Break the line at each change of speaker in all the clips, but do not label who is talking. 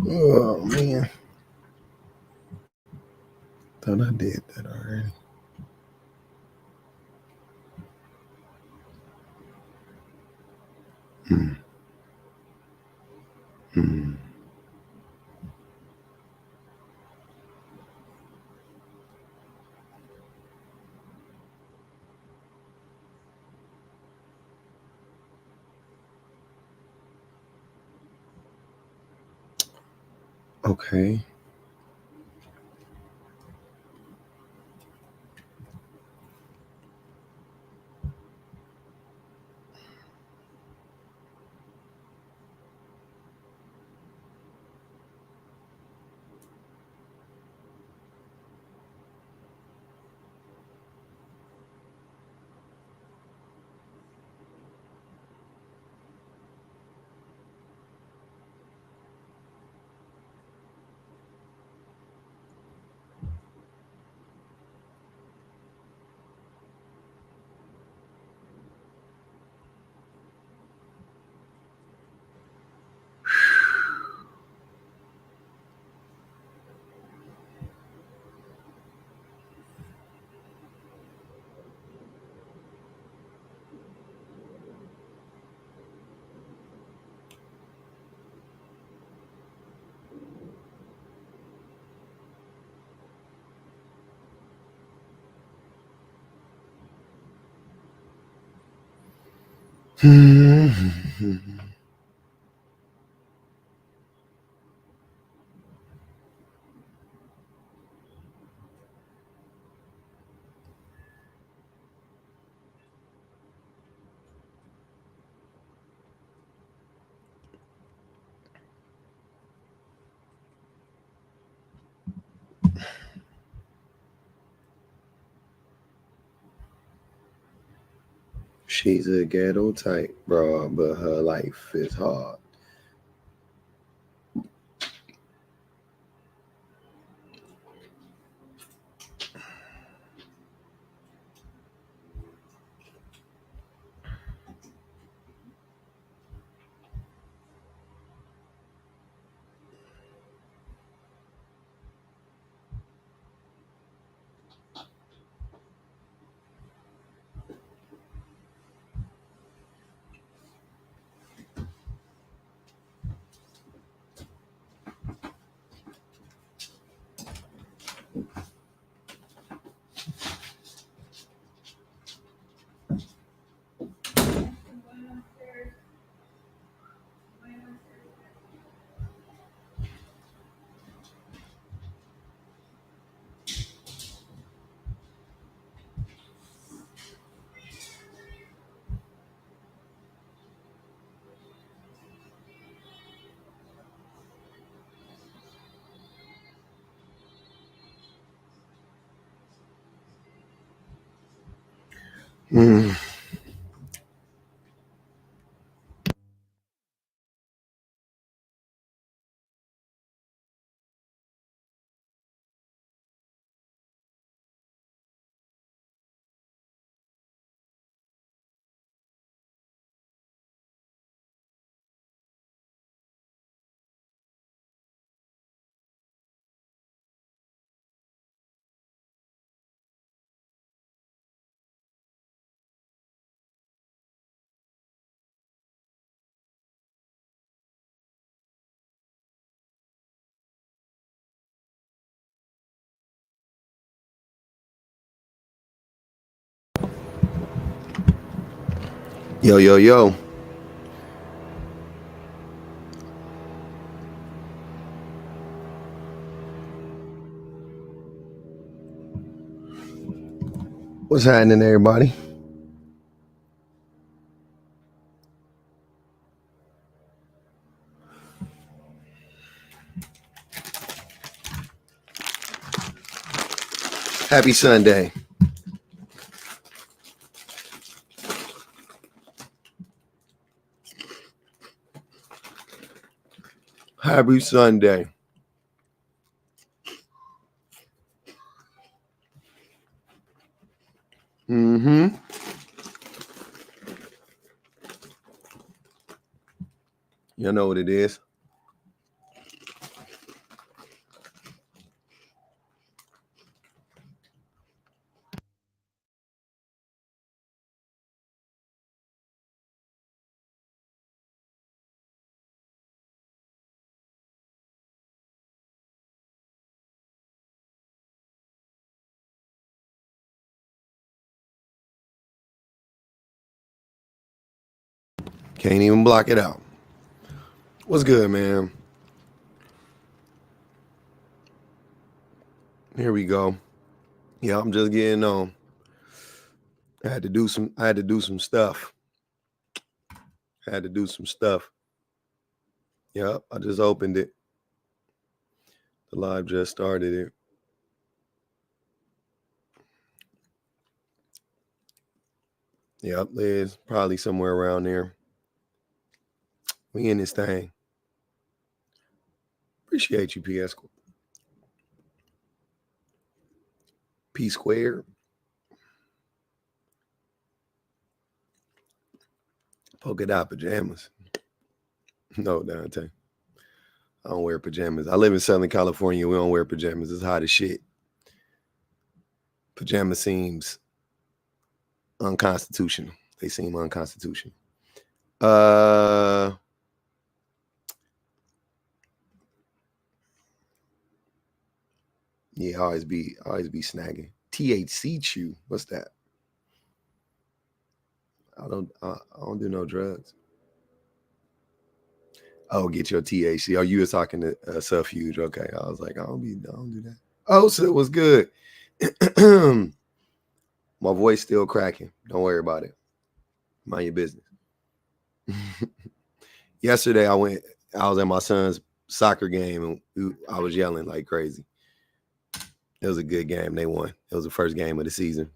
Oh man, thought I did that already. Okay. She's a ghetto type, bro, but her life is hard. Mm. Yo, yo, yo. What's happening, everybody? Happy Sunday. Happy Sunday. Mm-hmm. You know what it is? Can't even block it out. What's good, man? Here we go. Yeah, I'm just getting on. I had to do some stuff. Yep, I just opened it. The live just started it. Yep, there's probably somewhere around there. We in this thing. Appreciate you, PS. P squared. Polka dot pajamas. No, Dante. I don't wear pajamas. I live in Southern California. We don't wear pajamas. It's hot as shit. Pajama seems unconstitutional. They seem unconstitutional. Yeah, I always be snagging. THC chew. What's that? I don't do no drugs. Oh, get your THC. Oh, you was talking to Subfuge. Okay. I was like, I don't do that. Oh, so it was good. My voice still cracking. Don't worry about it. Mind your business. Yesterday I was at my son's soccer game and I was yelling like crazy. It was a good game. They won. It was the first game of the season.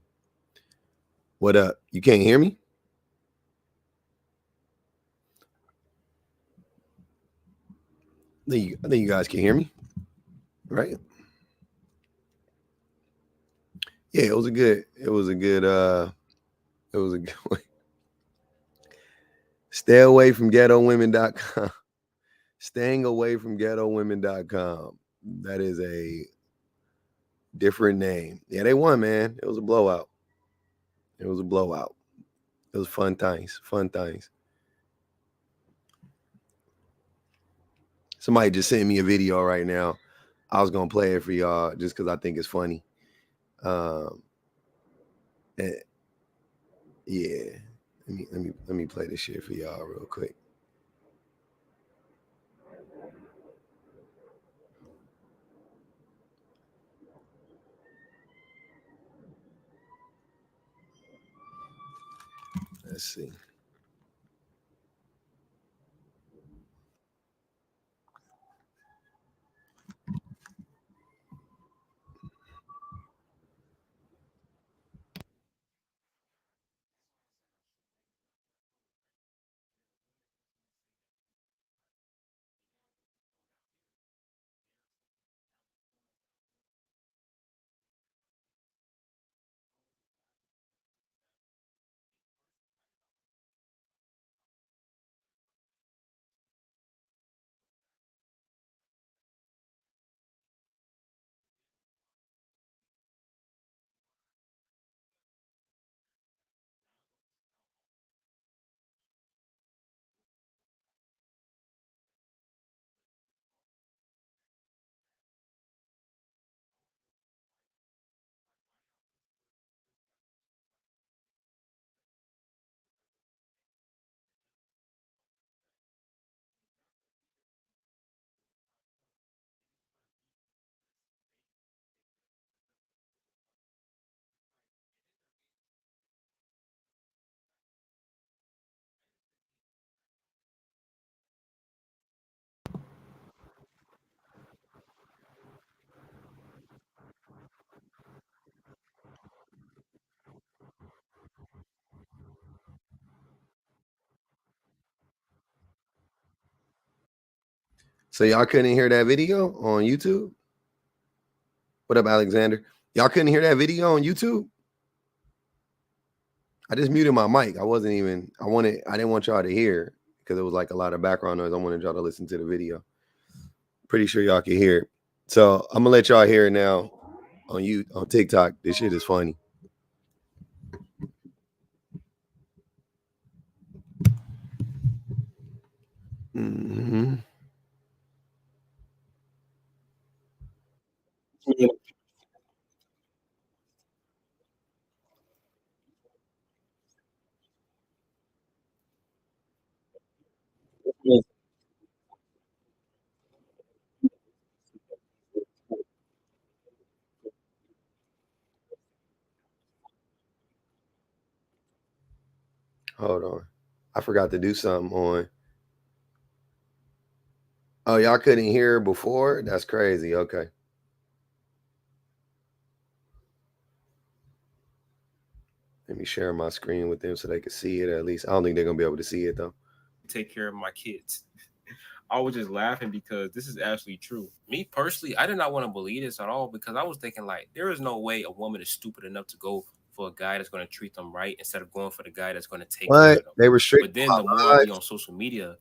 What up? You can't hear me? I think you guys can hear me. Right? Yeah, it was a good one. Stay away from ghettowomen.com. Staying away from ghettowomen.com. That is a different name. Yeah, they won, man. It was a blowout. It was fun times. Somebody just sent me a video right now. I was gonna play it for y'all just because I think it's funny. Yeah. Let me play this shit for y'all real quick. Let's see. So y'all couldn't hear that video on YouTube? What up, Alexander? Y'all couldn't hear that video on YouTube? I just muted my mic. I didn't want y'all to hear because it was like a lot of background noise. I wanted y'all to listen to the video. Pretty sure y'all can hear it. So I'm gonna let y'all hear it now on TikTok. This shit is funny. Mm-hmm. Hold on. I forgot to do something on. Oh, y'all couldn't hear before? That's crazy. Okay. Let me share my screen with them so they can see it at least. I don't think they're gonna be able to see it though.
Take care of my kids. I was just laughing because this is actually true. Me personally, I did not want to believe this at all because I was thinking like there is no way a woman is stupid enough to go for a guy that's going to treat them right instead of going for the guy that's going to take care
What?
of them.
They restrict
But then
my
the more I be
lives?
on social media,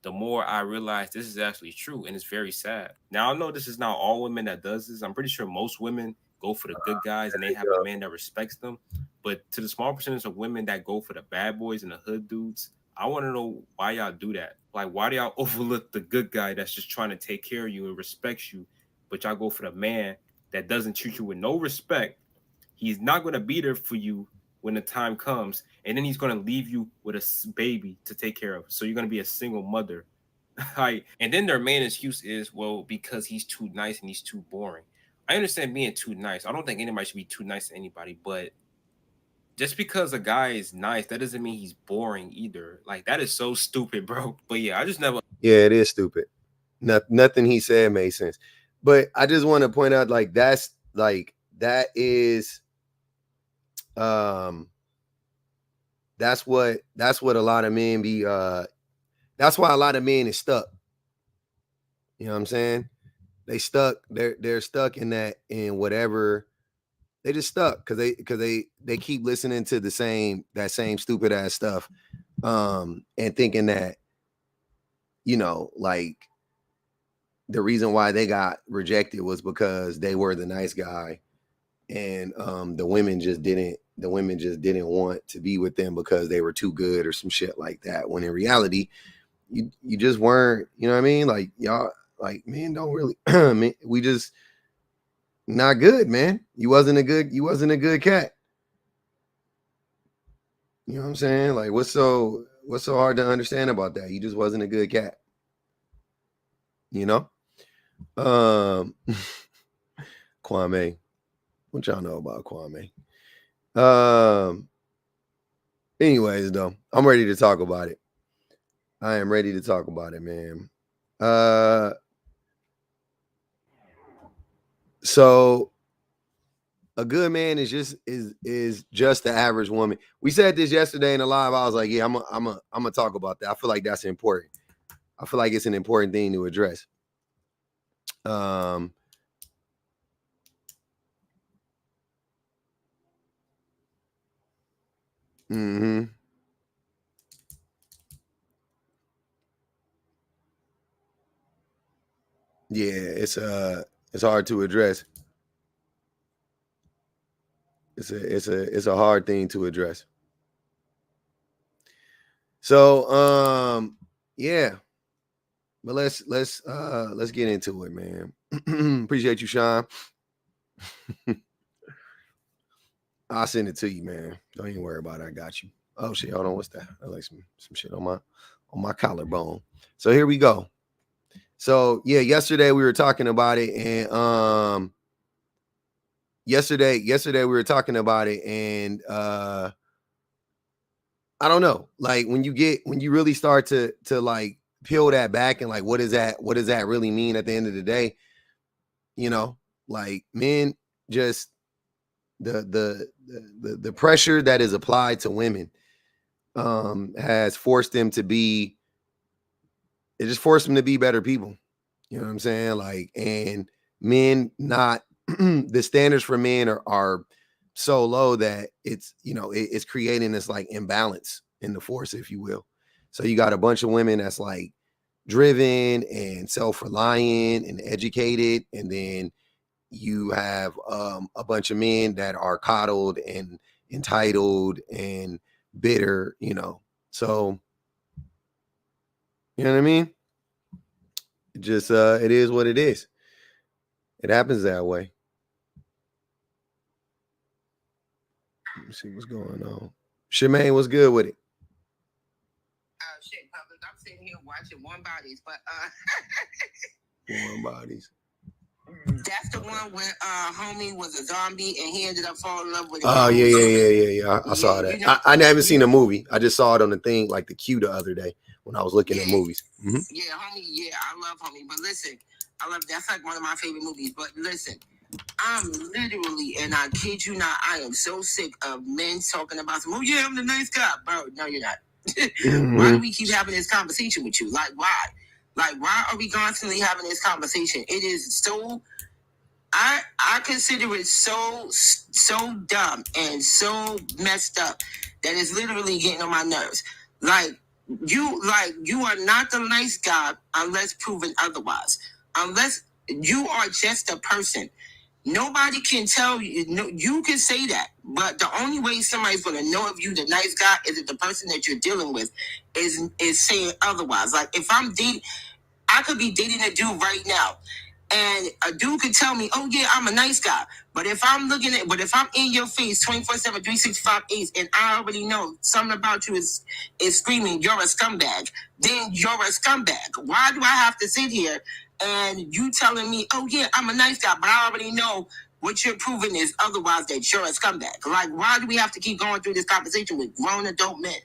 the more I realize this is actually true and it's very sad. Now I know this is not all women that does this. I'm pretty sure most women go for the good guys and they have a man that respects them. But to the small percentage of women that go for the bad boys and the hood dudes, I want to know why y'all do that. Like, why do y'all overlook the good guy that's just trying to take care of you and respects you, but y'all go for the man that doesn't treat you with no respect? He's not going to be there for you when the time comes, and then he's going to leave you with a baby to take care of. So you're going to be a single mother. Like, and then their main excuse is, well, because he's too nice and he's too boring. I understand being too nice. I don't think anybody should be too nice to anybody, but just because a guy is nice, that doesn't mean he's boring either. Like that is so stupid, bro. But yeah, I just never.
Yeah, it is stupid. Nothing he said made sense. But I just want to point out, like, that is um that's what a lot of men be that's why a lot of men is stuck. You know what I'm saying? They're stuck in whatever. They just stuck because they keep listening to that same stupid ass stuff, and thinking that, like, the reason why they got rejected was because they were the nice guy, and the women just didn't want to be with them because they were too good or some shit like that, when in reality you just weren't. You know what I mean? Like, y'all, like, men don't really we just not good, man. You wasn't a good cat. You know what I'm saying? Like, what's so hard to understand about that? You just wasn't a good cat, you know? Um Kwame. What y'all know about Kwame? Um Anyways, though, I'm ready to talk about it. I am ready to talk about it, man. Uh so a good man is just the average woman. We said this yesterday in the live. I was like, yeah, I'm gonna talk about that. I feel like that's important. I feel like it's an important thing to address. Um mhm. Yeah, it's hard to address. It's a hard thing to address. So yeah, but let's get into it, man. Appreciate you, Sean. I'll send it to you, man. Don't even worry about it. I got you. Oh shit, hold on. What's that? I like some shit on my collarbone. So here we go. So yeah, yesterday we were talking about it, and yesterday we were talking about it, and I don't know. Like, when you really start to like peel that back, and like, what does that really mean at the end of the day? You know, like, men just the pressure that is applied to women has forced them to be it just forced them to be better people. You know what I'm saying? Like, and men not the standards for men are so low that it's creating this like imbalance in the force, if you will. So you got a bunch of women that's like driven and self-reliant and educated, and then you have a bunch of men that are coddled and entitled and bitter, you know. So, you know what I mean? It just it is what it is. It happens that way. Let me see what's going on. Shemaine, what's good with it?
Shit, public. I'm sitting here watching One Bodies, but
Warm bodies.
that's the one where homie was a zombie and he ended up falling in love with.
Oh yeah. I saw that.
You know,
I haven't seen the movie. I just saw it on the thing, like the queue the other day when I was looking at movies. Mm-hmm.
Yeah, homie. Yeah, I love homie. But listen, that's like one of my favorite movies. But listen, I'm literally, and I kid you not, I am so sick of men talking about some. Oh yeah, I'm the nice guy, bro. No, you're not.
Mm-hmm.
Why do we keep having this conversation with you? Like, why? Like, why are we constantly having this conversation? It is so. I consider it so dumb and so messed up that it's literally getting on my nerves. Like you are not the nice guy unless proven otherwise. Unless you are just a person. Nobody can tell you. No, you can say that, but the only way somebody's going to know if you the nice guy is if the person that you're dealing with is saying otherwise. Like if I'm dating, I could be dating a dude right now, and a dude could tell me, "Oh yeah, I'm a nice guy." But if I'm in your face 24/7, 365 days, and I already know something about you is screaming, "You're a scumbag," then you're a scumbag. Why do I have to sit here and you telling me, "Oh yeah, I'm a nice guy," but I already know what you're proving is otherwise, that you're a scumbag? Like, why do we have to keep going through this conversation with grown adult men?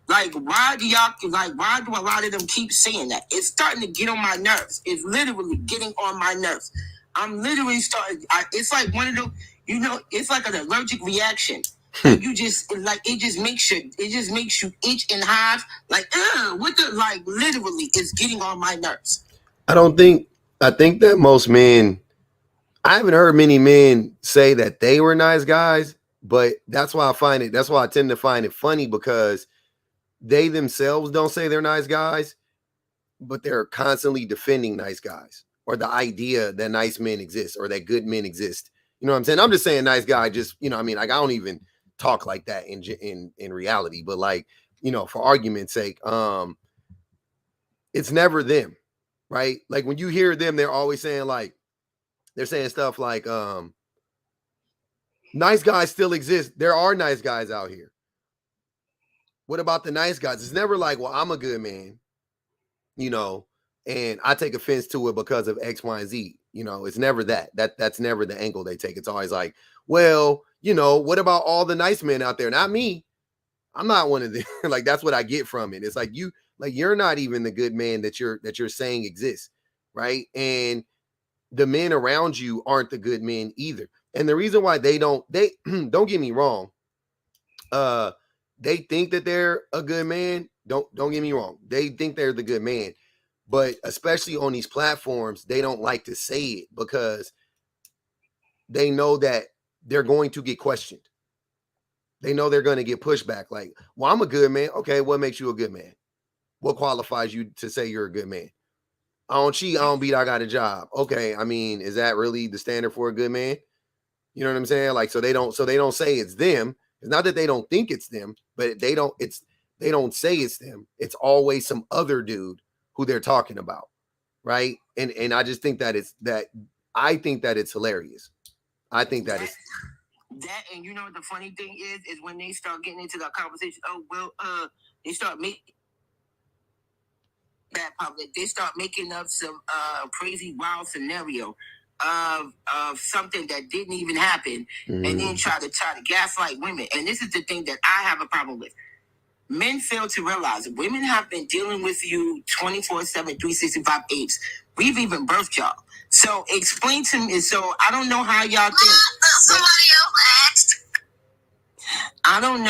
Like, why do a lot of them keep saying that? It's starting to get on my nerves. It's literally getting on my nerves. I'm literally starting. It's like one of those, it's like an allergic reaction. Like it just makes you itch and hive. Like, literally, it's getting on my nerves.
I think that most men, I haven't heard many men say that they were nice guys, but that's why I tend to find it funny, because they themselves don't say they're nice guys, but they're constantly defending nice guys, or the idea that nice men exist or that good men exist. You know what I'm saying? I'm just saying nice guy, just, you know what I mean? Like, I don't even talk like that in reality, but like, you know, for argument's sake, it's never them, right? Like when you hear them, they're always saying they're saying stuff like, nice guys still exist. There are nice guys out here. What about the nice guys? It's never like, well, I'm a good man, you know, and I take offense to it because of X, Y, and Z. You know, it's never that. That's never the angle they take. It's always like, well, you know, what about all the nice men out there? Not me. I'm not one of them. Like, that's what I get from it. It's like you're not even the good man that you're saying exists, right? And the men around you aren't the good men either. And the reason why they don't get me wrong, they think that they're a good man. Don't get me wrong. They think they're the good man. But especially on these platforms, they don't like to say it because they know that they're going to get questioned. They know they're going to get pushback. Like, well, I'm a good man. Okay, what makes you a good man? What qualifies you to say you're a good man? I don't cheat, I don't beat, I got a job. Okay, I mean, is that really the standard for a good man? You know what I'm saying? Like, so they don't say it's them. It's not that they don't think it's them, but they don't say it's them. It's always some other dude who they're talking about, right? And I just think I think that it's hilarious. I think that is
that. And you know what the funny thing is when they start getting into the conversation. Oh well, they start making that public. They start making up some crazy wild scenario of something that didn't even happen, and then try to gaslight women. And this is the thing that I have a problem with. Men fail to realize women have been dealing with you 24/7, 365 days. We've even birthed y'all. So explain to me. So I don't know how y'all think. Somebody else asked. I don't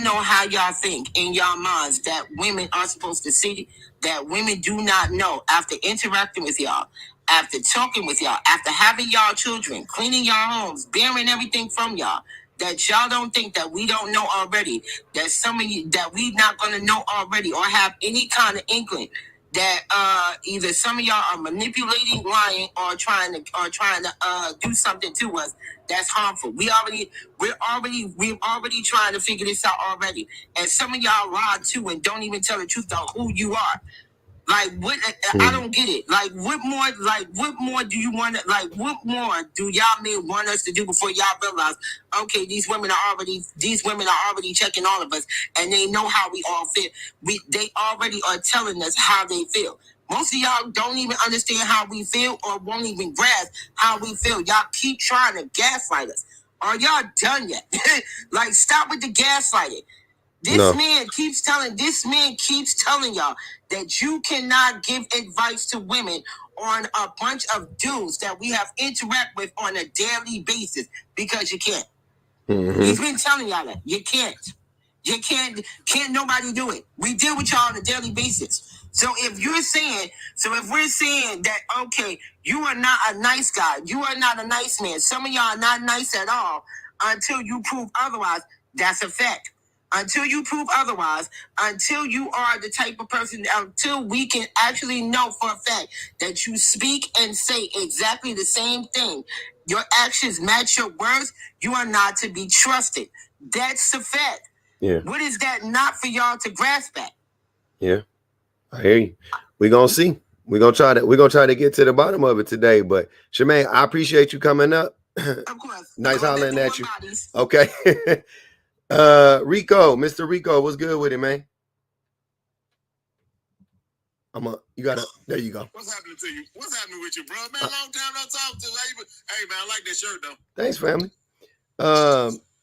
know how y'all think in y'all minds that women are supposed to see, that women do not know after interacting with y'all, after talking with y'all, after having y'all children, cleaning y'all homes, bearing everything from y'all. that y'all don't think that we don't know already, that some of you, that we not going to know already or have any kind of inkling that either some of y'all are manipulating, lying, or trying to do something to us that's harmful. We've already trying to figure this out already. And some of y'all lie too and don't even tell the truth of who you are. Like, what? I don't get it. Like, what more do you want to, like, what more do y'all men want us to do before y'all realize, okay, these women are already checking all of us, and they know how we all feel. They already are telling us how they feel. Most of y'all don't even understand how we feel or won't even grasp how we feel. Y'all keep trying to gaslight us. Are y'all done yet? Like, stop with the gaslighting. This man keeps telling y'all that you cannot give advice to women on a bunch of dudes that we have interact with on a daily basis because you can't. He's been telling y'all that you can't. You can't nobody do it. We deal with y'all on a daily basis. So if we're saying that, okay, you are not a nice guy, you are not a nice man, some of y'all are not nice at all until you prove otherwise, that's a fact. Until you prove otherwise, until you are the type of person, until we can actually know for a fact that you speak and say exactly the same thing, your actions match your words, you are not to be trusted. That's the fact.
Yeah.
What is that not for y'all to grasp at?
Yeah, I hear you. We're gonna see. We're gonna try to get to the bottom of it today. But Shemaine, I appreciate you coming up.
Of course.
Nice hollering at you. Okay. Rico, Mr. Rico, what's good with it, man? There you go.
What's happening to you? What's happening with you, bro? Man, long time no talk to. Hey, man, I like that shirt though.
Thanks, family.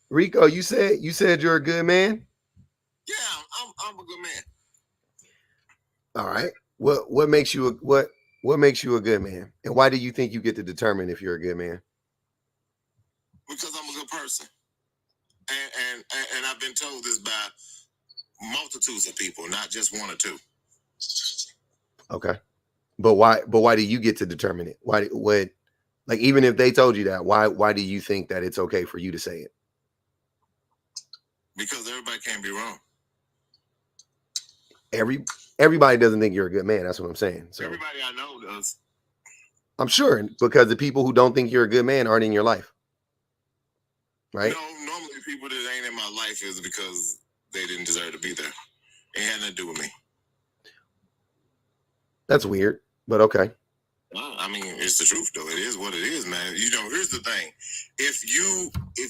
Rico, you said you're a good man?
Yeah, I'm a good man.
All right. What makes you a good man? And why do you think you get to determine if you're a good man?
Because I'm a good person. And I've been told this by multitudes of people, not just one or two.
Okay. But why do you get to determine it? Like, even if they told you that, why do you think that it's okay for you to say it?
Because everybody can't be wrong.
Everybody doesn't think you're a good man. That's what I'm saying. So
everybody I know does.
I'm sure, because the people who don't think you're a good man aren't in your life. Right?
No, normally people that ain't in my life is because they didn't deserve to be there. It had nothing to do with me.
That's weird, but okay.
Well, I mean, it's the truth though. It is what it is, man. You know, here's the thing. If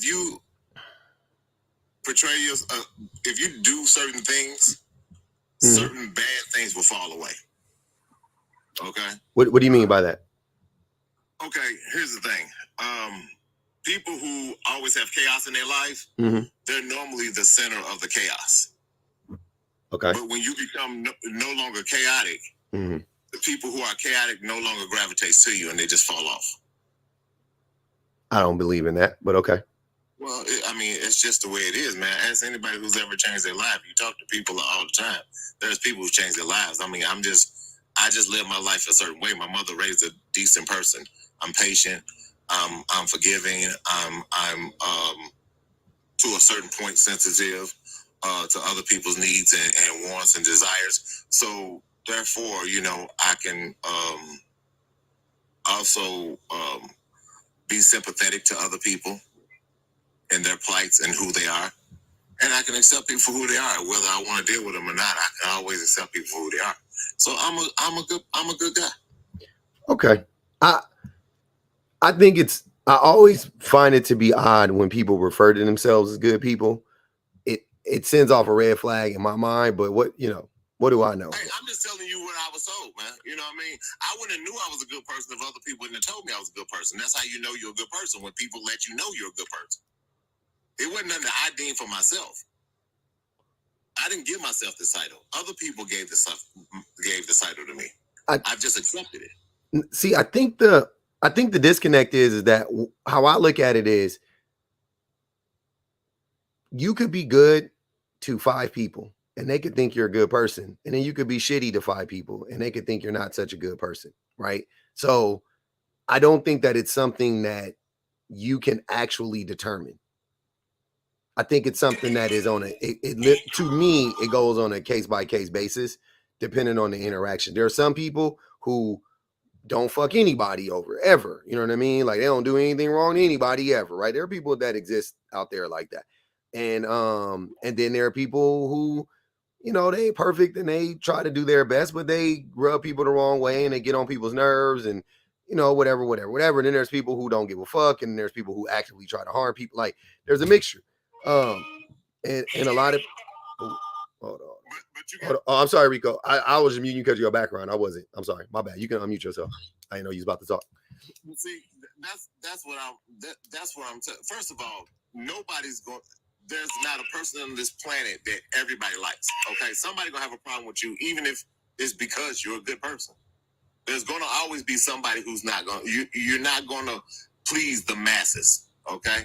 you portray yourself, if you do certain things, certain bad things will fall away. Okay?
What do you mean by that?
Okay, here's the thing. People who always have chaos in their life, they're normally the center of the chaos.
Okay.
But when you become no longer chaotic, the people who are chaotic no longer gravitates to you and they just fall off.
I don't believe in that, but okay.
Well, I mean, it's just the way it is, man. Ask anybody who's ever changed their life. You talk to people all the time. There's people who change their lives. I mean, I just live my life a certain way. My mother raised a decent person. I'm patient. I'm forgiving. I'm to a certain point sensitive to other people's needs and wants and desires. So therefore, you know, I can also be sympathetic to other people and their plights and who they are. And I can accept people for who they are. Whether I want to deal with them or not, I can always accept people for who they are. So I'm a good guy.
Okay. I think I always find it to be odd when people refer to themselves as good people. It sends off a red flag in my mind, but what do I know?
Hey, I'm just telling you what I was told, man. You know what I mean? I wouldn't have knew I was a good person if other people wouldn't have told me I was a good person. That's how you know you're a good person, when people let you know you're a good person. It wasn't nothing that I deemed for myself. I didn't give myself this title. Other people gave the title to me. I've just accepted it.
See, I think the disconnect is that how I look at it is, you could be good to 5 people and they could think you're a good person. And then you could be shitty to 5 people and they could think you're not such a good person. Right. So I don't think that it's something that you can actually determine. I think it's something that is on to me, it goes on a case by case basis, depending on the interaction. There are some people who don't fuck anybody over ever. You know what I mean? Like they don't do anything wrong to anybody ever, right? There are people that exist out there like that. And then there are people who, they ain't perfect and they try to do their best, but they rub people the wrong way and they get on people's nerves and whatever. And then there's people who don't give a fuck, and there's people who actively try to harm people. Like there's a mixture. And a lot of hold on. Oh, I'm sorry, Rico. I was just muting you because of your background. I wasn't. I'm sorry. My bad. You can unmute yourself. I didn't know you was about to talk.
See, that's what I'm first of all, nobody's going. There's not a person on this planet that everybody likes. Okay, somebody gonna have a problem with you, even if it's because you're a good person. There's gonna always be somebody who's not gonna. You're not gonna please the masses. Okay,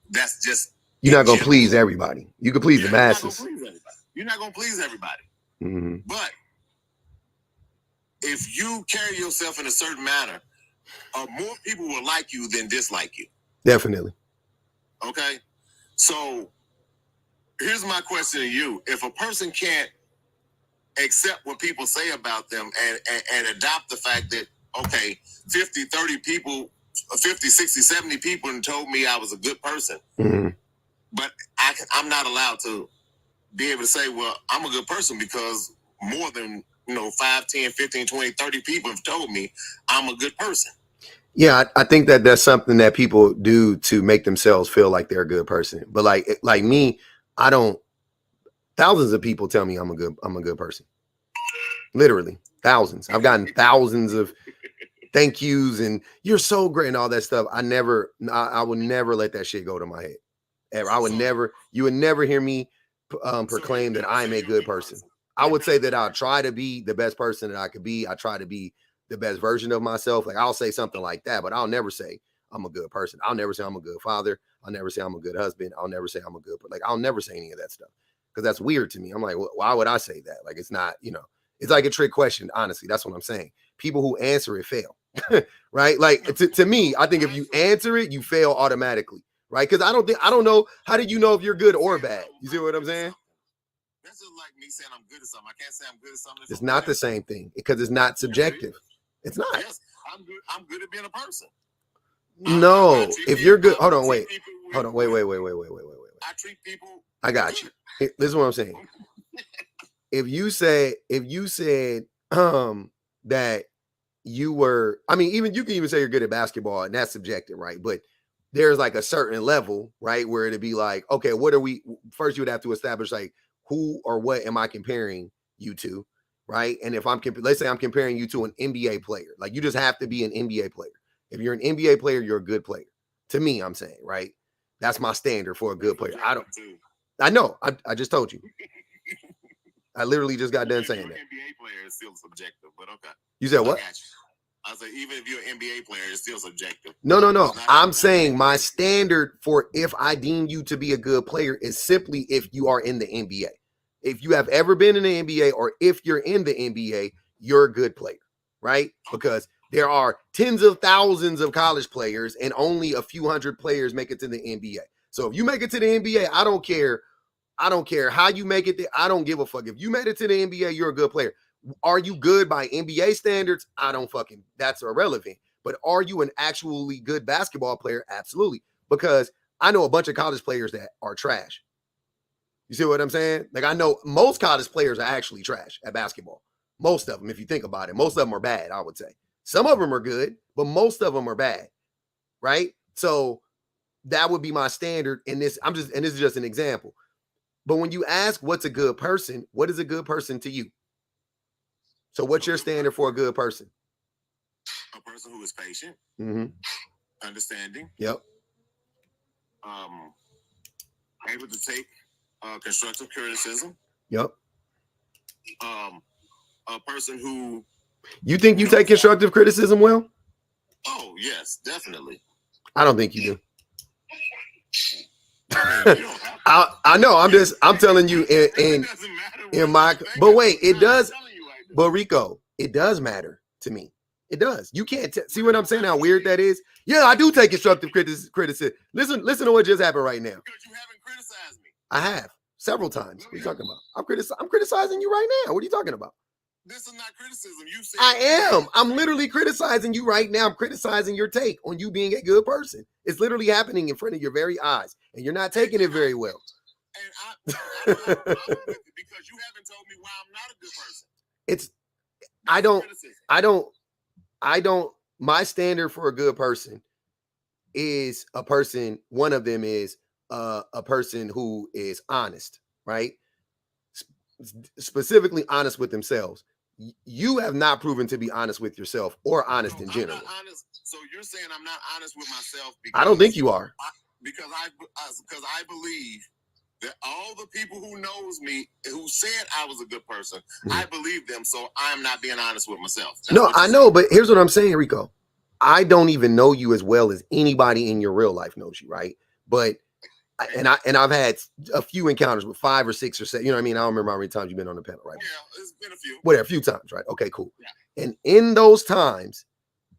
that's just.
You're not gonna please everybody. You can please the masses.
You're not gonna please everybody.
Mm-hmm.
But if you carry yourself in a certain manner, more people will like you than dislike you.
Definitely.
Okay, so. Here's my question to you. If a person can't accept what people say about them and adopt the fact that, okay, 50, 30 people, 50, 60, 70 people told me I was a good person,
mm-hmm.
but I'm not allowed to be able to say, well, I'm a good person because more than, 5, 10, 15, 20, 30 people have told me I'm a good person.
Yeah, I think that that's something that people do to make themselves feel like they're a good person. But like me, I don't. Thousands of people tell me I'm a good person. Literally thousands. I've gotten thousands of thank yous and you're so great and all that stuff. I would never let that shit go to my head. Ever. You would never hear me proclaim that I'm a good person. I would say that I'll try to be the best person that I could be. I try to be the best version of myself. Like I'll say something like that, but I'll never say I'm a good person. I'll never say I'm a good father. I'll never say I'm a good husband. I'll never say I'm a good, I'll never say any of that stuff because that's weird to me. I'm like, why would I say that? Like, it's not, it's like a trick question. Honestly, that's what I'm saying. People who answer it fail, right? Like to me, I think if you answer it, you fail automatically, right? Because I don't know. How do you know if you're good or bad? You see what I'm saying?
That's just like me saying I'm good at something. I can't say I'm good at something.
It's not the same thing because it's not subjective. It's not.
Yes, I'm good at being a person.
No, if you're good, hold on, wait.
Wait. I treat people.
I got you. This is what I'm saying. If you said that you were, I mean, even you can even say you're good at basketball, and that's subjective, right? But there's like a certain level, right, where it'd be like, okay, what are we? First, you would have to establish like who or what am I comparing you to, right? And if let's say I'm comparing you to an NBA player, like you just have to be an NBA player. If you're an NBA player, you're a good player. To me, I'm saying, right? That's my standard for a good player. I know. I just told you. I literally just got done saying that.
NBA player is still subjective, but okay.
You said what?
I said even if you're an NBA player, it's still subjective.
No. I'm saying my standard for if I deem you to be a good player is simply if you are in the NBA. If you have ever been in the NBA or if you're in the NBA, you're a good player, right? Because there are tens of thousands of college players and only a few hundred players make it to the NBA. So if you make it to the NBA, I don't care how you make it there. I don't give a fuck. If you made it to the NBA, you're a good player. Are you good by NBA standards? That's irrelevant. But are you an actually good basketball player? Absolutely. Because I know a bunch of college players that are trash. You see what I'm saying? Like I know most college players are actually trash at basketball. Most of them, if you think about it, most of them are bad, I would say. Some of them are good, but most of them are bad, right? So that would be my standard in this. And this is just an example. But when you ask what's a good person, what is a good person to you? So what's your standard for a good person?
A person who is patient, understanding.
Yep.
Able to take constructive criticism.
Yep.
A person who.
You think you take constructive criticism well?
Oh, yes, definitely.
I don't think you do. I know. I'm telling you in my. But wait, it does. But Rico, it does matter to me. It does. You can't see what I'm saying, how weird that is? Yeah, I do take constructive criticism. Listen to what just happened right now.
Because you haven't criticized me.
I have several times. What are you talking about? I'm criticizing you right now. What are you talking about?
This is not criticism. You said
I am. I'm literally criticizing you right now. I'm criticizing your take on you being a good person. It's literally happening in front of your very eyes, and you're not taking it very well.
And I don't have a problem with it because you haven't told me why I'm not a good person.
I don't, my standard for a good person is a person, one of them is a person who is honest, right? Specifically honest with themselves. You have not proven to be honest with yourself or honest in general.
I'm not honest. So you're saying I'm not honest with myself?
I don't think you are.
Because I believe that all the people who knows me, who said I was a good person, I believe them. So I'm not being honest with myself.
No, I know, but here's what I'm saying, Rico. I don't even know you as well as anybody in your real life knows you, right? But I've had a few encounters with 5 or 6 or 7. You know what I mean? I don't remember how many times you've been on the panel, right?
Yeah, it's been a few.
Whatever, a few times, right? Okay, cool. Yeah. And in those times,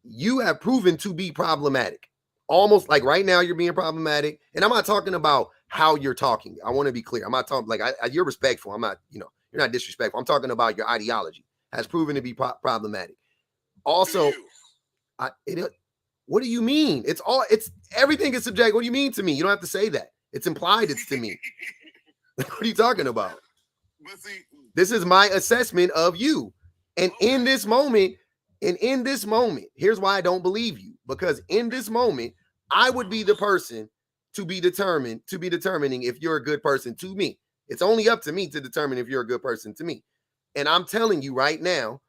you have proven to be problematic. Almost like right now, you're being problematic. And I'm not talking about how you're talking. I want to be clear. I'm not talking like you're respectful. I'm not, you're not disrespectful. I'm talking about your ideology has proven to be problematic. Also, what do you mean? It's everything is subjective. What do you mean to me? You don't have to say that. It's implied it's to me. What are you talking about?
But see,
this is my assessment of you. And in this moment, here's why I don't believe you. Because in this moment, I would be the person to be determining if you're a good person to me. It's only up to me to determine if you're a good person to me. And I'm telling you right now,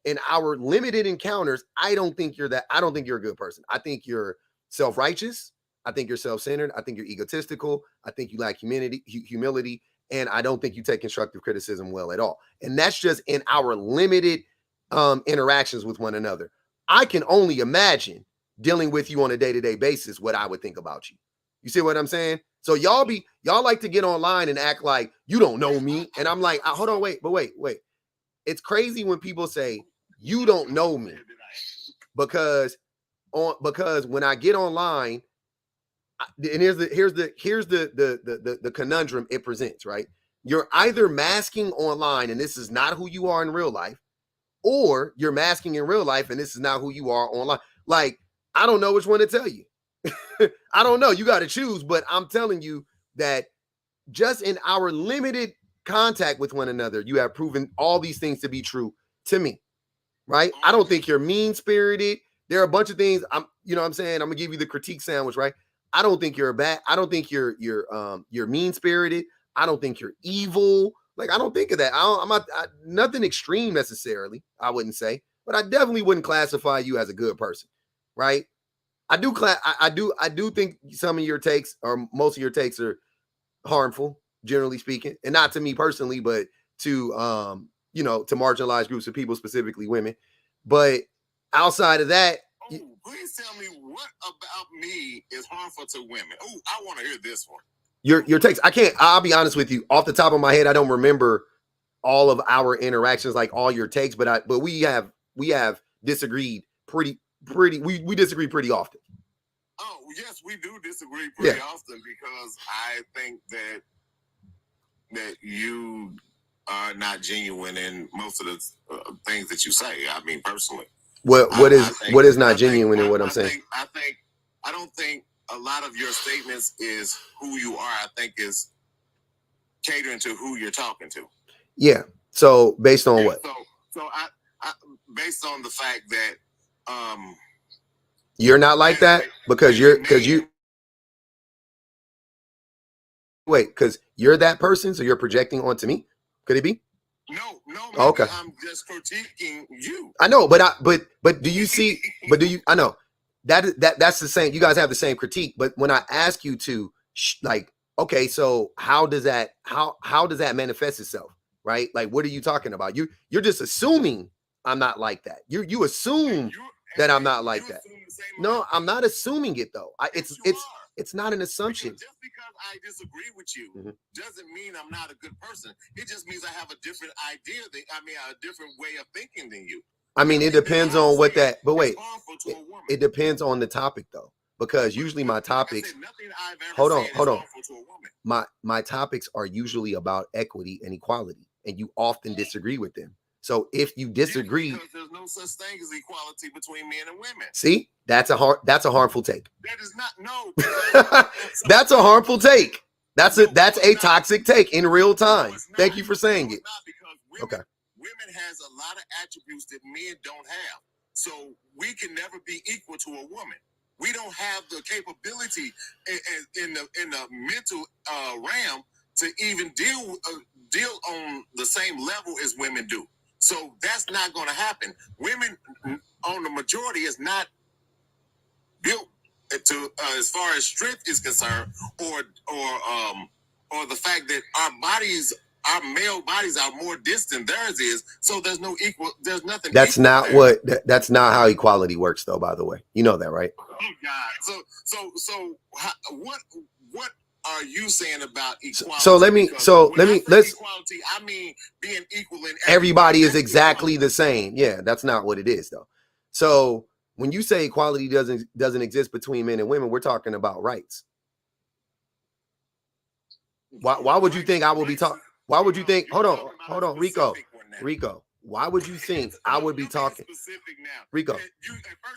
in our limited encounters, I don't think you're that. I don't think you're a good person. I think you're self-righteous. I think you're self-centered. I think you're egotistical. I think you lack humility. And I don't think you take constructive criticism well at all. And that's just in our limited interactions with one another. I can only imagine dealing with you on a day-to-day basis what I would think about you. You see what I'm saying? So y'all like to get online and act like you don't know me. And I'm like, hold on, wait. It's crazy when people say you don't know me because when I get online, and here's the conundrum it presents, right? You're either masking online and this is not who you are in real life, or you're masking in real life and this is not who you are online. Like, I don't know which one to tell you. I don't know. You got to choose, but I'm telling you that just in our limited contact with one another, you have proven all these things to be true to me, right? I don't think you're mean-spirited. There are a bunch of things. You know what I'm saying? I'm gonna give you the critique sandwich, right? I don't think you're I don't think you're mean-spirited. I don't think you're evil. Like, I don't think of that. I'm not nothing extreme necessarily, I wouldn't say, but I definitely wouldn't classify you as a good person, right? I do think some of your takes or most of your takes are harmful, generally speaking, and not to me personally, but to to marginalized groups of people, specifically women. But outside of that,
please tell me what about me is harmful to women. Oh, I want to hear this one.
Your takes. I'll be honest with you. Off the top of my head, I don't remember all of our interactions, like all your takes, but we have disagreed pretty. We disagree pretty often.
Oh, yes, we do disagree pretty often because I think that you are not genuine in most of the things that you say. I mean, personally.
What is not genuine in what I'm saying?
I don't think a lot of your statements is who you are. I think is catering to who you're talking to.
Yeah. So based on what?
So I based on the fact that
you're not like that because you're that person, so you're projecting onto me. Could it be?
No.
Okay.
I'm just critiquing you.
I know, but do you see? But do you? I know that's the same. You guys have the same critique, but when I ask you to okay, so how does that manifest itself? Right? Like, what are you talking about? You're just assuming I'm not like that. You assume that I'm not like that. No, I'm not assuming it though. It's not an assumption.
Just because I disagree with you doesn't mean I'm not a good person. It just means I have a different idea a different way of thinking than you.
I mean, it depends on what that. But wait,
harmful to a woman.
it depends on the topic though, because usually my topics.
Nothing I've ever
Hold on,
said is
hold on.
harmful to a woman.
My topics are usually about equity and equality, and you often disagree with them. So if you disagree,
because there's no such thing as equality between men and women.
see, that's a harmful take.
That is not
That's a harmful take. That's a toxic take in real time. Thank you for saying it.
Okay. Women has a lot of attributes that men don't have. So we can never be equal to a woman. We don't have the capability in the mental realm to even deal on the same level as women do. So that's not going to happen. Women, on the majority, is not built to as far as strength is concerned, or the fact that our male bodies are more dense than theirs is. So there's nothing.
That's not that's not how equality works, though. By the way, you know that, right?
Oh God. So what are you saying about equality?
Let's
equality. I mean being equal in
everybody is exactly the same. Yeah, that's not what it is, though. So when you say equality doesn't exist between men and women, we're talking about rights. Why would you think I will be talking? Why would you think? Hold on, Rico. Why would you think I would be talking? Rico,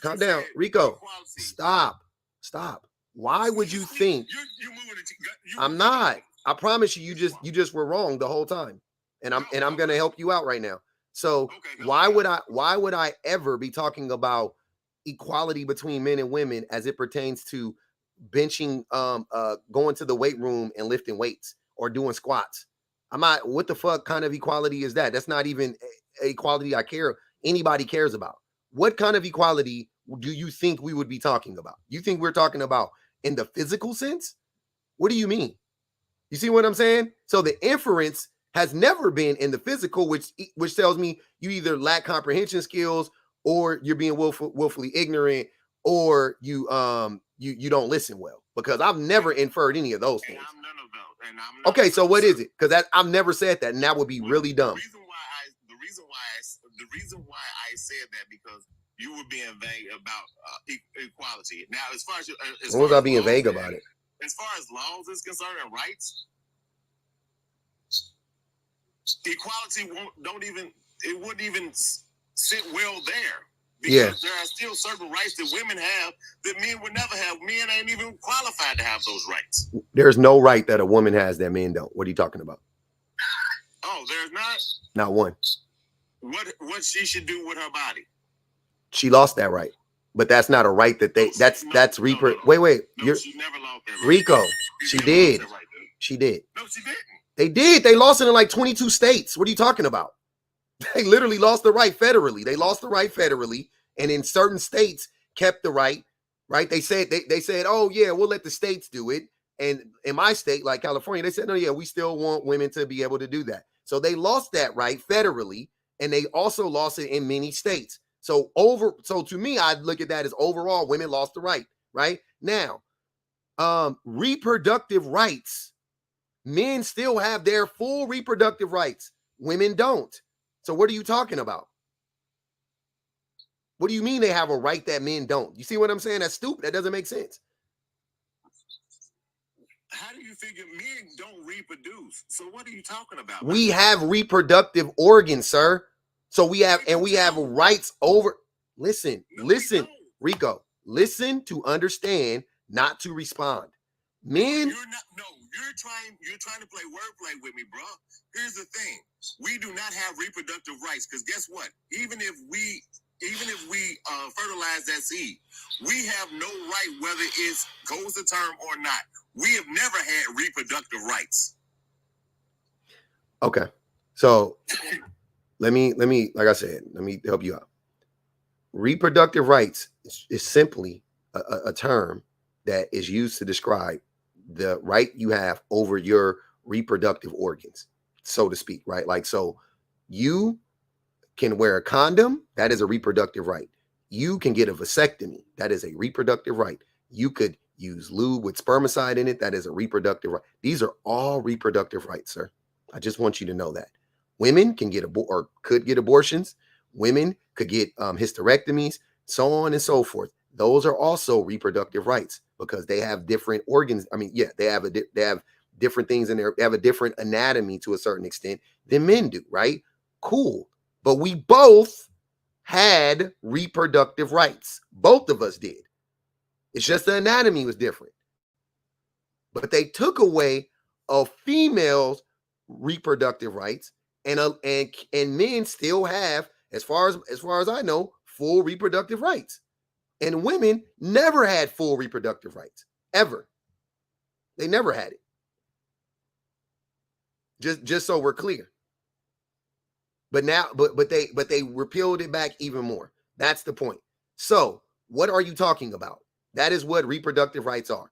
calm down. Rico, stop. Why would you think? I'm not. I promise you. You just were wrong the whole time, and I'm gonna help you out right now. So why would I ever be talking about equality between men and women as it pertains to benching, going to the weight room and lifting weights or doing squats? What the fuck kind of equality is that? That's not even equality anybody cares about. What kind of equality do you think we would be talking about? You think we're talking about in the physical sense? What do you mean? You see what I'm saying? So the inference has never been in the physical, which tells me you either lack comprehension skills, or you're being willfully ignorant, or you don't listen well. Because I've never inferred any of those things.
I'm none of those.
Okay, so what is it? Because I've never said that, and that would be really dumb.
The reason why I said that, because you were being vague about equality. Now, as far as
what was I being vague about it?
As far as laws is concerned and rights, equality wouldn't even sit well there. Because there are still certain rights that women have that men would never have. Men ain't even qualified to have those rights.
There's no right that a woman has that men don't. What are you talking about?
Oh, there's not?
Not one.
What she should do with her body?
She lost that right. But that's not a right that they. Wait.
No, she never lost that right.
Rico, she did. She did.
No, she didn't.
They did. They lost it in like 22 states. What are you talking about? They literally lost the right federally. They lost the right federally, and in certain states kept the right. Right? They said, oh yeah, we'll let the states do it. And in my state, like California, they said, no, yeah, we still want women to be able to do that. So they lost that right federally, and they also lost it in many states. So to me, I look at that as overall women lost the right. Right now, reproductive rights, men still have their full reproductive rights. Women don't. So what are you talking about? What do you mean they have a right that men don't? You see what I'm saying? That's stupid. That doesn't make sense.
How do you figure men don't reproduce? So what are you talking about?
We have reproductive organs, sir. So we have rights over. Listen, Rico, listen to understand, not to respond. Men.
You're trying to play wordplay with me, bro. Here's the thing: we do not have reproductive rights, because guess what? Even if we fertilize that seed, we have no right whether it goes to term or not. We have never had reproductive rights.
Okay, so let me like I said, let me help you out. Reproductive rights is simply a term that is used to describe the right you have over your reproductive organs, so to speak, right? Like, so you can wear a condom, that is a reproductive right. You can get a vasectomy, that is a reproductive right. You could use lube with spermicide in it, that is a reproductive right. These are all reproductive rights, sir. I just want you to know that. Women can get could get abortions. Women could get hysterectomies, so on and so forth. Those are also reproductive rights because they have different organs. I mean, yeah, they have different things in there. They have a different anatomy to a certain extent than men do, right? Cool. But we both had reproductive rights. Both of us did. It's just the anatomy was different. But they took away a female's reproductive rights, and men still have, as far as I know, full reproductive rights. And women never had full reproductive rights, ever. They never had it. Just so we're clear. But now, but they repealed it back even more. That's the point. So, what are you talking about? That is what reproductive rights are.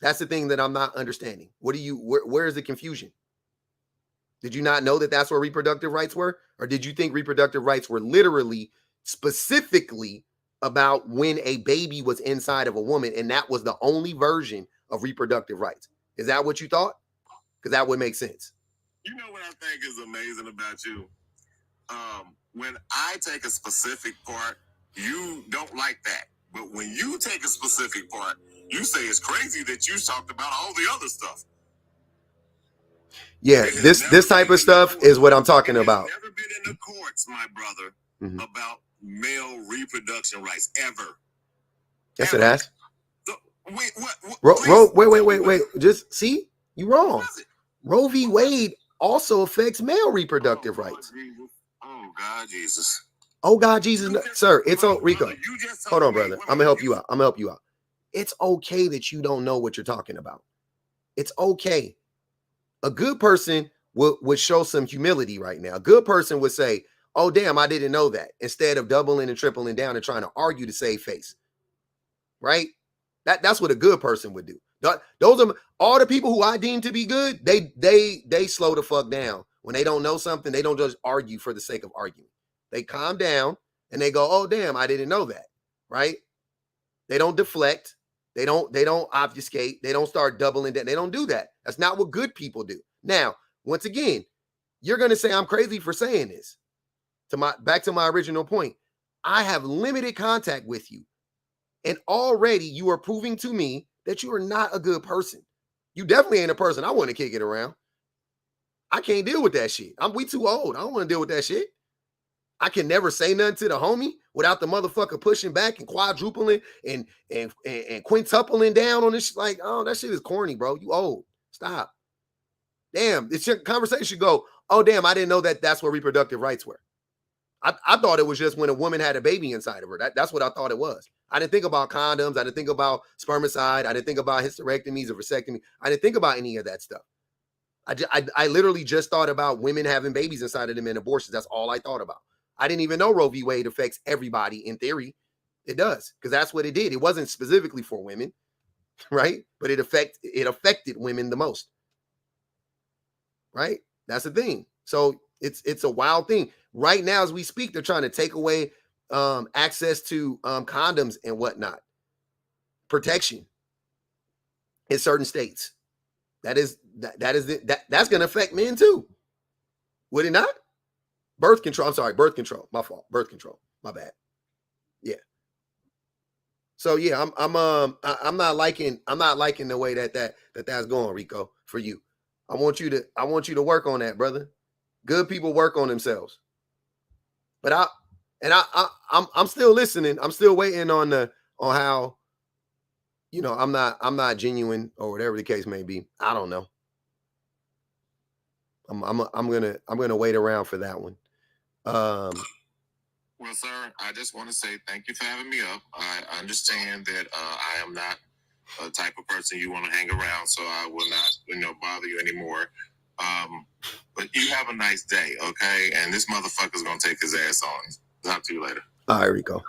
That's the thing that I'm not understanding. Where is the confusion? Did you not know that that's what reproductive rights were? Or did you think reproductive rights were literally, specifically about when a baby was inside of a woman, and that was the only version of reproductive rights? Is that what you thought? Because that would make sense.
You know what I think is amazing about you? When I take a specific part, you don't like that. But when you take a specific part, you say it's crazy that you talked about all the other stuff.
Yeah, this type of stuff is what I'm talking about.
Never been in the courts, my brother, about male reproduction rights ever.
Yes, it has.
So,
Wait. Just see, you wrong. Roe v. Wade also affects male reproductive rights.
Oh God, Jesus.
Oh God, Jesus, sir. It's Rico. Hold on, brother. I'm gonna help you out. It's okay that you don't know what you're talking about. It's okay. A good person would show some humility right now. A good person would say, oh, damn, I didn't know that, instead of doubling and tripling down and trying to argue to save face. Right? That's what a good person would do. Those are all the people who I deem to be good. They slow the fuck down. When they don't know something, they don't just argue for the sake of arguing. They calm down and they go, oh, damn, I didn't know that. Right? They don't deflect. They don't obfuscate. They don't start doubling down. They don't do that. That's not what good people do. Now, once again, you're going to say I'm crazy for saying this. Back to my original point. I have limited contact with you. And already you are proving to me that you are not a good person. You definitely ain't a person I want to kick it around. I can't deal with that shit. We too old. I don't want to deal with that shit. I can never say nothing to the homie without the motherfucker pushing back and quadrupling and quintupling down on this. Like, oh, that shit is corny, bro. You old. Stop. Damn, this conversation should go, oh, damn, I didn't know that that's what reproductive rights were. I thought it was just when a woman had a baby inside of her. That's what I thought it was. I didn't think about condoms. I didn't think about spermicide. I didn't think about hysterectomies or vasectomy. I didn't think about any of that stuff. I literally just thought about women having babies inside of them and abortions. That's all I thought about. I didn't even know Roe v. Wade affects everybody in theory. It does, because that's what it did. It wasn't specifically for women, right? But it affected women the most, right? That's the thing. So it's a wild thing. Right now, as we speak, they're trying to take away access to condoms and whatnot, protection in certain states. That's going to affect men too, would it not? Birth control. I'm sorry, birth control. My fault. Birth control. My bad. Yeah. So yeah, I'm not liking the way that's going, Rico, for you. I want you to work on that, brother. Good people work on themselves. But I'm still listening. I'm still waiting on how, I'm not genuine or whatever the case may be. I don't know. I'm gonna wait around for that one.
Well, sir, I just want to say thank you for having me up. I understand that I am not a type of person you want to hang around, so I will not, bother you anymore. But you have a nice day, okay? And this motherfucker's gonna take his ass on. Talk to you later.
All right, Rico.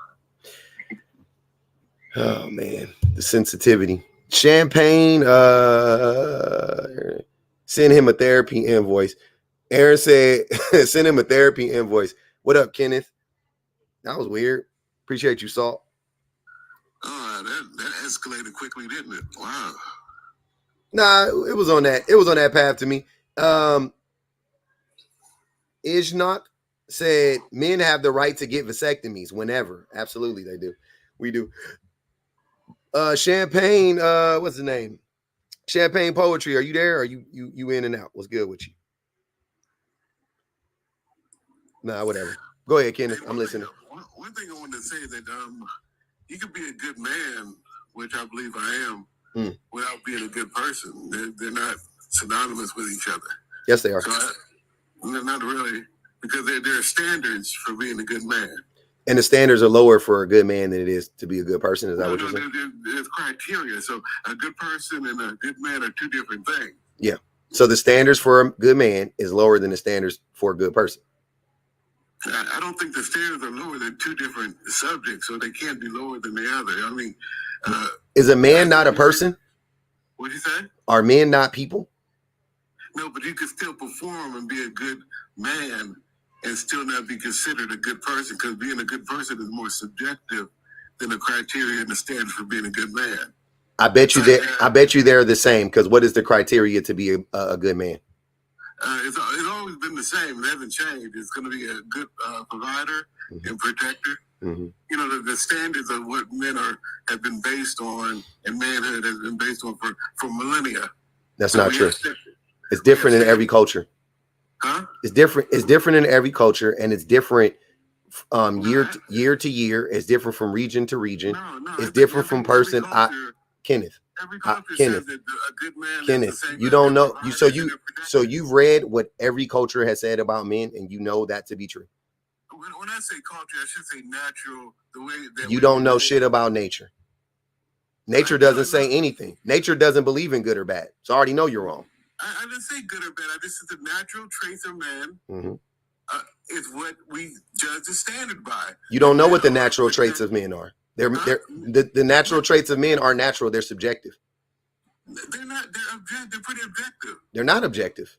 Oh man, the sensitivity. Champagne. Send him a therapy invoice. Aaron said, send him a therapy invoice. What up, Kenneth? That was weird. Appreciate you, Salt.
That escalated quickly, didn't it? Wow.
Nah, it was on that path to me. Is not said men have the right to get vasectomies whenever. Absolutely, they do. We do. Champagne, what's his name? Champagne Poetry. Are you there? Or are you in and out? What's good with you? Nah, whatever. Go ahead, Kenneth. I'm listening.
One thing I wanted to say is that you could be a good man, which I believe I am, without being a good person. They're not synonymous with each other.
Yes, they are.
So not really, because there are standards for being a good man.
And the standards are lower for a good man than it is to be a good person. Is that what you're saying?
There's criteria. So a good person and a good man are two different things.
Yeah. So the standards for a good man is lower than the standards for a good person.
I don't think the standards are lower than two different subjects, so they can't be lower than the other. I mean,
is a man not a person?
What'd you say?
Are men not people?
No, but you can still perform and be a good man and still not be considered a good person, because being a good person is more subjective than the criteria and the standards for being a good man.
I bet you I bet you they're the same, because what is the criteria to be a good man?
It's always been the same. It hasn't changed. It's going to be a good provider and protector. You know, the standards of what men have been based on, and manhood has been based on for millennia.
That's not true. It's different in every culture.
Huh?
It's different. It's different in every culture, and it's different year to year. It's different from region to region. It's different from person. Kenneth. Kenneth,
a good man
Kenneth, you don't know. So you've read what every culture has said about men, and you know that to be true.
When I say culture, I should say natural. The way that
you don't know shit about nature. Nature doesn't say anything. Nature doesn't believe in good or bad. So I already know you're wrong.
I didn't say good or bad. I just said the natural traits of man is what we judge the standard by. You
don't know what the natural traits of men are. The natural traits of men are natural. They're subjective.
They're not. They're pretty objective.
They're not objective.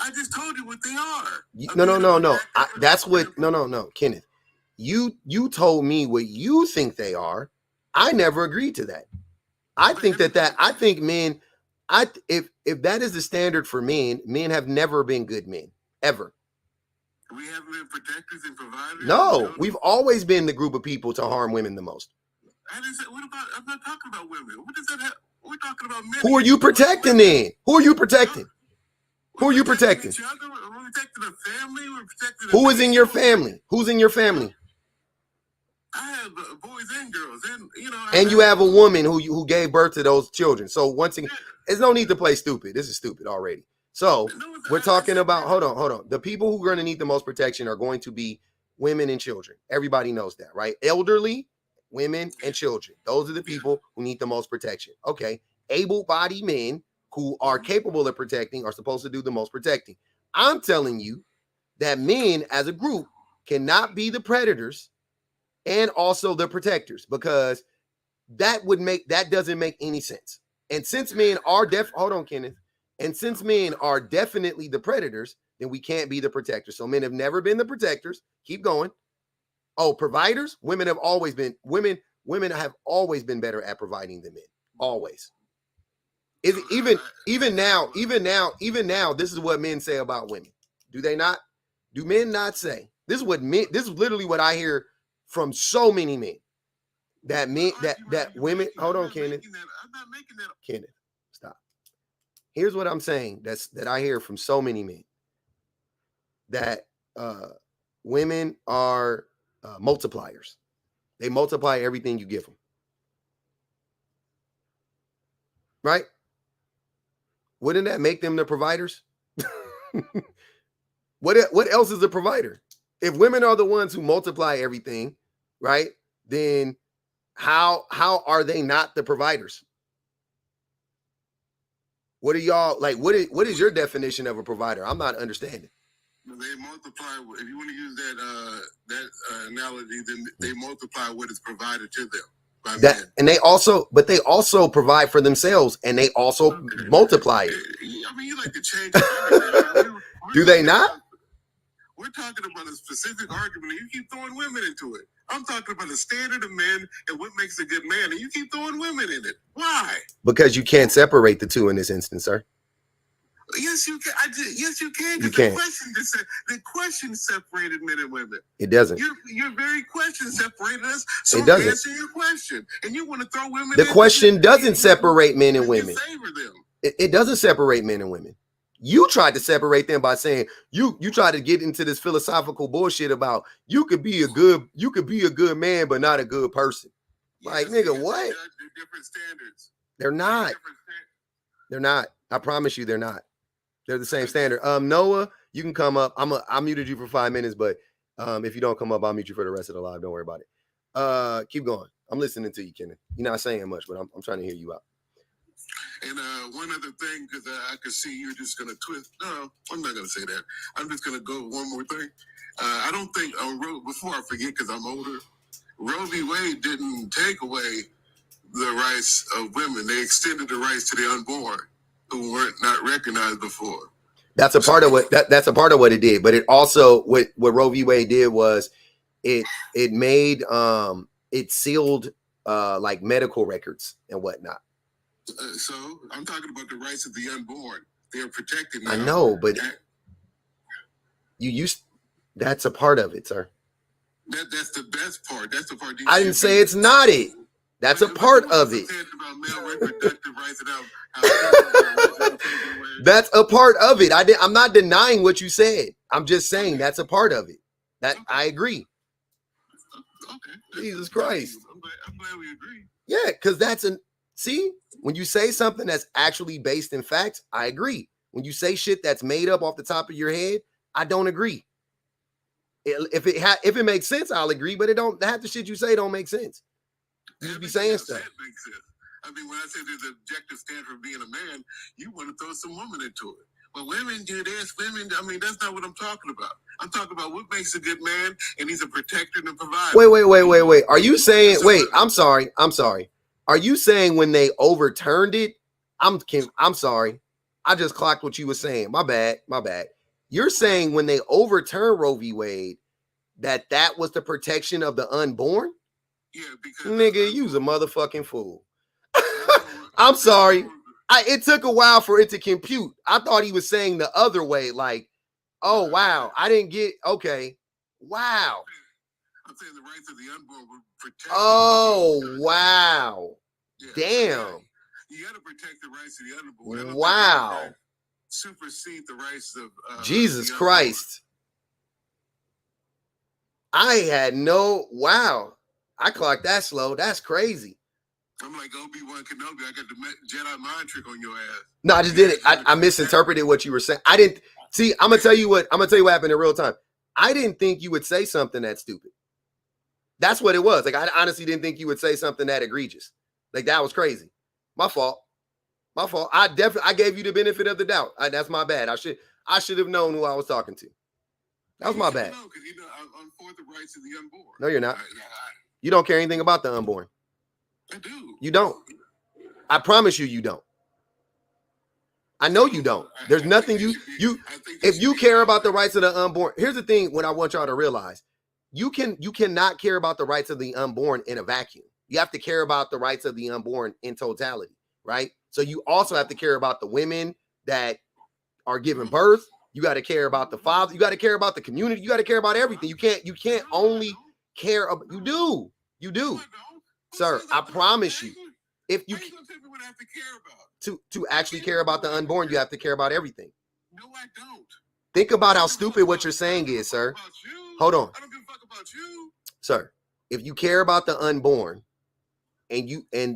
I just told you what they are.
No. That's what. No, Kenneth. You told me what you think they are. I never agreed to that. I think men. If that is the standard for men, men have never been good men ever.
We haven't been protectors and providers.
No, we've always been the group of people to harm women the most.
I didn't say. What about? I'm not talking about women. What does that have? We're talking about men.
Who are you protecting then? Who are you protecting? Who are you protecting?
We're protecting the family. We're protecting.
Who is in your family? Who's in your family?
I have boys and girls, and you know.
And you have a woman who gave birth to those children. So once again, there's no need to play stupid. This is stupid already. So we're talking about. Hold on. The people who are going to need the most protection are going to be women and children. Everybody knows that, right? Elderly, women, and children. Those are the people who need the most protection. Okay. Able-bodied men who are capable of protecting are supposed to do the most protecting. I'm telling you that men as a group cannot be the predators and also the protectors, because that doesn't make any sense. And since men are hold on, Kenneth. And since men are definitely the predators, then we can't be the protectors. So men have never been the protectors. Keep going. Oh, providers. Women have always been have always been better at providing than men. Always. Even now, this is what men say about women. Do they not? Do men not say? This is literally what I hear from so many men. That women. Hold on, Kenneth.
I'm not making that.
Kenneth, stop. Here's what I'm saying. That I hear from so many men. That women are multipliers. They multiply everything you give them. Right? Wouldn't that make them the providers? What else is a provider? If women are the ones who multiply everything, right? Then how are they not the providers? What are y'all like? What is your definition of a provider? I'm not understanding.
They multiply. If you want to use that analogy, then they multiply what is provided to them.
And they also provide for themselves, and they also multiply it.
I mean, you like to change it.
Do they not?
We're talking about a specific argument, and you keep throwing women into it. I'm talking about the standard of men and what makes a good man, and you keep throwing women in it. Why?
Because you can't separate the two in this instance, sir.
Yes, you can. Yes, you can.
You
Because
can't.
The question separated men and women.
It doesn't.
Your very question separated us. So
It doesn't.
answer your question, and you want to throw women.
The question doesn't separate men and women.
You favor them.
It doesn't separate men and women. You tried to separate them by saying you tried to get into this philosophical bullshit about you could be a good man but not a good person. Like, nigga, what?
They're different standards.
They're not. They're not. I promise you, they're not. They're the same standard. Noah, you can come up. I muted you for 5 minutes, but if you don't come up, I'll mute you for the rest of the live. Don't worry about it. Keep going. I'm listening to you, Kenneth. You're not saying much, but I'm trying to hear you out.
And one other thing, because I could see you're just going to twist. No, I'm not going to say that. I'm just going to go one more thing. I don't think, before I forget, because I'm older, Roe v. Wade didn't take away the rights of women. They extended the rights to the unborn who weren't not recognized before.
That's a part of what that's a part of what it did. But it also what Roe v. Wade did was it made it sealed like medical records and whatnot.
So I'm talking about the rights of the unborn. They're protected now.
I know, but that's a part of it, sir.
That's the best part. That's the part.
I didn't say it's not it. That's a part of it. That's a part of it. I'm not denying what you said. I'm just saying that's a part of it. That I agree.
Okay.
Jesus Christ.
I'm glad we agree.
Yeah, because see, when you say something that's actually based in facts, I agree. When you say shit that's made up off the top of your head, I don't agree. If it makes sense, I'll agree, but it don't. Half the shit you say don't make sense. You just be saying stuff.
I mean, when I said there's an objective standard for being a man, you want to throw some woman into it. Well, women do this, that's not what I'm talking about. I'm talking about what makes a good man, and he's a protector and a provider.
Wait. Are you saying, I'm sorry. Are you saying when they overturned it? I'm sorry. I just clocked what you were saying. My bad. You're saying when they overturned Roe v. Wade, that was the protection of the unborn?
Yeah, because
nigga, you's a motherfucking fool. I'm sorry. It took a while for it to compute. I thought he was saying the other way, like, oh wow, I didn't get okay. Wow.
I'm saying the rights of the unborn were protected.
Oh wow.
Yeah,
damn.
You gotta protect the rights of the unborn.
Wow.
Supersede the rights of
Jesus Christ. I had wow. I clocked that slow. That's crazy.
I'm like Obi-Wan Kenobi. I got the Jedi mind trick on your ass.
No, I just did it. I misinterpreted what you were saying. I didn't see. I'm gonna tell you what happened in real time. I didn't think you would say something that stupid. That's what it was. Like, I honestly didn't think you would say something that egregious. Like, that was crazy. My fault. I gave you the benefit of the doubt. That's my bad. I should have known who I was talking to. That was my bad.
No, because I'm for the rights of the unborn.
No, you're not. You don't care anything about the unborn.
I do.
You don't. I promise you don't. I know you don't. There's nothing if you care about the rights of the unborn. Here's the thing, what I want y'all to realize. You cannot care about the rights of the unborn in a vacuum. You have to care about the rights of the unborn in totality, right? So you also have to care about the women that are giving birth. You got to care about the father. You got to care about the community. You got to care about everything. You can't only care about, you do. Sir, I promise you, if you to actually care about the unborn, you have to care about everything.
No, I don't.
Think about how stupid what you're saying is, sir. Hold on.
I don't give a fuck about you.
Sir, if you care about the unborn and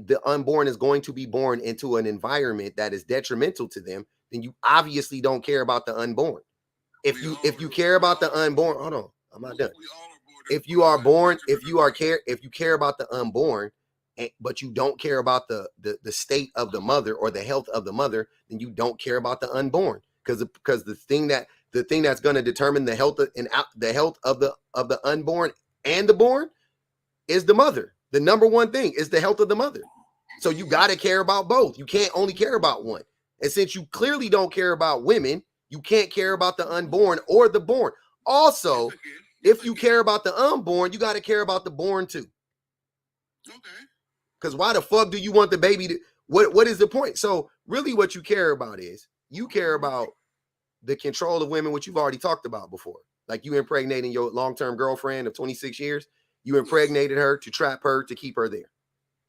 the unborn is going to be born into an environment that is detrimental to them, then you obviously don't care about the unborn. If you care about the unborn, hold on, I'm not done. If you care about the unborn, but you don't care about the state of the mother or the health of the mother, then you don't care about the unborn. Because the thing that's going to determine the health of the unborn and the born is the mother. The number one thing is the health of the mother. So you got to care about both. You can't only care about one. And since you clearly don't care about women, you can't care about the unborn or the born. Also, if you care about the unborn, you got to care about the born too.
Okay.
Because why the fuck do you want the baby to? What is the point? So really, what you care about is You care about the control of women, which you've already talked about before. Like you impregnating your long-term girlfriend of 26 years. You impregnated her to trap her to keep her there.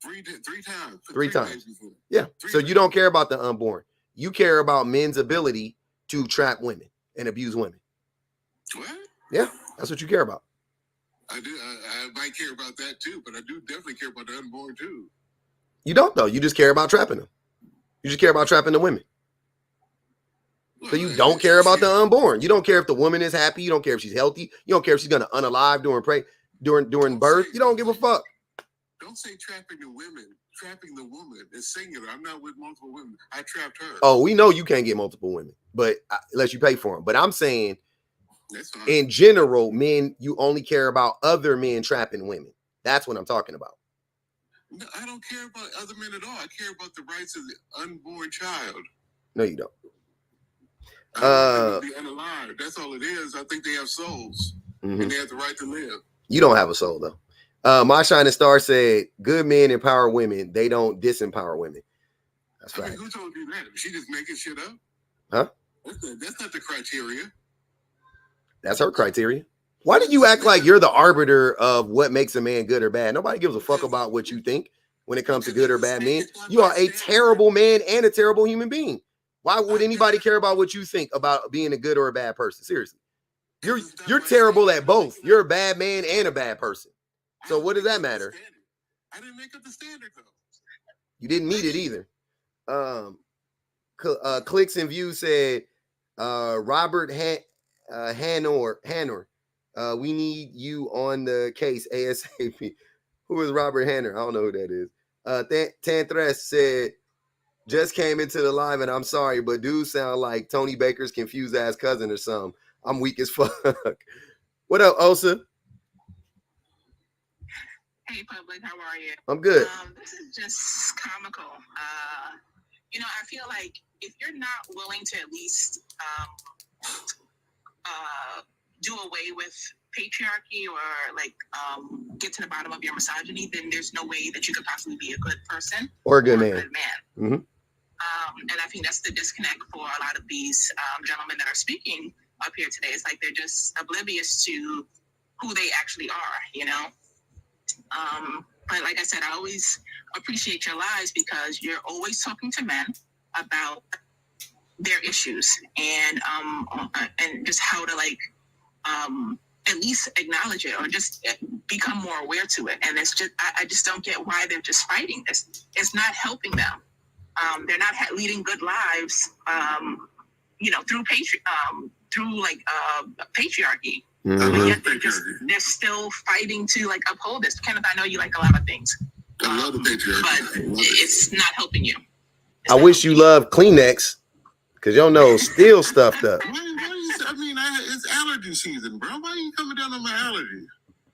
Three times.
Three times. Yeah. So you don't care about the unborn. You care about men's ability to trap women and abuse women.
What?
Yeah, that's what you care about.
I do. I might care about that too, but I do definitely care about the unborn too.
You don't though. You just care about trapping them. You just care about trapping the women. So you don't care about the unborn. You don't care if the woman is happy. You don't care if she's healthy. You don't care if she's gonna unalive during birth. You don't give a fuck.
Don't say trapping the women. Trapping the woman is singular. I'm not with multiple women. I trapped her.
Oh, we know you can't get multiple women, but unless you pay for them. But I'm saying,
that's fine.
In general, men, you only care about other men trapping women. That's what I'm talking about.
No, I don't care about other men at all. I care about the rights of the unborn child.
No, you don't.
I want them to be unalive. That's all it is. I think they have souls, and they have the right to live.
You don't have a soul, though. My shining star said, "Good men empower women. They don't disempower women." That's right.
Who told you that? She just making shit up?
Huh?
That's not the criteria.
That's her criteria. Why do you act like you're the arbiter of what makes a man good or bad? Nobody gives a fuck about what you think when it comes to good or bad men. You are a terrible man and a terrible human being. Why would anybody care about what you think about being a good or a bad person? Seriously. You're terrible at both. You're a bad man and a bad person. So what does that matter?
I didn't make up the standard though.
You didn't meet it either. Clicks and Views said, Robert Hanor, we need you on the case ASAP. Who is Robert Hanor? I don't know who that is. Tanthres said, just came into the live and I'm sorry, but dude sound like Tony Baker's confused ass cousin or something. I'm weak as fuck. What up, Osa?
Hey, public, how are you?
I'm good.
This is just comical. I feel like if you're not willing to at least do away with patriarchy or get to the bottom of your misogyny, then there's no way that you could possibly be a good person
or a good man.
Mm-hmm. And I think that's the disconnect for a lot of these gentlemen that are speaking up here today. It's like they're just oblivious to who they actually are, But like I said, I always appreciate your lives because you're always talking to men about their issues and just how to at least acknowledge it or just become more aware to it. And it's just I just don't get why they're just fighting this. It's not helping them. They're not leading good lives, through patriarchy.
Mm-hmm.
Yet they're still fighting to uphold this. Kenneth, I know you like a lot of things.
I love the patriarchy,
but it's not helping you.
I wish you loved Kleenex because your nose still stuffed up.
It's allergy season, bro. Why are you coming down on my allergy?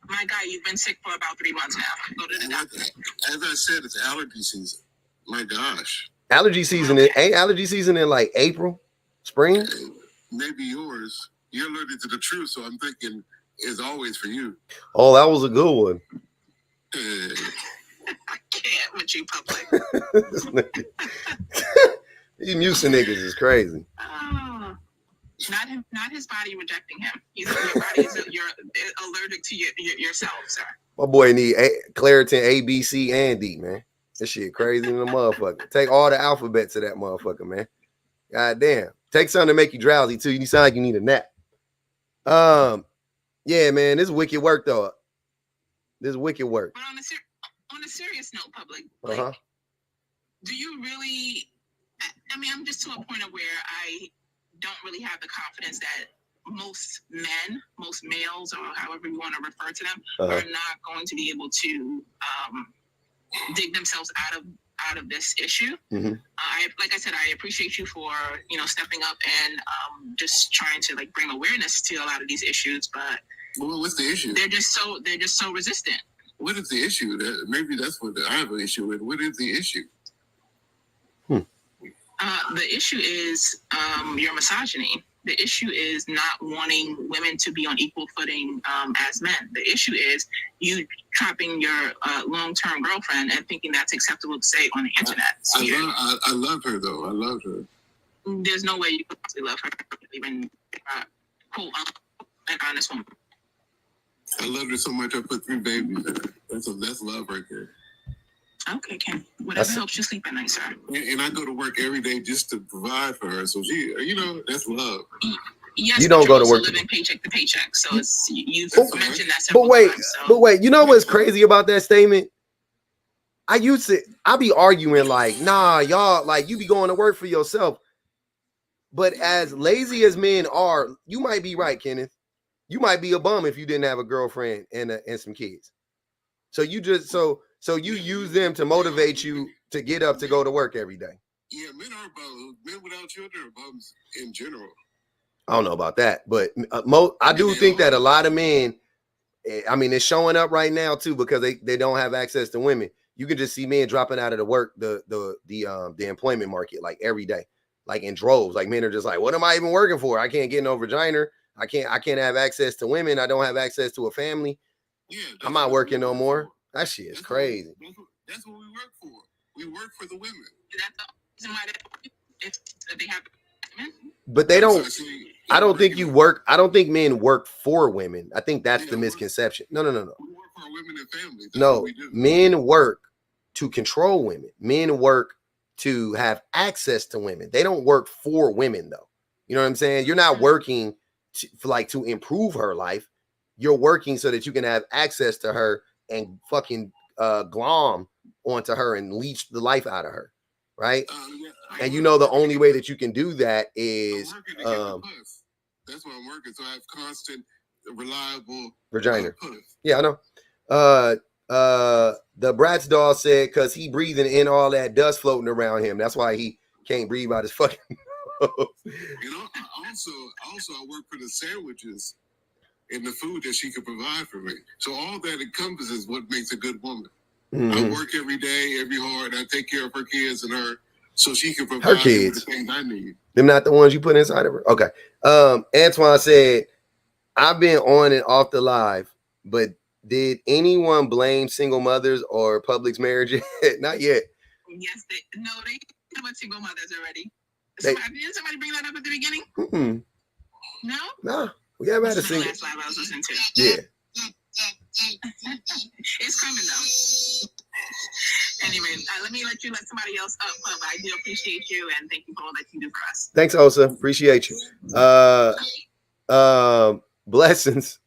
My guy, you've been sick for about 3 months now. Go to the doctor.
As I said, it's allergy season. My gosh.
Allergy season ain't allergy season in April, spring?
Maybe yours. You're allergic to the truth, so I'm thinking it's always for you.
Oh, that was a good one.
I can't with you, public.
These Musa niggas is crazy.
Not his body rejecting him. Your body you're allergic to yourself, sir.
My boy need Claritin A, B, C, and D, man. This shit crazy in the motherfucker. Take all the alphabets of that motherfucker, man. God damn. Take something to make you drowsy too. You sound like you need a nap. Yeah, man. This is wicked work, though. This is wicked work.
But on a serious note, public, do you really? I'm just to a point of where I don't really have the confidence that most men, most males, or however you want to refer to them, are not going to be able to dig themselves out of this issue. Mm-hmm. Like I said, I appreciate you for stepping up and just trying to bring awareness to a lot of these issues. But
what's the issue?
They're just so resistant.
What is the issue? Maybe that's what I have an issue with. What is the issue?
The issue is your misogyny. The issue is not wanting women to be on equal footing as men. The issue is you trapping your long-term girlfriend and thinking that's acceptable to say on the internet.
I love her, though. I love her.
there's no way you could possibly love her, even cool, an honest woman.
I loved her so much I put 3 babies in her. That's love right there.
Okay, Ken. Whatever helps you sleep at night, sir.
And I go to work every day just to provide for her. So she, that's love.
Yes,
you don't go to work
living paycheck to paycheck. So it's, you've mentioned that
several
times.
But wait, you know what's crazy about that statement? I be arguing like, nah, y'all, like you be going to work for yourself. But as lazy as men are, you might be right, Kenneth. You might be a bum if you didn't have a girlfriend and some kids. So you just so you use them to motivate you to get up to go to work every day.
Yeah, men are bums. Men without children are bums in general.
I don't know about that, but I do think that a lot of men, I mean, it's showing up right now too because they don't have access to women. You can just see men dropping out of the employment market like every day, like in droves. Like men are just like, what am I even working for? I can't get no vagina. I can't have access to women. I don't have access to a family. Yeah, I'm not working no more. That shit is crazy.
That's what we work for. We work for the women.
That's the reason why they have women.
But they don't. I don't think you work. I don't think men work for women. I think that's the misconception. No.
We work for our women and families.
No, men work to control women. Men work to have access to women. They don't work for women, though. You know what I'm saying? You're not working to improve her life. You're working so that you can have access to her and fucking glom onto her and leech the life out of her, right? And you know the only way that you can do that is
that's why I'm working. So I have constant, reliable
vagina. Yeah, I know. The Bratz doll said because he breathing in all that dust floating around him. That's why he can't breathe out his fucking nose.
Also I work for the sandwiches and the food that she could provide for me. So all that encompasses what makes a good woman. Mm-hmm. I work every day, every hard. I take care of her kids and her, so she can provide
her kids.
The things I need.
Them not the ones you put inside of her. Okay. Antoine said, I've been on and off the live, but did anyone blame single mothers or public's marriage? Not yet.
Yes, they talk about single mothers already. Didn't somebody bring that up at the beginning? Mm-hmm. No?
No. We haven't had a single.
Last live I was listening to.
Yeah.
It's coming though. Anyway, let you let somebody else up. I do appreciate you and thank you for all that you do for us.
Thanks, Osa. Appreciate you. Blessings.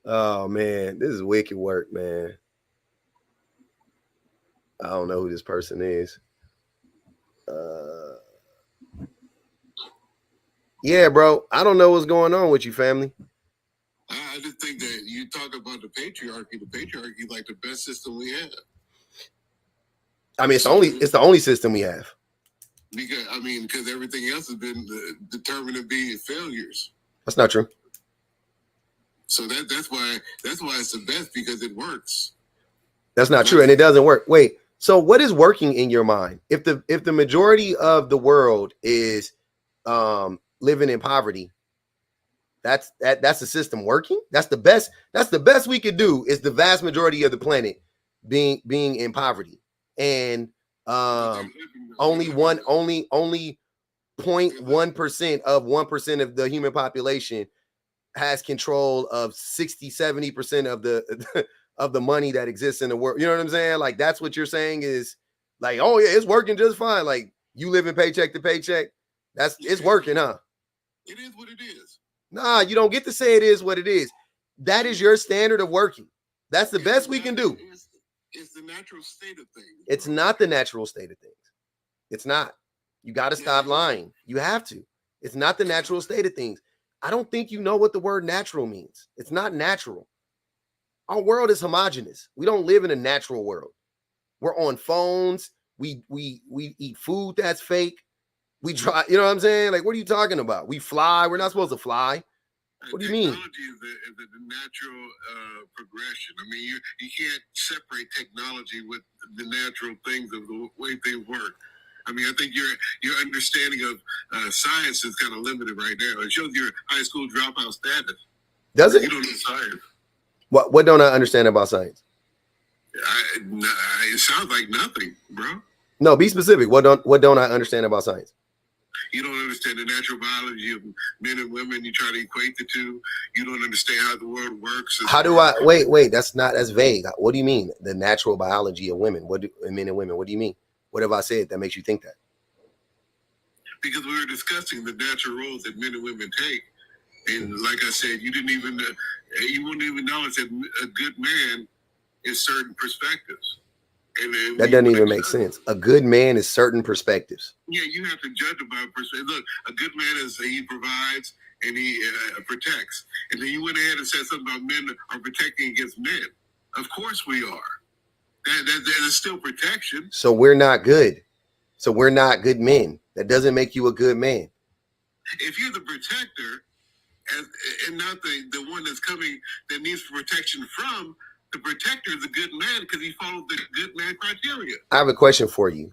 Oh man, this is wicked work, man. I don't know who this person is. Yeah, bro. I don't know what's going on with you, family.
I just think that you talk about the patriarchy. The patriarchy is like the best system we have.
I mean, it's the only system we have.
Because everything else has been determined to be failures.
That's not true.
So that's why it's the best, because it works.
That's not true, and it doesn't work. Wait. So what is working in your mind? If the majority of the world is living in poverty, that's the system working. That's the best we could do, is the vast majority of the planet being in poverty, and only 0.1% of 1% of the human population has control of 60-70% of the money that exists in the world. You know what I'm saying? Like, that's what you're saying is like, oh yeah, it's working just fine. Like, you living paycheck to paycheck. It's working, huh?
It is what it is.
Nah, you don't get to say it is what it is. That is your standard of working. That's the best we can do.
It's the natural state of things.
It's not the natural state of things. It's not. You got to stop lying. You have to. It's not the natural state of things. I don't think you know what the word natural means. It's not natural. Our world is homogenous. We don't live in a natural world. We're on phones. We eat food that's fake. We try, you know what I'm saying? Like, what are you talking about? We fly. We're not supposed to fly. What do you mean?
Technology is the natural progression. I mean, you can't separate technology with the natural things of the way they work. I mean, I think your understanding of science is kind of limited right now. It shows your high school dropout status.
Does it?
You don't know science.
What don't I understand about science?
It sounds like nothing, bro.
No, be specific. What don't I understand about science?
You don't understand the natural biology of men and women. You try to equate the two. You don't understand how the world works.
How do I wait? That's vague. What do you mean? The natural biology of women? Men and women? What do you mean? What have I said that makes you think that?
Because we were discussing the natural roles that men and women take. And like I said, you wouldn't even notice that a good man is certain perspectives. And
that doesn't even make sense. A good man is certain perspectives.
Yeah, you have to judge about perspective. Look, a good man is he provides and he protects. And then you went ahead and said something about men are protecting against men. Of course we are. That is still protection.
So we're not good. So we're not good men. That doesn't make you a good man.
If you're the protector and not the one that's coming that needs protection from, the protector is a good man because he follows the good man criteria.
I have a question for you.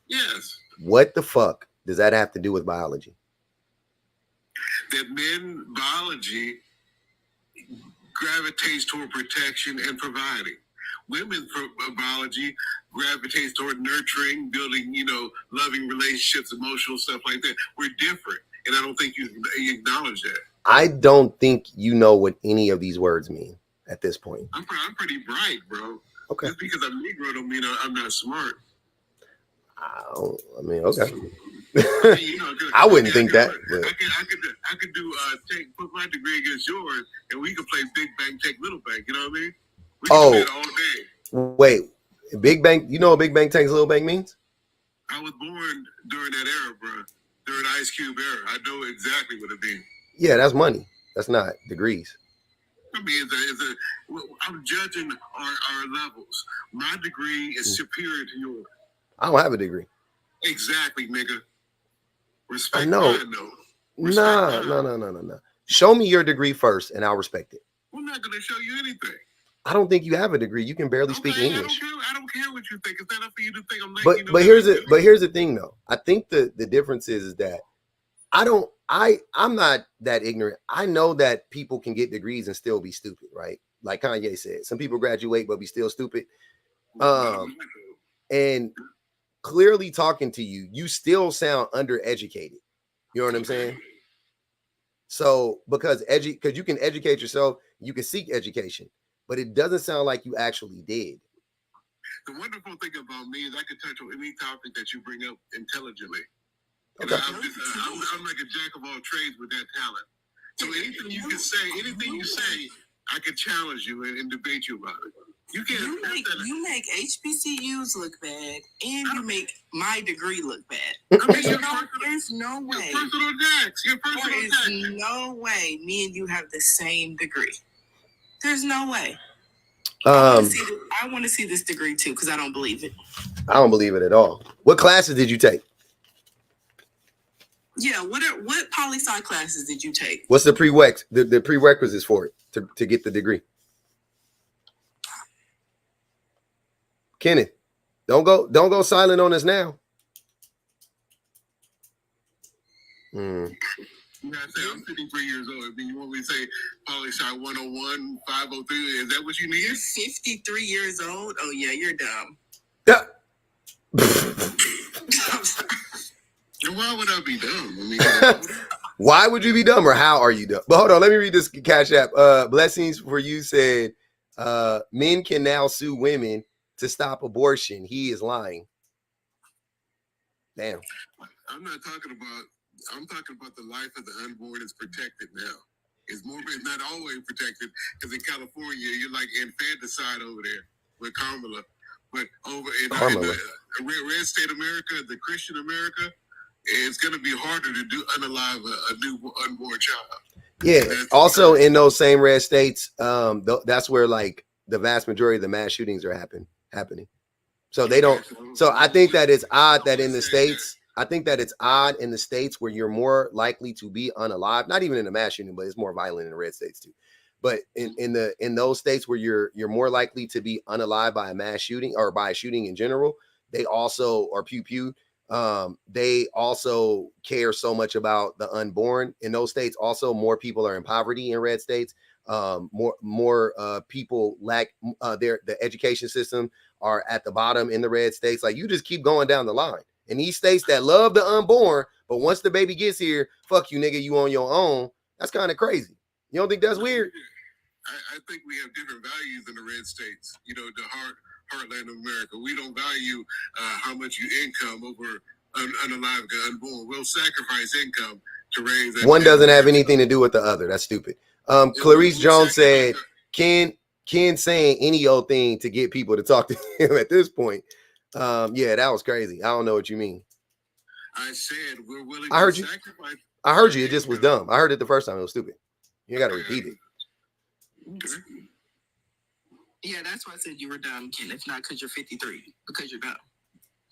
Yes.
What the fuck does that have to do with biology?
That men biology gravitates toward protection and providing. Women biology gravitates toward nurturing, building, loving relationships, emotional stuff like that. We're different. And I don't think you acknowledge that.
I don't think you know what any of these words mean at this point.
I'm pretty bright, bro.
Okay.
Just because I'm Negro don't mean I'm not smart.
I mean, okay.
I
I wouldn't think that. But.
I could do put my degree against yours, and we could play big bank, take little bank. You know what I mean? We can do that all day.
Wait, big bank. You know what big bank takes little bank means?
I was born during that era, bro. During the Ice Cube era, I know exactly what it means.
Yeah, that's money. That's not degrees.
I mean, I'm judging our levels. My degree is superior to yours.
I don't have a degree.
Exactly, nigga. Respect.
I know. No. Show me your degree first, and I'll respect it.
I'm not gonna show you anything.
I don't think you have a degree. You can barely speak English.
I don't care what you think. It's not up for you to think I'm like.
But here's the thing, though. I think the difference is that I'm not that ignorant. I know that people can get degrees and still be stupid, right? Like Kanye said, some people graduate but be still stupid. And clearly talking to you, you still sound undereducated. You know what I'm saying? So because you can educate yourself, you can seek education, but it doesn't sound like you actually did.
The wonderful thing about me is I can touch on any topic that you bring up intelligently.
Okay.
I'm like a jack of all trades with that talent. So anything you say, I can challenge you and debate you about it.
You make HBCUs look bad, and you make my degree look bad.
I mean,
there's no way.
Your personal attacks.
There is no way me and you have the same degree. There's no way. I want to see this degree too, because I don't believe it.
I don't believe it at all. What classes did you take?
Yeah, what poli-sci classes did you take?
What's the prerequisites for it to get the degree? Kenneth, don't go silent on us now.
You gotta say I'm 53 years old. I mean, you want me to say poli-sci 101, 503? Is that what you need?
You're 53 years old? Oh yeah, you're dumb.
Yeah.
Why would I be dumb? I mean,
why would you be dumb, or how are you dumb? But hold on, let me read this Cash App. Blessings for you said, men can now sue women to stop abortion. He is lying. Damn.
I'm talking about the life of the unborn is protected now. It's not always protected, because in California, you're like infanticide over there with Kamala. But over in the red state America, the Christian America, it's going to be harder to unalive a new unborn child.
Yeah. Also, in those same red states, that's where like the vast majority of the mass shootings are happening. So they don't. So I think that it's odd that in the states. I think that it's odd in the states where you're more likely to be unalive. Not even in a mass shooting, but it's more violent in the red states too. But in those states where you're more likely to be unalive by a mass shooting or by a shooting in general, they also are pew. They also care so much about the unborn in those states. Also, more people are in poverty in red states. More people lack the education system are at the bottom in the red states. Like you just keep going down the line. In these states that love the unborn, But once the baby gets here, fuck you, nigga, you on your own. That's kind of crazy. You don't think that's weird?
I think we have different values in the red states. You know, the heartland of America. We don't value how much you income over unalive unborn. We'll sacrifice income to raise that.
One doesn't have anything to do with the other. That's stupid. Clarice Jones said, Ken saying any old thing to get people to talk to him at this point. Yeah, that was crazy. I don't know what you mean.
I said we're willing
I heard
to
you.
sacrifice.
I heard you. It just was dumb. I heard it the first time. It was stupid. You got to repeat it.
Yeah, that's why I said you were dumb, Ken. If not, because you're 53. Because you're dumb.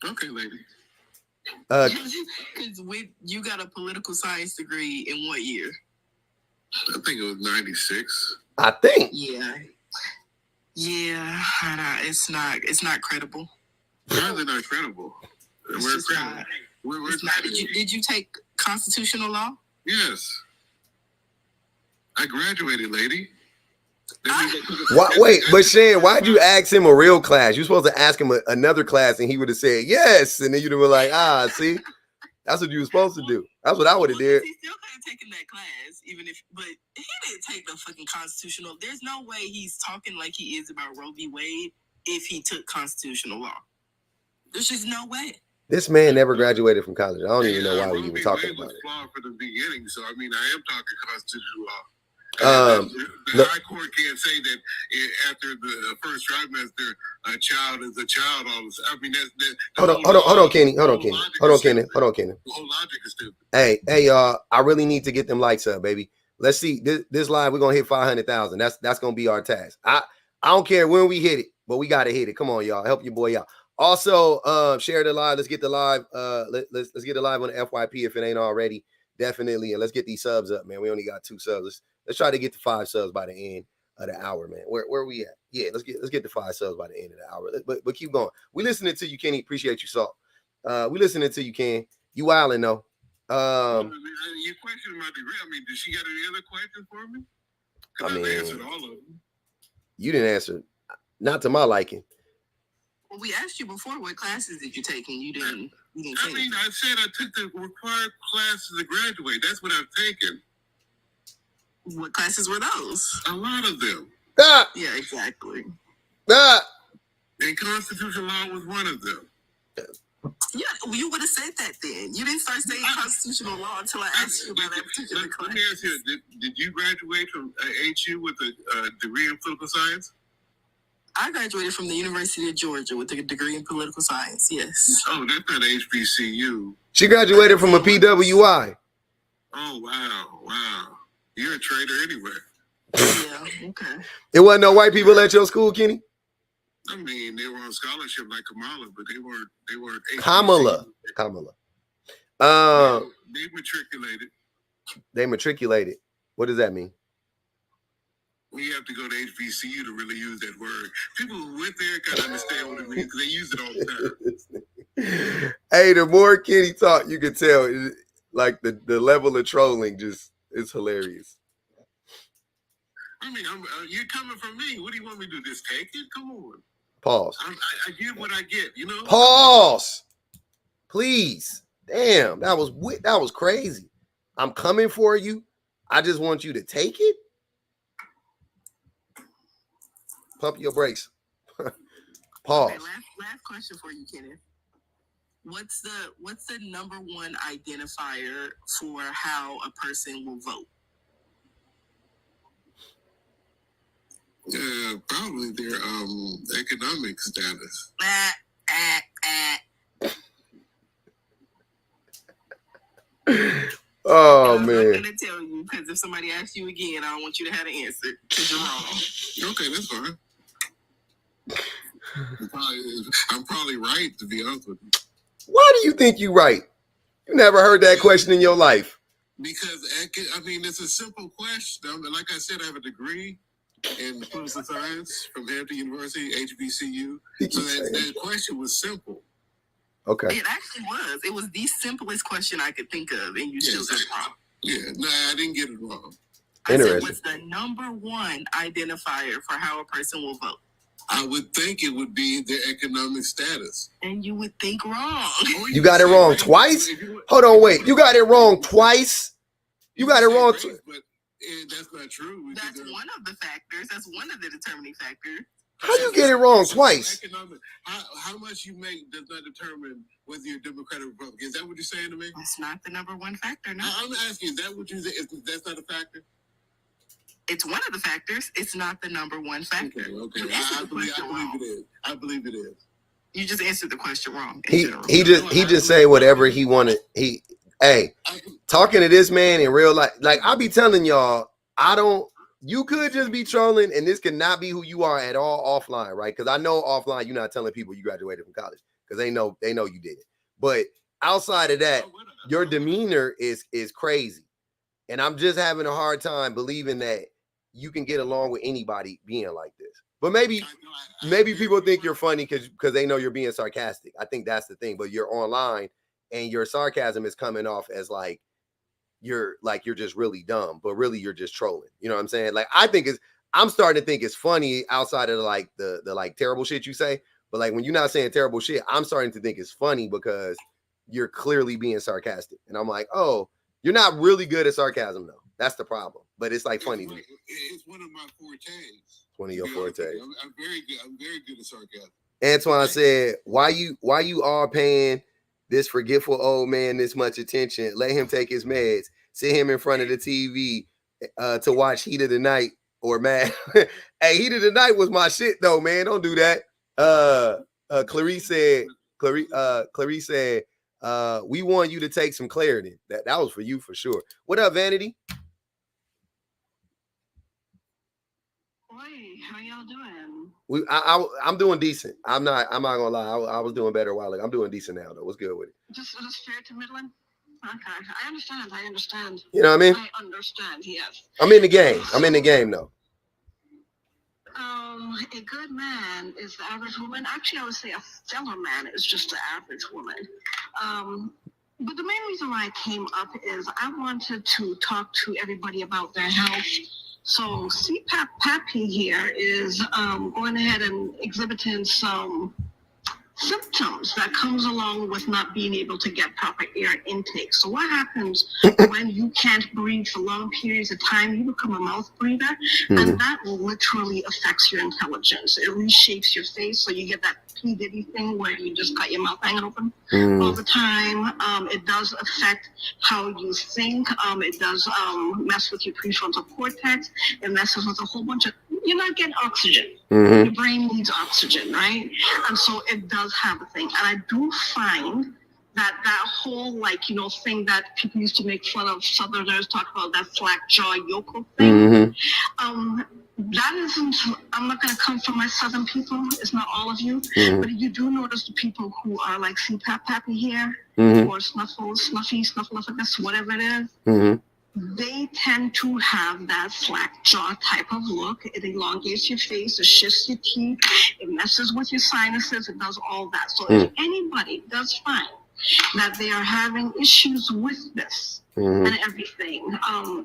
Okay, lady.
Because you got a political science degree in what year?
I think it was 96.
I think.
Yeah. Yeah, I know. It's not credible.
Why is it not credible? We're credible. We're
Did you take constitutional law?
Yes. I graduated, lady.
Wait, but Shan, why'd you ask him a real class? You're supposed to ask him another class, and he would have said yes, and then you'd have been like, see, that's what you were supposed to do. That's what I would have did.
He still could have taken that class, but he didn't take the fucking constitutional. There's no way he's talking like he is about Roe v. Wade if he took constitutional law. There's just no way.
This man never graduated from college. I don't even know why we even talking about it.
Flawed from the beginning, so I mean, I am talking constitutional law.
The
High court can't say that after the first trimester, a child is a child. All this. I mean,
hold on, Kenny. Hold on, Kenny.
The whole logic is stupid.
Hey, y'all. I really need to get them lights up, baby. Let's see. This live, we're gonna hit 500,000. That's gonna be our task. I don't care when we hit it, but we gotta hit it. Come on, y'all. Help your boy out. Also, share the live. Let's get the live. Let's get the live on the FYP if it ain't already. Definitely, and let's get these subs up, man. We only got 2 subs. Let's try to get to 5 subs by the end of the hour, man. Where we at? Yeah, let's get to 5 subs by the end of the hour. But keep going. We listening to you, Kenny. Appreciate you, Salt. We listening to you, Ken. You wildin' though.
Your question about the degree. I mean, did she got any other questions for me?
I
answered all of them.
You didn't answer. Not to my liking.
Well, we asked you before what classes did you take, and you didn't.
I mean, I said I took the required classes to graduate. That's what I've taken.
What classes were those?
A lot of them.
Yeah, exactly.
And constitutional law was one of them.
Yeah, well, you would have said that then. You didn't start saying constitutional law until I asked you about that particular class.
Let me ask you, did you graduate from HU with a degree in political science?
I graduated from the University of Georgia with a degree in political science, yes.
Oh, that's not HBCU.
She graduated from a PWI.
Oh, wow. You're a traitor anyway.
Yeah, okay.
It wasn't no white people at your school, Kenny?
I mean, they were on scholarship like Kamala, but they weren't
Kamala.
They matriculated.
They matriculated. What does that mean?
We have to go to HBCU to really use that word. People who went there gotta understand what it means because they use it all the time.
Hey, the more Kenny talk, you can tell like the level of trolling just is hilarious.
I mean, you're coming from me. What do you want me to do? Just take it? Come on.
Pause.
I get what I get, you know?
Pause. Please. Damn, that was crazy. I'm coming for you. I just want you to take it. Pump your brakes. Pause.
Okay, last question for you, Kenneth. What's the number one identifier for how a person will vote?
Probably their economic status.
Oh, man.
I'm gonna tell you because if somebody asks you again, I don't want you to have an answer because you're wrong.
Okay, that's fine. I'm probably right, to be honest with you.
Why do you think you're right? You never heard that question in your life.
Because, I mean, it's a simple question. I mean, like I said, I have a degree in political science from Hampton University, HBCU. So that question was simple.
Okay.
It actually was. It was the simplest question I could think of, and you still got it wrong.
Yeah, no, I didn't get it wrong.
I said, what's the number one identifier for how a person will vote?
I would think it would be their economic status.
And you would think wrong.
You got it wrong twice? Hold on, wait. You got it wrong twice? You got it wrong twice.
But that's not true.
That's one of the factors. That's one of the determining factors.
How you get it wrong twice?
How much you make does not determine whether you're Democrat or Republican. Is that what you're saying to me?
That's not the number one factor, no.
I'm asking, is that what you say? That's not a factor?
It's one of the factors. It's not the number one factor.
Okay. I believe it is. I believe it is.
You just answered the question wrong.
He just say whatever he wanted. Talking to this man in real life, like I be telling y'all, you could just be trolling, and this could not be who you are at all offline, right? Because I know offline you're not telling people you graduated from college because they know you did it. But outside of that, your demeanor is crazy, and I'm just having a hard time believing that you can get along with anybody being like this. But maybe people think you're funny because they know you're being sarcastic. I think that's the thing. But you're online, and your sarcasm is coming off as like you're just really dumb, but really you're just trolling. You know what I'm saying? Like I'm starting to think it's funny outside of like the like terrible shit you say. But like when you're not saying terrible shit, I'm starting to think it's funny because you're clearly being sarcastic. And I'm like, oh, you're not really good at sarcasm though. That's the problem. But it's like funny to me.
It's one of my fortes.
One of your fortes.
I'm very good. I'm very good at sarcasm.
Antoine said, why you all paying this forgetful old man this much attention? Let him take his meds. Sit him in front of the TV to watch Heat of the Night or Mad. Hey, Heat of the Night was my shit though, man. Don't do that. Clarice said, we want you to take some clarity. That was for you for sure. What up, Vanity?
How y'all doing?
I'm doing decent. I'm not gonna lie. I was doing better a while ago. I'm doing decent now though. What's good with it?
Just fair to middling. Okay, I understand.
You know what I mean?
I understand. Yes.
I'm in the game though.
A good man is the average woman. Actually, I would say a stellar man is just the average woman. But the main reason why I came up is I wanted to talk to everybody about their health. So CPAP Pappy here is going ahead and exhibiting some symptoms that comes along with not being able to get proper air intake. So what happens when you can't breathe for long periods of time? You become a mouth breather, and that literally affects your intelligence. It reshapes your face, so you get that P. Diddy thing where you just got your mouth hanging open all the time. It does affect how you think. It does mess with your prefrontal cortex. It messes with a whole bunch of, you're not getting oxygen. Your brain needs oxygen, right? And so it does have a thing. And I do find that whole, like, thing that people used to make fun of Southerners, talk about that slack jaw yokel thing. That isn't, I'm not going to come from my Southern people. It's not all of you. But you do notice the people who are like CPAP Pappy here, or Snuffleupagus, whatever it is. They tend to have that slack jaw type of look. It elongates your face, it shifts your teeth, it messes with your sinuses, it does all that. So if anybody does find that they are having issues with this and everything,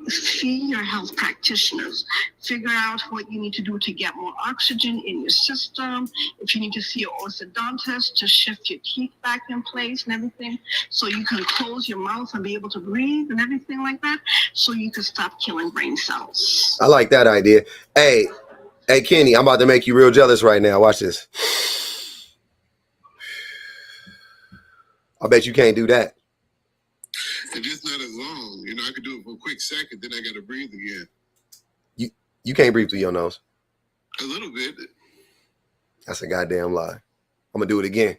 see your health practitioners. Figure out what you need to do to get more oxygen in your system. If you need to see your orthodontist to shift your teeth back in place and everything, so you can close your mouth and be able to breathe and everything like that, so you can stop killing brain cells.
I like that idea. Hey, Kenny, I'm about to make you real jealous right now. Watch this. I bet you can't do that.
It's just not as long. I could do it for a quick second, then I got to breathe again.
You can't breathe through your nose.
A little bit.
That's a goddamn lie. I'm going to do it again.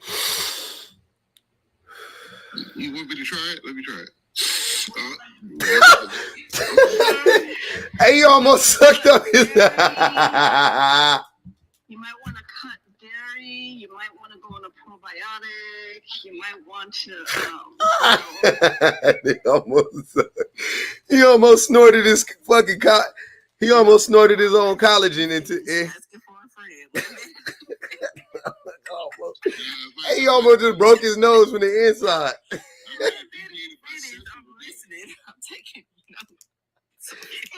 You want me to try it? Let me try it.
Hey, you almost sucked up his...
You might want to cut dairy. You might want to go on a probiotic. You might want to...
He almost snorted his fucking... He almost snorted his own collagen into it. He almost just broke his nose from the inside.
I'm listening. I'm taking notes.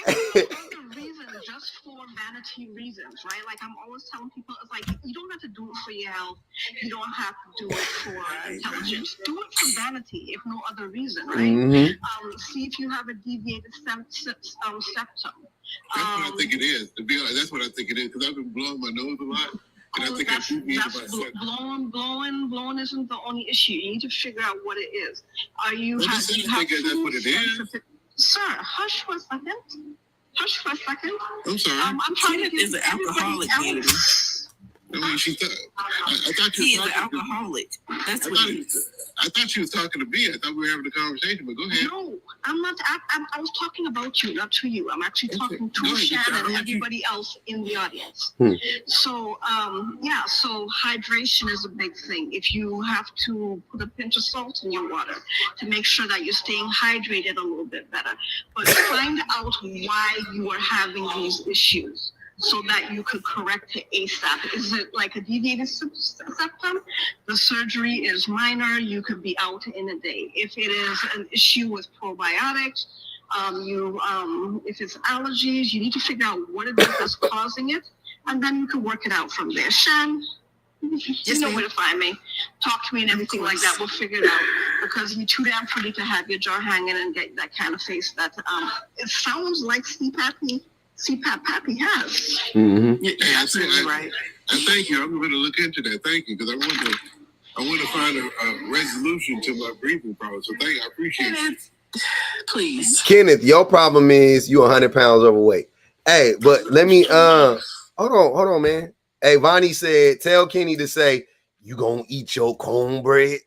The reason just for Vanity few reasons, right? Like I'm always telling people, it's like you don't have to do it for your health. You don't have to do it for intelligence. Do it for vanity, if no other reason, right?
Mm-hmm.
See if you have a deviated septum.
That's what I think it is. To be honest, that's what I think it is because I've been blowing my nose a lot. And I think
blowing isn't the only issue. You need to figure out what it is. Are you?
Well, that's what it is.
Sir, hush for a second. Hush for a second.
I'm sorry.
I'm trying to
Kenneth is an alcoholic, Vanity.
I mean, I thought
he is an alcoholic. That's what he is.
I thought you was talking to me. I thought we were having a conversation, but go ahead.
No, I'm not. I was talking about you, not to you. I'm actually talking to Shannon and everybody else in the audience. So, so hydration is a big thing. If you have to put a pinch of salt in your water to make sure that you're staying hydrated a little bit better. But find out why you are having these issues, so that you could correct it ASAP. Is it like a deviated septum? The surgery is minor. You could be out in a day. If it is an issue with probiotics, if it's allergies, you need to figure out what it is that's causing it, and then you can work it out from there. Shan, you know where to find me. Talk to me and everything like that. We'll figure it out, because you're too damn pretty to have your jaw hanging and get that kind of face that it sounds like CPAP Pappy has.
Mm-hmm.
You're absolutely right.
Thank you. I'm going to look into that. Thank you, because I want to find a resolution to my breathing problem. So thank you. I appreciate it.
Please,
Kenneth, your problem is you 100 pounds overweight. Hey, but let me hold on, man. Hey, Vonnie said, tell Kenny to say, you gonna eat your cornbread.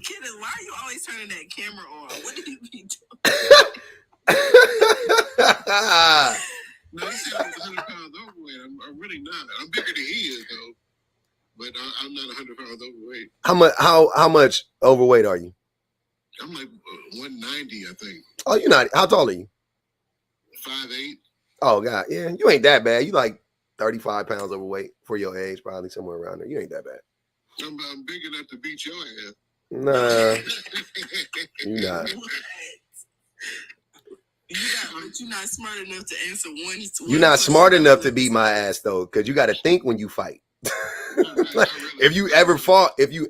Kenneth, why are you always turning that camera on? What did you be doing?
No, he said I was 100 pounds overweight. I'm really not. I'm bigger than he is, though. But I'm not 100 pounds overweight.
How much overweight are you?
I'm like 190, I think.
Oh, you're not. How tall are you?
5'8".
Oh, God. Yeah, you ain't that bad. You like 35 pounds overweight for your age, probably somewhere around there. You ain't that bad.
I'm big enough to beat your ass.
Nah, you're not.
You're not smart enough to answer one.
You're not smart enough to beat my ass, though, because you got to think when you fight. Like, if you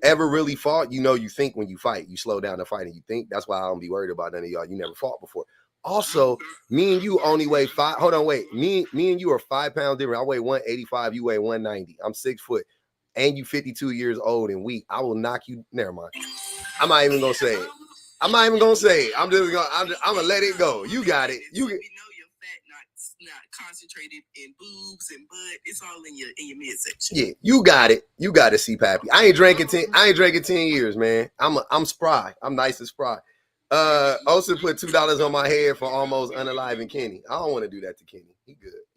ever really fought, you think when you fight. You slow down the fight and you think. That's why I don't be worried about none of y'all. You never fought before. Also, me and you only weigh 5. Hold on, wait. Me and you are 5 pounds different. I weigh 185. You weigh 190. I'm 6 foot. And you 52 years old and weak. I will knock you. Never mind. I'm not even gonna say it. I'm just gonna let it go. You got it.
We know your fat not concentrated in boobs and butt. It's all in your midsection.
Yeah, you got it. You got to see Pappy. I ain't drinking 10 years, man. I'm spry. I'm nice and spry. Also put $2 on my head for almost unaliving Kenny. I don't want to do that to Kenny. He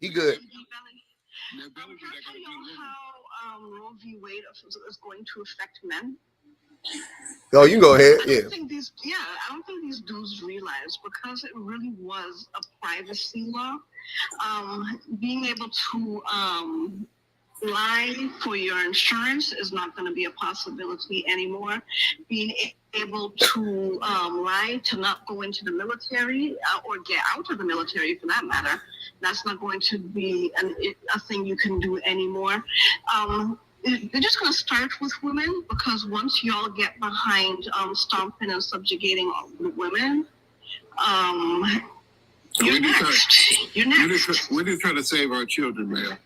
good.
Can I tell you how Roe v. Wade is going to affect men?
Oh, you can go ahead.
I don't think these dudes realize, because it really was a privacy law. Being able to lie for your insurance is not going to be a possibility anymore. Being able to lie to not go into the military or get out of the military, for that matter, that's not going to be a thing you can do anymore. They're just going to start with women, because once y'all get behind stomping and subjugating all the women, you're next.
We're just trying to save our children, man.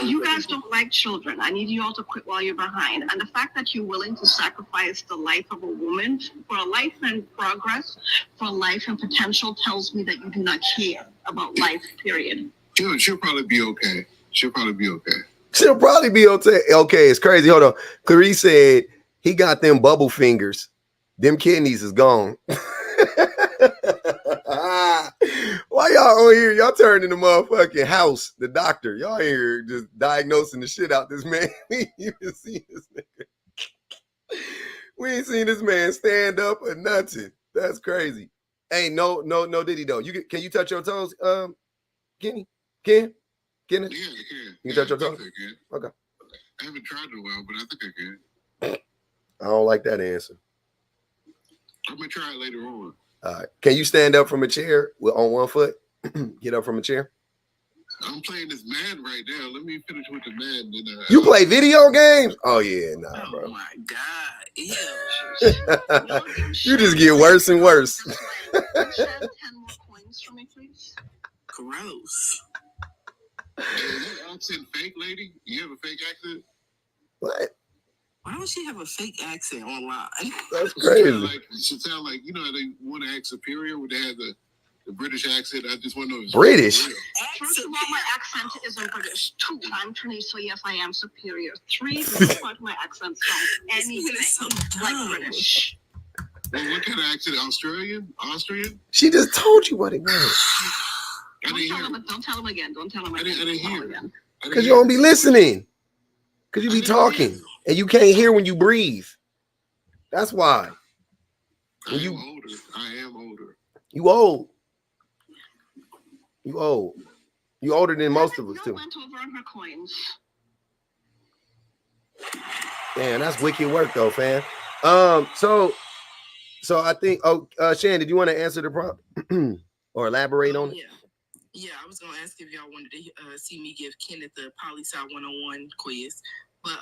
You guys don't like children. I need you all to quit while you're behind. And the fact that you're willing to sacrifice the life of a woman for a life and progress, for life and potential, tells me that you do not care about life, period.
She'll probably be okay.
She'll probably be okay. Okay, it's crazy. Hold on. Clarice said he got them bubble fingers. Them kidneys is gone. Why y'all on here? Y'all turning the motherfucking house, the doctor. Y'all here just diagnosing the shit out this man. We ain't even seen this nigga. We ain't seen this man stand up or nothing. That's crazy. Hey, no, Diddy though. Can you touch your toes, Kenny? Can
Yeah, I can.
You can touch your toes?
I can.
Okay.
I haven't tried in a while, but I think I can.
I don't like that answer.
I'm gonna try it later on.
All right. Can you stand up from a chair on one foot? Get up from a chair.
I'm playing this Madden right now. Let me finish with the Madden.
You play video games? Oh yeah, nah, bro.
Oh my God. Ew.
You just get worse and worse.
Can you have 10 more coins for me, please?
Gross.
Hey, is your accent fake, lady? You have a fake accent?
What?
Why would she have a fake accent online?
That's crazy.
She sound like, you know, they want to act superior when they have the British accent. I just want to know.
British?
First of all, my accent isn't British. 2, I'm Chinese, so yes, I am superior. 3, this part of my accent sounds anything
so
like British.
Well, what kind of accent? Australian?
She just told you what it was.
Don't tell him again. Don't tell him again.
I didn't hear.
Because you don't be listening. Because you be talking. And you can't hear when you breathe. That's why.
I am older.
You old. You old. You older than most of us, too.
Went over on her coins.
Man, that's wicked work, though, fam. So I think, Shan, did you want to answer the prompt or elaborate on it?
Yeah, I was gonna ask if y'all wanted to see me give Kenneth the poli-sci 101 quiz, but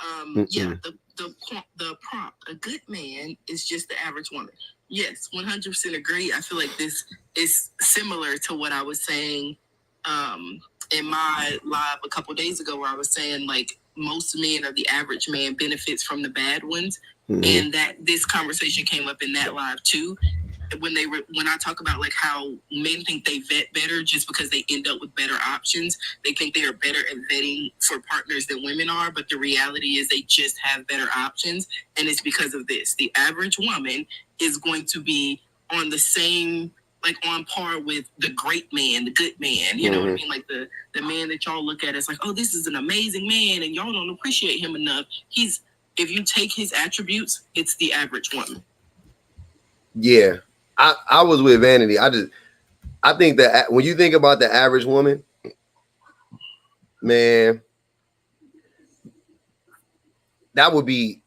yeah, the prompt: a good man is just the average woman. Yes, 100% agree. I feel like this is similar to what I was saying in my live a couple days ago, where I was saying like most men or the average man benefits from the bad ones, and that this conversation came up in that live too. When I talk about like how men think they vet better just because they end up with better options, they think they are better at vetting for partners than women are, but the reality is they just have better options, and it's because of this. The average woman is going to be on the same, like on par with the great man, the good man, you know what I mean? Like the man that y'all look at as like, oh, this is an amazing man, and y'all don't appreciate him enough. If you take his attributes, it's the average woman.
Yeah. I was with Vanity. I think that when you think about the average woman, man, that would be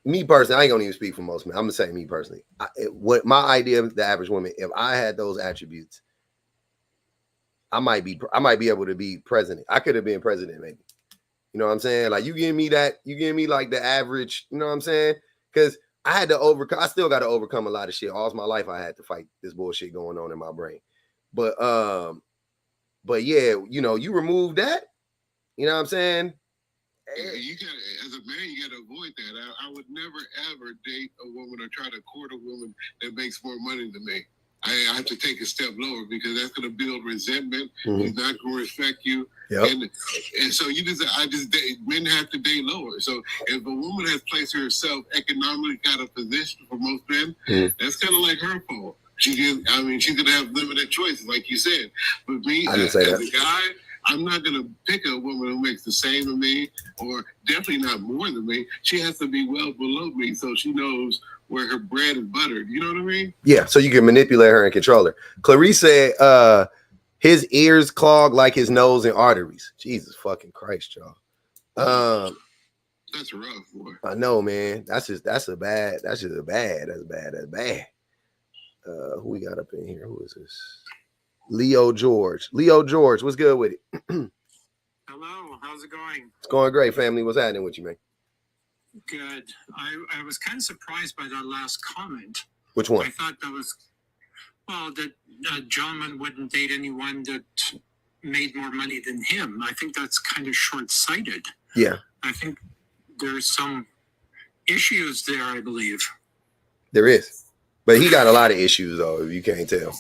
me personally, I ain't gonna even speak for most men. I'm gonna say me personally. What my idea of the average woman, if I had those attributes, I might be able to be president. I could have been president, maybe. You know what I'm saying? Like you give me like the average, you know what I'm saying? Because I still got to overcome a lot of shit. All my life I had to fight this bullshit going on in my brain. But yeah, you know, you remove that, you know what I'm saying?
Yeah, as a man, you gotta avoid that. I would never ever date a woman or try to court a woman that makes more money than me. I have to take a step lower because that's going to build resentment. He's not going to respect you. Yep. And so men have to date lower. So if a woman has placed herself economically out of position for most men, that's kind of like her fault. She's going to have limited choices, like you said. But me, as a guy, I'm not going to pick a woman who makes the same as me or definitely not more than me. She has to be well below me so she knows where her bread is buttered. You know what I mean? Yeah, so you can manipulate her and control her. Clarice said his ears clog like his nose and arteries. Jesus fucking Christ, y'all. That's rough, boy.
I know, man. That's bad. Who we got up in here? Who is this? Leo George, what's good with it?
Hello, how's it going?
It's going great, family. What's happening with you, man?
Good. I was kind of surprised by that last comment.
Which one?
I thought that was, that a gentleman wouldn't date anyone that made more money than him. I think that's kind of short-sighted.
Yeah.
I think there's some issues there, I believe.
There is. But he got a lot of issues, though, if you can't tell.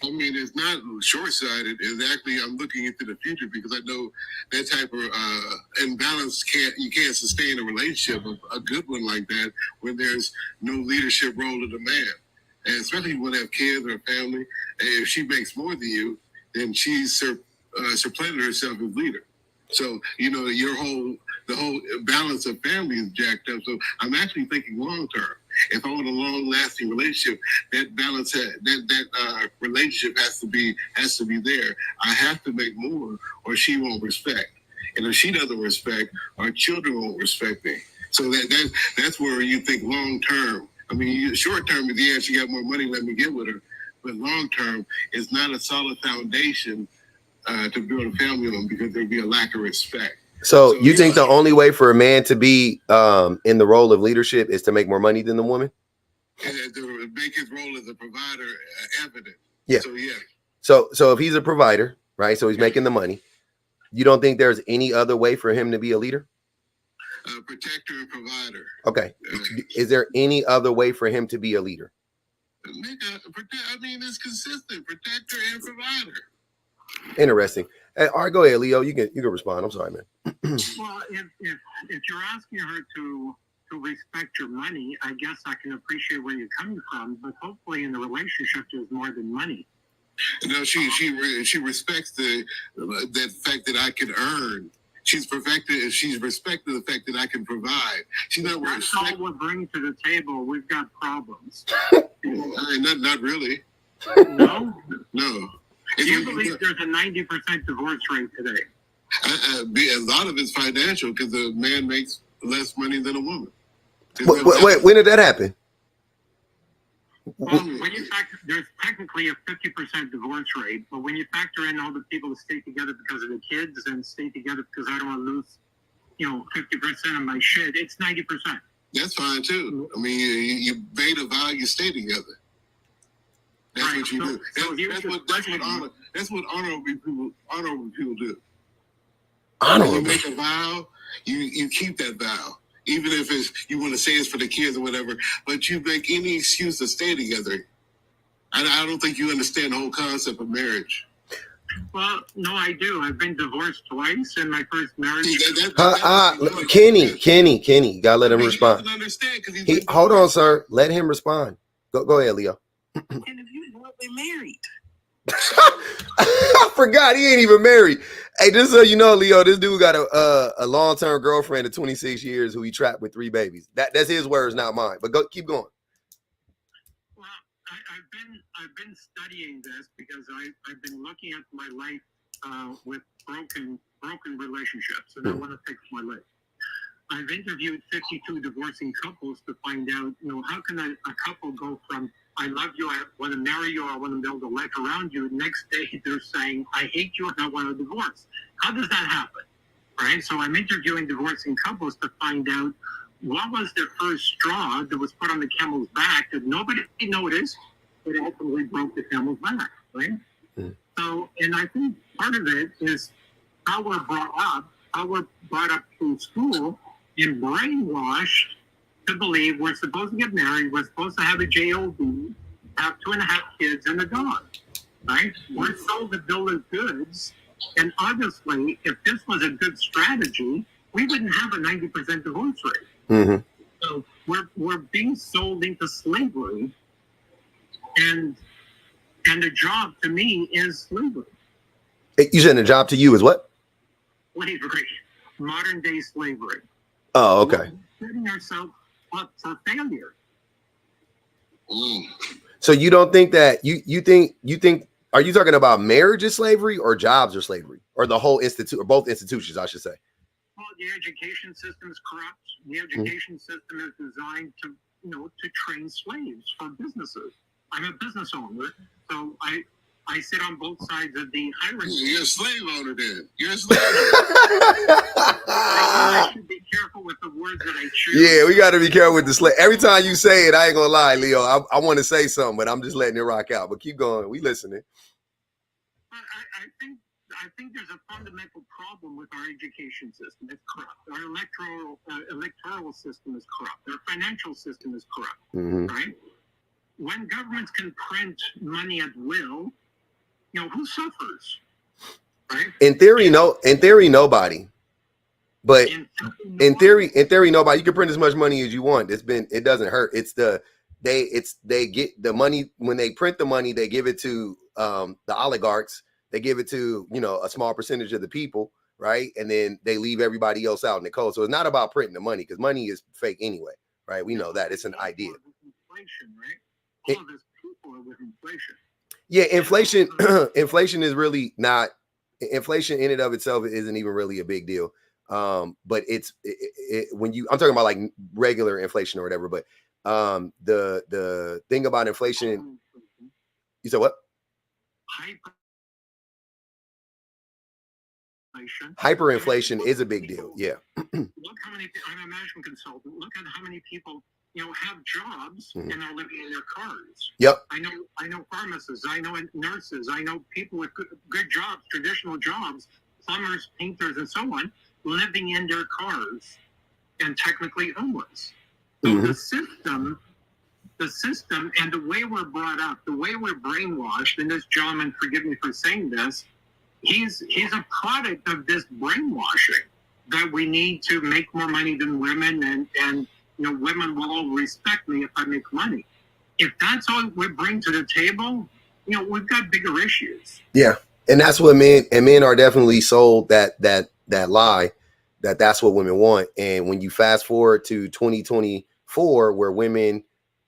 I mean, it's not short-sighted. It's actually, I'm looking into the future because I know that type of imbalance you can't sustain a relationship, a good one like that, when there's no leadership role of the man. And especially when they have kids or a family, and if she makes more than you, then she's supplanted herself as leader. So, you know, the whole balance of family is jacked up. So I'm actually thinking long-term. If I want a long-lasting relationship, that balance, that relationship has to be there. I have to make more, or she won't respect. And if she doesn't respect, our children won't respect me. So that's where you think long term. I mean, short term is, yeah, she got more money, let me get with her. But long term is not a solid foundation to build a family on, because there'd be a lack of respect.
So you think the only way for a man to be in the role of leadership is to make more money than the woman?
And to make his role as a provider evident.
Yeah.
So yeah.
So if he's a provider, right? So he's making the money. You don't think there's any other way for him to be a leader?
Protector and provider.
Okay. Is there any other way for him to be a leader?
I mean, it's consistent. Protector and provider.
Interesting. Hey, all right, go ahead, Leo. You can respond. I'm sorry, man.
Well, if you're asking her to respect your money, I guess I can appreciate where you're coming from. But hopefully, in the relationship, there's more than money.
No, she respects that fact that I can earn. She's respected the fact that I can provide. She's not worried.
That's all we're bringing to the table. We've got problems.
Not really.
No?
No.
Do you believe there's a 90% divorce rate today?
A lot of it's financial, because the man makes less money than a woman.
Wait, when did that happen?
Well, when you factor, there's technically a 50% divorce rate, but when you factor in all the people that stay together because of the kids and stay together because I don't want to lose, 50% of my shit, it's 90%.
That's fine too. I mean, you made a vow, you stay together. That's right. What you do. That's what honorable people do. When you make a vow, you keep that vow. Even if you want to say it's for the kids or whatever, but you make any excuse to stay together. I don't think you understand the whole concept of marriage.
Well, no, I do. I've been divorced twice in my first marriage.
Kenny, gotta let him respond. Hold on, sir. Let him respond. Go ahead, Leo.
And if you weren't married.
I forgot he ain't even married. Hey, just so you know, Leo, this dude got a long-term girlfriend of 26 years who he trapped with 3 babies. That's his words, not mine. But keep going.
Well, I've been studying this because I've been looking at my life with broken relationships, and I want to fix my life. I've interviewed 52 divorcing couples to find out, how can a couple go from I love you, I want to marry you, I want to build a life around you. Next day, they're saying, I hate you and I want a divorce. How does that happen? Right? So I'm interviewing divorcing couples to find out what was the first straw that was put on the camel's back that nobody noticed, but ultimately broke the camel's back, right? Mm. So, and I think part of it is how we're brought up through school and brainwashed to believe we're supposed to get married, we're supposed to have a job, have 2.5 kids and a dog, right? We're sold a bill of goods, and obviously, if this was a good strategy, we wouldn't have a 90% divorce rate. Mm-hmm. So we're being sold into slavery, and a job to me is slavery.
You said a job to you is what?
Slavery, modern day slavery.
Oh, okay.
We're setting ourselves up for failure.
So you don't think that you think are you talking about marriage is slavery or jobs are slavery, or the whole institute, or both institutions, I should say?
Well, the education system is corrupt. The education system is designed to train slaves for businesses. I'm a business owner, so I sit on both sides of the hierarchy.
You're a slave owner then. You're a slave owner.
I should be careful with the words that I choose.
Yeah, we got to be careful with the slave. Every time you say it, I ain't going to lie, Leo. I want to say something, but I'm just letting it rock out. But keep going. We listening.
I think there's a fundamental problem with our education system. It's corrupt. Our electoral system is corrupt. Our financial system is corrupt. Mm-hmm. Right? When governments can print money at will, who suffers? Right?
In theory, nobody. But in theory, nobody. You can print as much money as you want. It doesn't hurt. They get the money when they print the money. They give it to the oligarchs. They give it to a small percentage of the people, right? And then they leave everybody else out in the cold. So it's not about printing the money, because money is fake anyway, right? We know that. It's an idea.
Inflation, right? All of this people are with inflation.
Yeah, inflation is really not. Inflation in and of itself isn't even really a big deal. But when I'm talking about like regular inflation or whatever, but the thing about inflation, you said what? Hyperinflation is a big deal. Yeah.
Look how many, I'm a management consultant. Look at how many people, have jobs and are living in their cars.
Yep.
I know pharmacists. I know nurses. I know people with good jobs, traditional jobs, plumbers, painters, and so on, living in their cars and technically homeless. So the system and the way we're brought up, the way we're brainwashed, and this gentleman, forgive me for saying this, he's a product of this brainwashing that we need to make more money than women, and women will all respect me if I make money. If that's all we bring to the table, we've got bigger issues.
Yeah, and that's what men are definitely sold that lie that's what women want. And when you fast forward to 2024, where women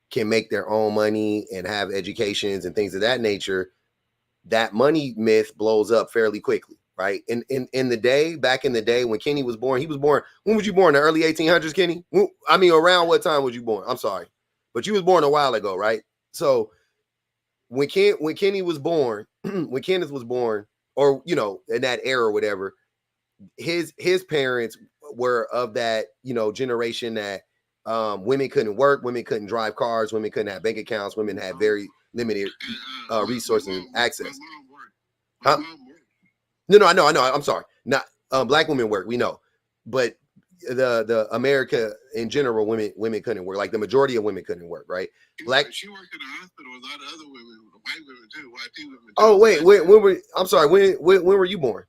can make their own money and have educations and things of that nature, that money myth blows up fairly quickly, right? In back in the day when Kenny was born, when was you born? The early 1800s, Kenny? I mean, around what time was you born? I'm sorry, but you was born a while ago, right? So when Kenny was born, when Kenneth was born, or in that era or whatever, his parents were of that generation that women couldn't work, women couldn't drive cars, women couldn't have bank accounts, women had very limited resources and access. Huh? No, I know. I'm sorry. Not black women work, we know, but the America in general, women couldn't work. Like the majority of women couldn't work, right?
She worked in a hospital with a lot of other women, white women too, white women too.
Oh wait, I'm sorry. When were you born?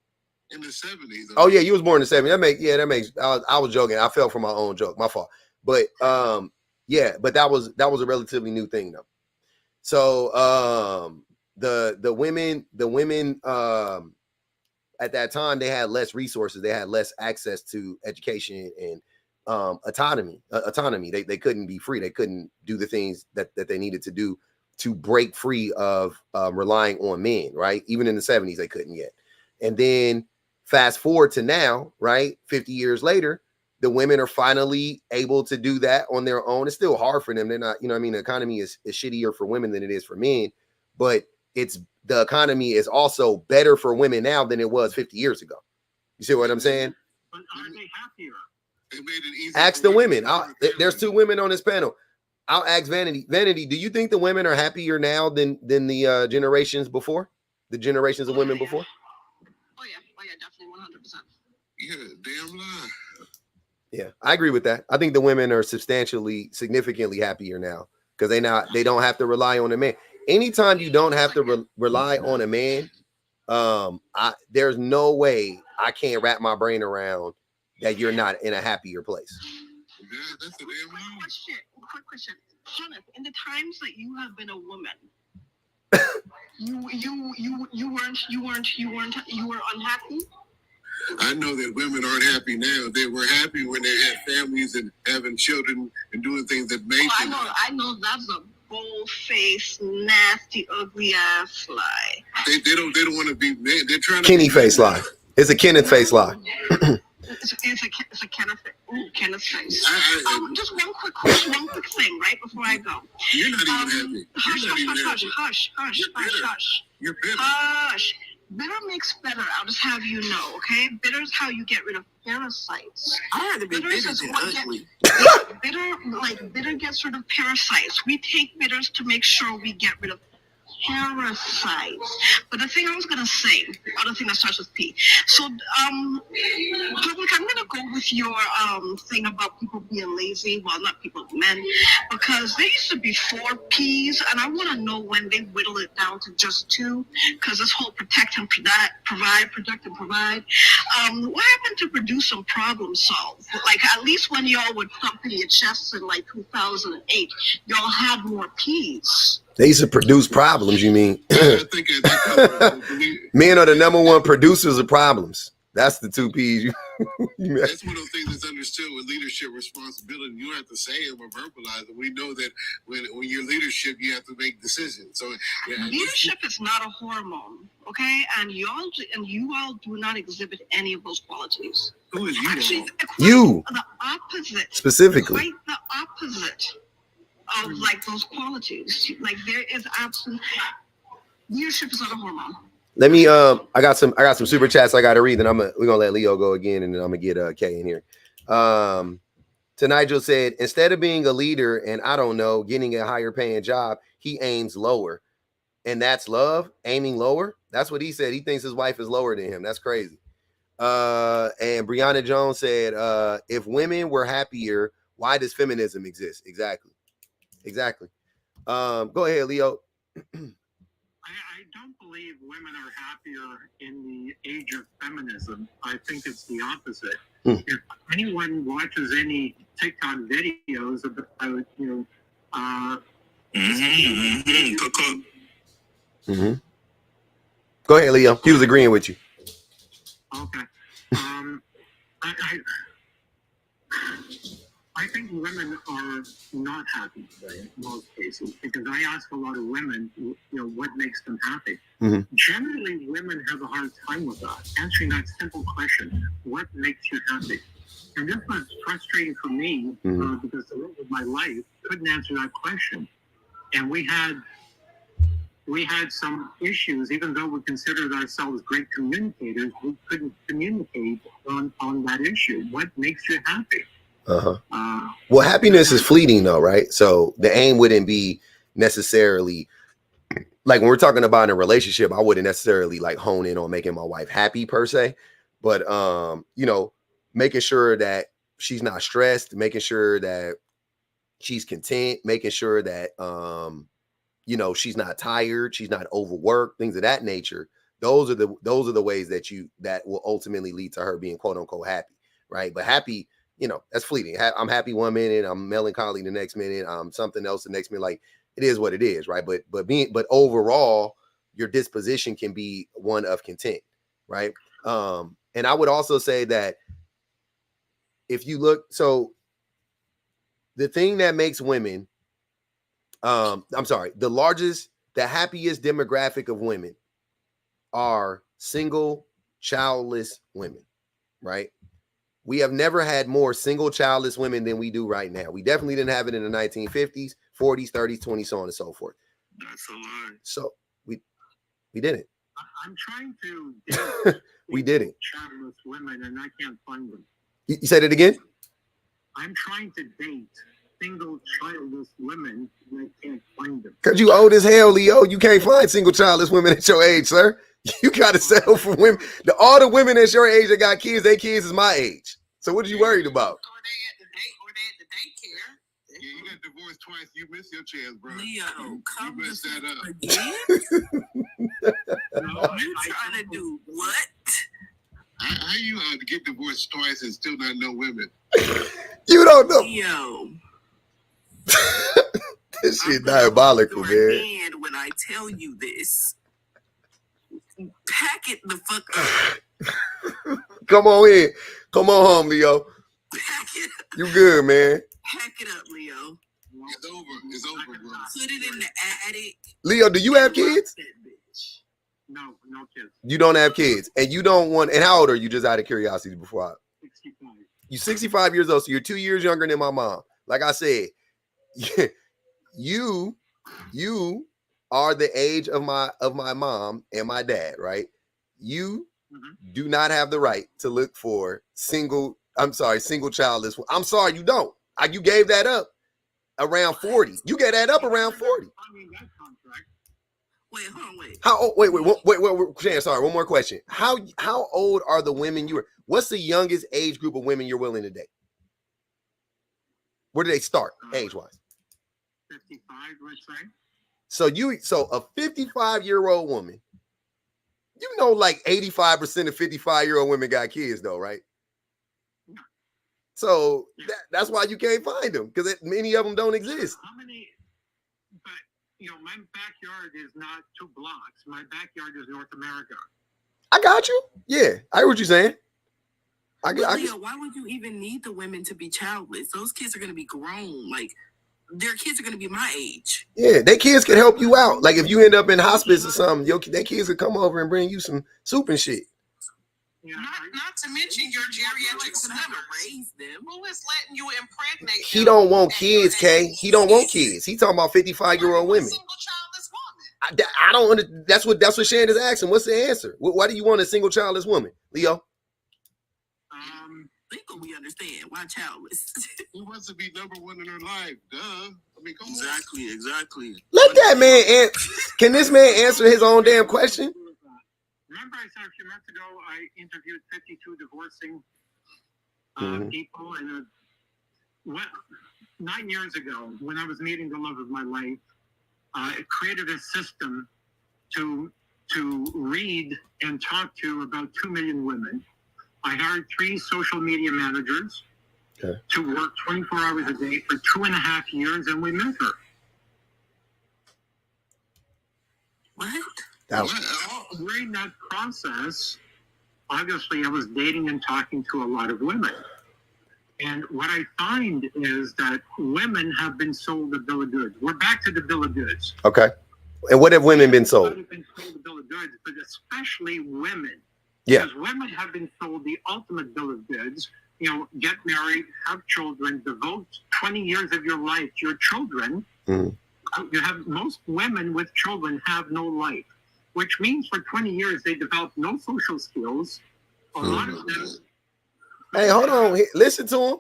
In the 70s.
Oh yeah, you was born in the 70s. That makes. I was joking. I fell for my own joke. My fault. But yeah, but that was a relatively new thing though. So the women at that time, they had less resources, they had less access to education and autonomy. They couldn't be free, they couldn't do the things that they needed to do to break free of relying on men, right? Even in the 70s they couldn't yet. And then fast forward to now, right, 50 years later, the women are finally able to do that on their own. It's still hard for them. They're not, the economy is shittier for women than it is for men, but the economy is also better for women now than it was 50 years ago. You see what I'm saying?
But are they happier?
They made it easy.
Ask the women. There's two women on this panel. I'll ask Vanity. Vanity, do you think the women are happier now than the generations before? The generations of women before?
Oh yeah, definitely 100%.
Yeah, damn lie.
Yeah, I agree with that. I think the women are significantly happier now because they don't have to rely on a man. Anytime you don't have to rely on a man, there's no way I can't wrap my brain around that you're not in a happier place.
Yeah, that's a damn lie.
Quick question. Kenneth, in the times that you have been a woman, you were unhappy?
I know that women aren't happy now. They were happy when they had families and having children and doing things that made them.
I know that's a bold-faced, nasty, ugly ass lie.
They don't want to be men. They're trying to
Kenny face lie. It's a Kenneth face lie.
It's a Kenneth face. Just one quick thing, right before I go.
You're not even happy.
Hush.
You're bitter.
Hush. Bitter makes better. I'll just have you know, okay? Bitter is how you get rid of parasites.
I had to be bitter than ugly.
Bitter gets rid of parasites. We take bitters to make sure we get rid of parasites. But the thing I was gonna say, the other thing that starts with P. So, public, I'm gonna go with your thing about people being lazy. Well, not people, men, because there used to be 4 P's, and I want to know when they whittle it down to just 2. Because this whole protect and provide. What happened to produce and problem solve? Like at least when y'all would thump in your chests in like 2008, y'all had more P's.
They used to produce problems, you mean? Men are the number one producers of problems. That's the two P's.
That's one of those things that's understood with leadership responsibility. You don't have to say it or verbalize it. We know that when you're leadership, you have to make decisions. So
leadership is not a hormone, okay? And you all do not exhibit any of those qualities.
who is you?
Actually,
You.
the opposite.
Specifically.
Quite the opposite of like those qualities. Like there is absolute leadership is not a hormone.
Let me I got some super chats I gotta read, then we're gonna let Leo go again, and then I'm gonna get Kay in here. To Nigel said, instead of being a leader and I don't know, getting a higher paying job, he aims lower. And that's love, aiming lower. That's what he said. He thinks his wife is lower than him. That's crazy. And Brianna Jones said, if women were happier, why does feminism exist? Exactly. Go ahead, Leo.
I don't believe women are happier in the age of feminism. I think it's the opposite. If anyone watches any TikTok videos about,
Go ahead, Leo. He was agreeing with you.
Okay. I think women are not happy today in most cases because I ask a lot of women, what makes them happy. Generally, women have a hard time with that, answering that simple question: what makes you happy? And this was frustrating for me because the love of my life couldn't answer that question, and we had some issues. Even though we considered ourselves great communicators, we couldn't communicate on that issue. What makes you happy?
Well, happiness is fleeting though, right? So the aim wouldn't be necessarily like when we're talking about in a relationship, I wouldn't necessarily like hone in on making my wife happy per se, but making sure that she's not stressed, making sure that she's content, making sure that she's not tired, she's not overworked, things of that nature. Those are the ways that will ultimately lead to her being quote unquote happy, right? But happy, that's fleeting. I'm happy one minute, I'm melancholy the next minute, I'm something else the next minute. Like it is what it is, right? But overall, your disposition can be one of content, right? And I would also say that if you look, so the thing that makes women, the happiest demographic of women are single, childless women, right? We have never had more single, childless women than we do right now. We definitely didn't have it in the 1950s, 40s, 30s, 20s, so on and so forth.
That's a lie.
So we didn't.
I'm trying to date
we didn't.
childless women, and I can't find them.
You said it again?
I'm trying to date single childless women, and I can't find them.
Because you old as hell, Leo. You can't find single childless women at your age, sir. You got to settle for women. All the women at your age that got kids, their kids is my age. So what are you worried about?
Or they at the daycare.
Yeah, you got divorced twice. You missed your chance, bro.
Leo, come
you messed that up.
Again? You trying to do what?
How you to get divorced twice and still not know women?
You don't know.
Leo.
This shit diabolical, man.
And when I tell you this, pack it the fuck up.
Come on in. Come on home, Leo.
Pack it up.
You good, man.
Pack it up, Leo.
It's over. It's over, bro.
Put it in the attic.
Leo, do you have kids?
No kids.
You don't have kids. And you don't want, and how old are you, just out of curiosity before
65.
You're 65 years old, so you're 2 years younger than my mom. Like I said, you are the age of my mom and my dad, right? You do not have the right to look for single childless. I'm sorry, you don't. You gave that up around 40. You gave that up around 40.
I mean, that contract.
Wait, hold on, wait.
How old? Wait, Shan, sorry, one more question. How old are the women what's the youngest age group of women you're willing to date? Where do they start age-wise?
55, let's say.
So a 55-year-old woman, like 85% of 55-year-old women got kids though, right? So that's why you can't find them, because many of them don't exist.
How many? But my backyard is not 2 blocks. My backyard is North America.
I got you. Yeah, I hear what you're saying.
Leo, why would you even need the women to be childless? Those kids are going to be grown. Like, their kids are going to be my age.
Yeah, their kids can help you out. Like, if you end up in hospice or something, their kids could come over and bring you some soup and shit.
Yeah. Not to mention your geriatric raise them. Who is letting you impregnate?
He don't want kids, Kay. He don't want kids. He talking about 55-year-old women.
Single childless woman.
I don't. That's what Shannon is asking. What's the answer? Why do you want a single childless woman, Leo?
Legal, we understand. Why childless?
Who wants to be number one in her life? Duh. I mean, come
on. Exactly.
Let that man answer. Can this man answer his own damn question?
Remember I said a few months ago I interviewed 52 divorcing people, and 9 years ago when I was meeting the love of my life, I created a system to read and talk to about 2 million women. I hired 3 social media managers to work 24 hours a day for 2.5 years, and we met her.
What?
During that process, obviously I was dating and talking to a lot of women. And what I find is that women have been sold a bill of goods. We're back to the bill of goods.
Okay. And what have women been sold?
They've been sold the bill of goods, but especially women.
Yeah.
Because women have been sold the ultimate bill of goods. You know, get married, have children, devote 20 years of your life to your children. You have most women with children have no life, which means for 20 years they develop no social skills. A lot of them.
Hey, hold on. Listen to him.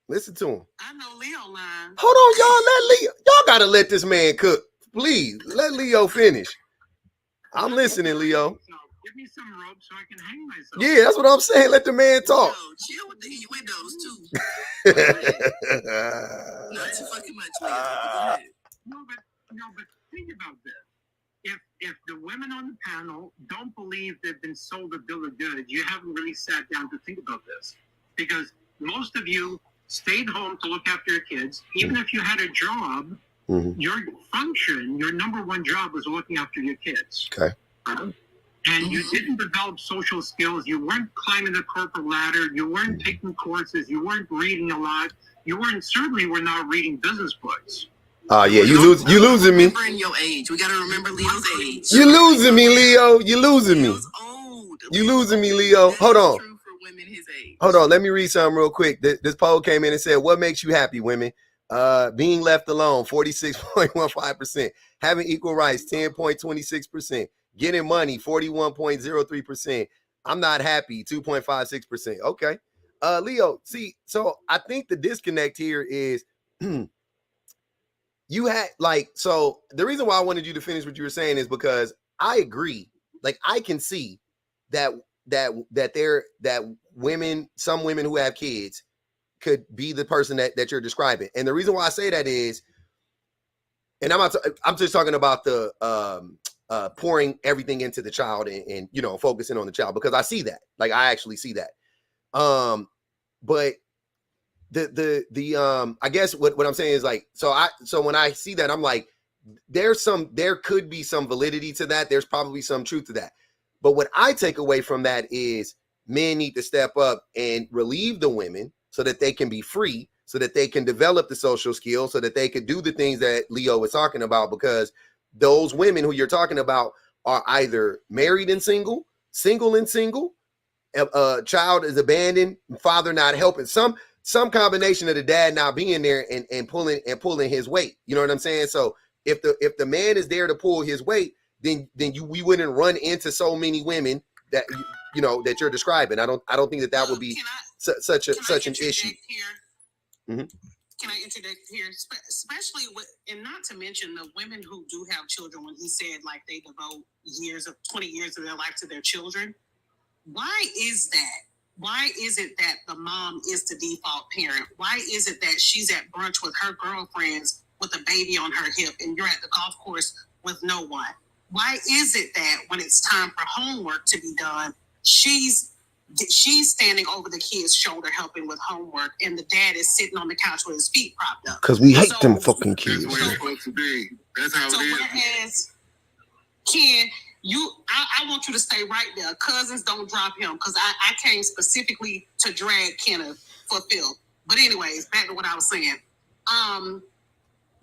Listen to him.
I know Leo lying.
Hold on, y'all. Let Leo. Y'all gotta let this man cook, please. Let Leo finish. I'm listening, Leo.
Give me some rope so I can hang myself.
Yeah, that's what I'm saying. Let the man talk.
Yo, chill with the windows too. Not too fucking much, Leo. Go ahead.
No, but think about this. If the women on the panel don't believe they've been sold a bill of goods, you haven't really sat down to think about this. Because most of you stayed home to look after your kids. Even if you had a job, your function, your number one job was looking after your kids.
Okay.
And you didn't develop social skills. You weren't climbing the corporate ladder. You weren't taking courses. You weren't reading a lot. You certainly were not reading business books.
Oh yeah, you losing me.
Remembering your age. We gotta remember Leo's age.
You losing me, Leo. You losing me.
Old.
You losing me, Leo. Hold on.
True for women his age.
Hold on. Let me read something real quick. This poll came in and said, "What makes you happy, women?" Being left alone, 46.15%. Having equal rights, 10.26%. Getting money, 41.03%. I'm not happy, 2.56%. Okay. Leo, see, so I think the disconnect here is you had so the reason why I wanted you to finish what you were saying is because I agree. Like, I can see that women, some women who have kids could be the person that you're describing. And the reason why I say that is, and I'm just talking about the pouring everything into the child and focusing on the child, because I see that. Like, I actually see that. But the I guess what I'm saying is, like, so when I see that, I'm like, there could be some validity to that. There's probably some truth to that. But what I take away from that is men need to step up and relieve the women so that they can be free, so that they can develop the social skills, so that they could do the things that Leo was talking about, because those women who you're talking about are either married and single, single and single, child is abandoned, father not helping, some combination of the dad not being there and pulling his weight. You know what I'm saying? So if the man is there to pull his weight, then we wouldn't run into so many women that that you're describing. I don't think that would be such an issue.
Can I interject here, especially and not to mention the women who do have children? When he said, like, they devote 20 years of their life to their children, why is that? Why is it that the mom is the default parent? Why is it that she's at brunch with her girlfriends with a baby on her hip and you're at the golf course with no one? Why is it that when it's time for homework to be done, she's standing over the kid's shoulder helping with homework, and the dad is sitting on the couch with his feet propped up?
Because we hate them fucking kids.
That's the way it's supposed to be. That's how it is.
Ken, I want you to stay right there. Cousins, don't drop him, because I came specifically to drag Kenneth for Phil. But anyways, back to what I was saying.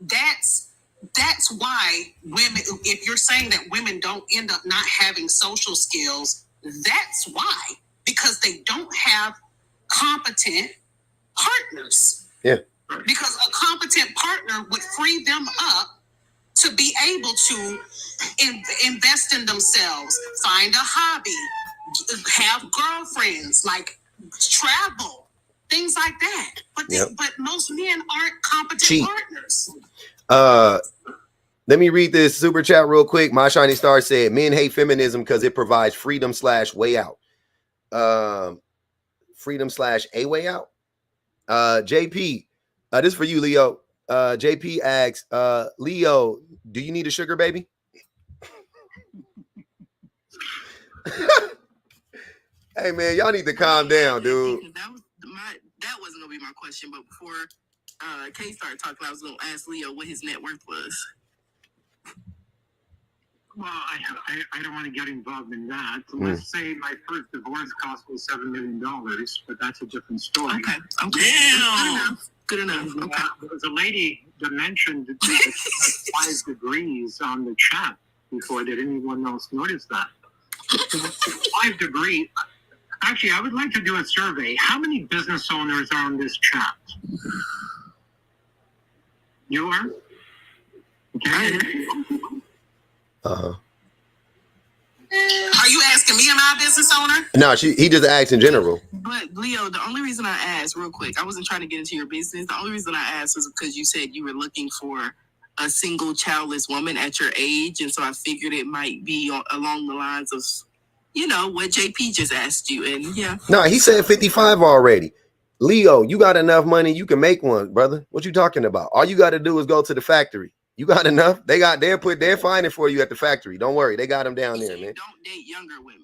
That's why women, if you're saying that women don't end up not having social skills, that's why. Because they don't have competent partners.
Yeah.
Because a competent partner would free them up to be able to invest in themselves, find a hobby, have girlfriends, like travel, things like that. But but most men aren't competent partners.
Let me read this super chat real quick. My Shiny Star said, men hate feminism because it provides freedom/way out. Freedom/a way out. JP, this is for you, Leo. JP asks, Leo, do you need a sugar baby? Hey man, y'all need to calm down, dude.
That wasn't gonna be my question, but before Kay started talking, I was gonna ask Leo what his net worth was.
Well, I don't want to get involved in that. Let's say my first divorce cost me $7 million, but that's a different story.
Okay. Damn. Good enough. Okay.
There was a lady that mentioned that there was 5 degrees on the chat before. Did anyone else notice that? 5 degrees. Actually, I would like to do a survey. How many business owners are on this chat? You are? Okay.
Are you asking me, am I a business owner?
No, he just asked in general.
But Leo, the only reason I asked, real quick, I wasn't trying to get into your business. The only reason I asked was because you said you were looking for a single childless woman at your age, and so I figured it might be along the lines of, you know, what JP just asked you. And yeah.
No, he said 55 already. Leo, you got enough money, you can make one, brother. What you talking about? All you got to do is go to the factory. You got enough. They're finding for you at the factory. Don't worry, they got them down there, man.
Don't date younger women.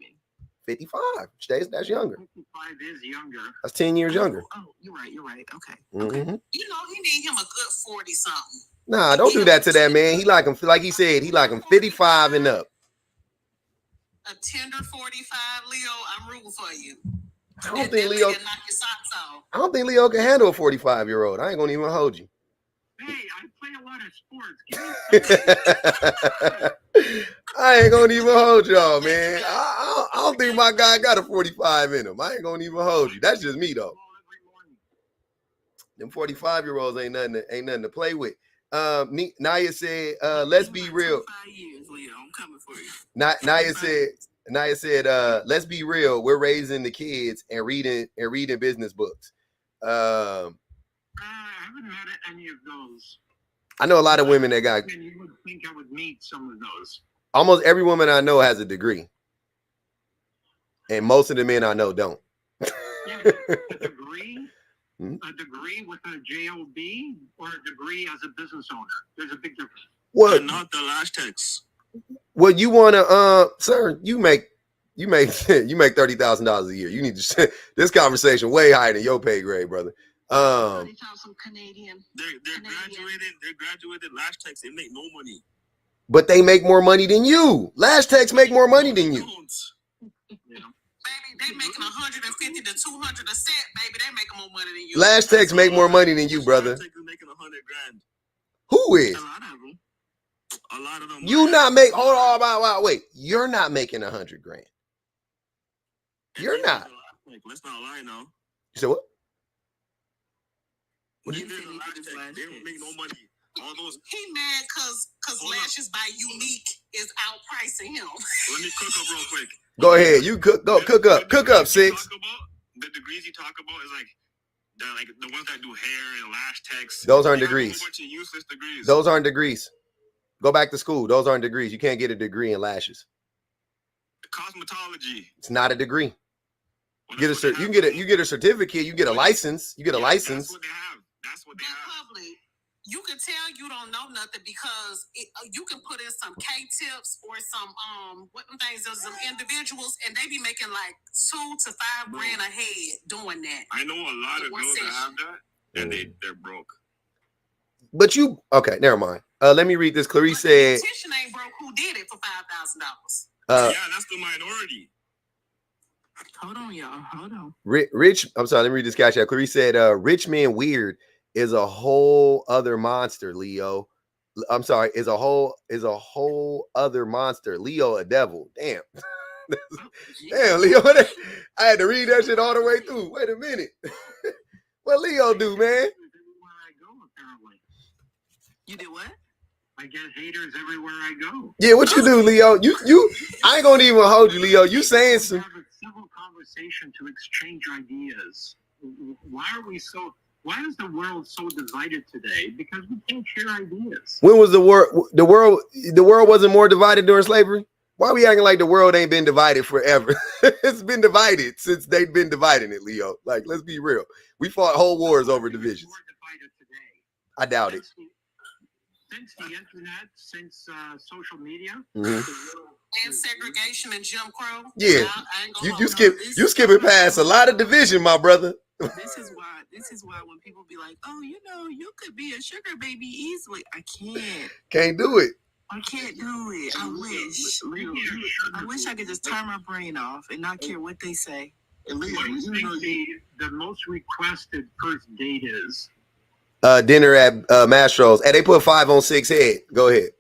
55. That's younger.
55 is younger.
That's 10 years younger.
Oh, you're right. Okay.
Mm-hmm.
You know, he need him a good 40 something.
Nah, don't do that to that man. He like him, like he said, he like him 55 and up.
A tender 45, Leo. I'm rooting for you.
I don't think Leo.
Knock your socks off.
I don't think Leo can handle a 45-year-old. I ain't gonna even hold you.
Hey, I play a lot of sports.
I ain't gonna even hold y'all, man. I don't think my guy got a 45 in him. I ain't gonna even hold you. That's just me though. Them 45-year-olds ain't nothing to play with. Naya said, let's be real.
5 years, Leo. I'm coming for you.
Naya said, let's be real. We're raising the kids and reading business books.
I haven't met any of those.
I know a lot of women that got.
And you would think I would meet some of those.
Almost every woman I know has a degree, and most of the men I know don't.
Yeah, a degree, a degree with a JOB, or a degree as a business owner. There's a big difference.
What?
Not the last text.
Well, you wanna, sir? You make $30,000 a year. You need to this conversation way higher than your pay grade, brother.
Some Canadian.
They're graduated last text. They make no money.
But they make more money than you. Last text make more money than you.
Baby, they making 150 to 200 a set, baby. They making more money than you.
Last text make more money than you, brother.
Making $100,000.
Who is?
A lot of them.
A lot of them.
You not make. Hold on, wait. You're not making $100,000. You're not.
Let's not lie now.
You said what?
They don't make no money. All those.
He mad because Lashes by Unique is outpricing him.
Let me cook up real quick.
Go ahead. You cook up, Six.
The degrees you talk about is like the ones that do hair and lash techs.
Those aren't degrees.
A bunch of useless degrees.
Those aren't degrees. Go back to school. Those aren't degrees. You can't get a degree in lashes.
Cosmetology.
It's not a degree.
Well,
You get a certificate. You get a license. You get a license.
That's what they have. That's what they have.
Public, you can tell you don't know nothing because you can put in some K-tips or some what them things are, some individuals, and they be making like $2 to $5 grand a head doing that.
I know a lot of girls that have that, and they're broke.
But you okay? Never mind. Let me read this. Clarice said,
"Petition ain't broke. Who did it for $5,000?"
Yeah, that's the minority.
Hold on, y'all. Hold on.
Rich, I'm sorry, let me read this cash out. Clarice said, Rich Man Weird is a whole other monster, Leo. I'm sorry, is a whole other monster. Leo, a devil. Damn. Damn, Leo. I had to read that shit all the way through. Wait a minute. What Leo do, man?
Everywhere I go, apparently.
You did what?
I get haters everywhere I go.
Yeah, what you do, Leo? You I ain't gonna even hold you, Leo. You saying some
Have a civil conversation to exchange ideas. Why is the world so divided today? Because we can't share ideas.
when was the world wasn't more divided during slavery? Why are we acting like the world ain't been divided forever? It's been divided since they've been dividing it, Leo. Like, let's be real. We fought whole wars over divisions.
More divided today.
I doubt it.
Since the internet, since social media,
Mhm.
And segregation and Jim Crow.
Yeah.
I ain't gonna
You
hold
skip
no.
you skipping past a lot of division, my brother.
This is why when people be like, oh, you could be a sugar baby easily. I can't.
Can't do it.
I can't do it. I wish I could just turn my brain off and not care what they say.
What do you think the most requested first date is?
Dinner at Mastro's. Hey, they put 5 on 6 head. Go ahead.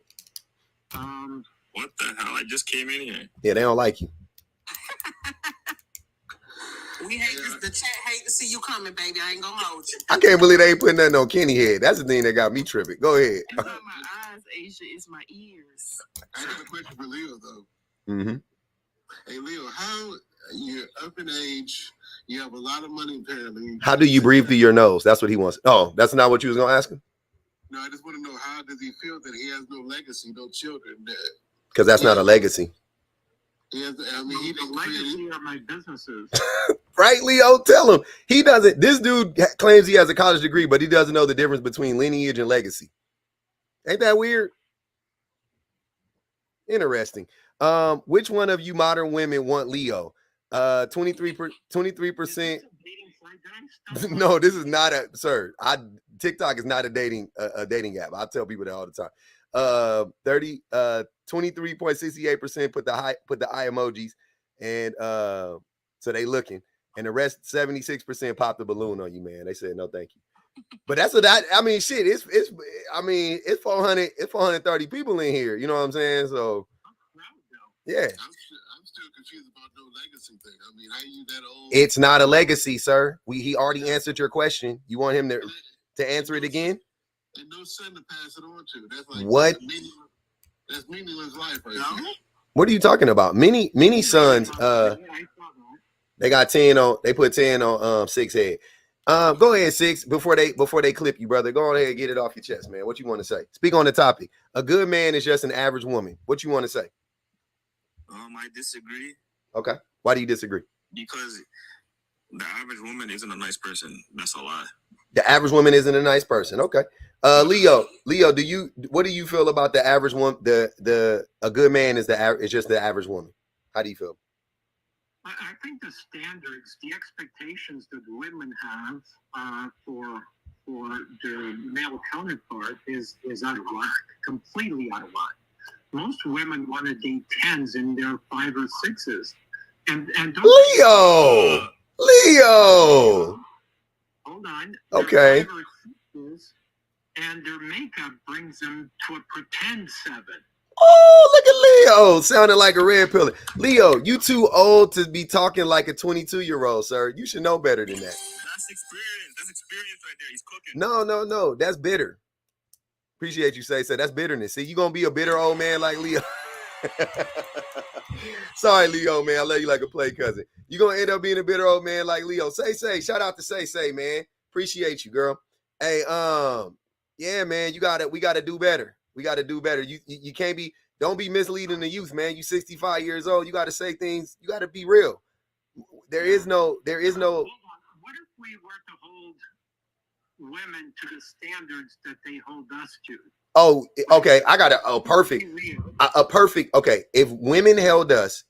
What the hell? I just came in here.
Yeah, they don't like you.
We hate this. The chat hate to see you coming, baby. I ain't gonna hold you.
I can't believe they ain't putting nothing on Kenny head. That's the thing that got me tripping. Go ahead.
It's not my eyes, Asia. It's my ears.
I got a question for Leo though.
Mm-hmm.
Hey Leo, how you're up in age, you have a lot of money apparently.
How do you breathe through your nose? That's what he wants. Oh, that's not what you was gonna ask him?
No, I just want to know, how does he feel that he has no legacy, no children?
Because that's not a legacy.
He has, I mean, he didn't
Legacy are my businesses.
Right, Leo? Tell him. He doesn't. This dude claims he has a college degree, but he doesn't know the difference between lineage and legacy. Ain't that weird? Interesting. Which one of you modern women want Leo? 23%. No, this is not a TikTok is not a dating app. I tell people that all the time. 23.68% put the eye emojis, and so they looking, and the rest 76% popped the balloon on you, man. They said no, thank you. But that's what I mean. Shit, it's 430 people in here. You know what I'm saying? So yeah.
I'm still confused about no legacy thing. I mean, how you that old?
It's not a legacy, sir. He already answered your question. You want him to answer it again?
And no son to pass it on to. That's like
what?
That's meaningless life, right there.
What are you talking about? Many sons. They got 10 on. They put 10 on 6 head. Go ahead, 6. Before they clip you, brother. Go ahead and get it off your chest, man. What you want to say? Speak on the topic. A good man is just an average woman. What you want to say?
I disagree.
Okay. Why do you disagree?
Because the average woman isn't a nice person. That's a lie.
The average woman isn't a nice person. Okay. Leo, what do you feel about the average woman? A good man is just the average woman. How do you feel?
I think the standards, the expectations that women have for their male counterpart is out of whack, completely out of whack. Most women want to date 10s in their 5 or 6s, and don't
Leo.
Hold on.
Okay.
And their makeup brings them to a pretend 7.
Oh, look at Leo. Sounding like a red pillar. Leo, you too old to be talking like a 22-year-old, sir. You should know better than that.
That's experience. That's experience right there. He's cooking.
No. That's bitter. Appreciate you, say. That's bitterness. See, you going to be a bitter old man like Leo. Sorry, Leo, man. I love you like a play cousin. You're going to end up being a bitter old man like Leo. Say. Shout out to Say, man. Appreciate you, girl. Hey, yeah, man, we got to do better. We got to do better. You can't be, don't be misleading the youth, man. You 65 years old. You got to say things. You got to be real. There is no.
What if we were to hold women to the standards that they hold us to?
Oh, okay. I got perfect. Okay. If women held us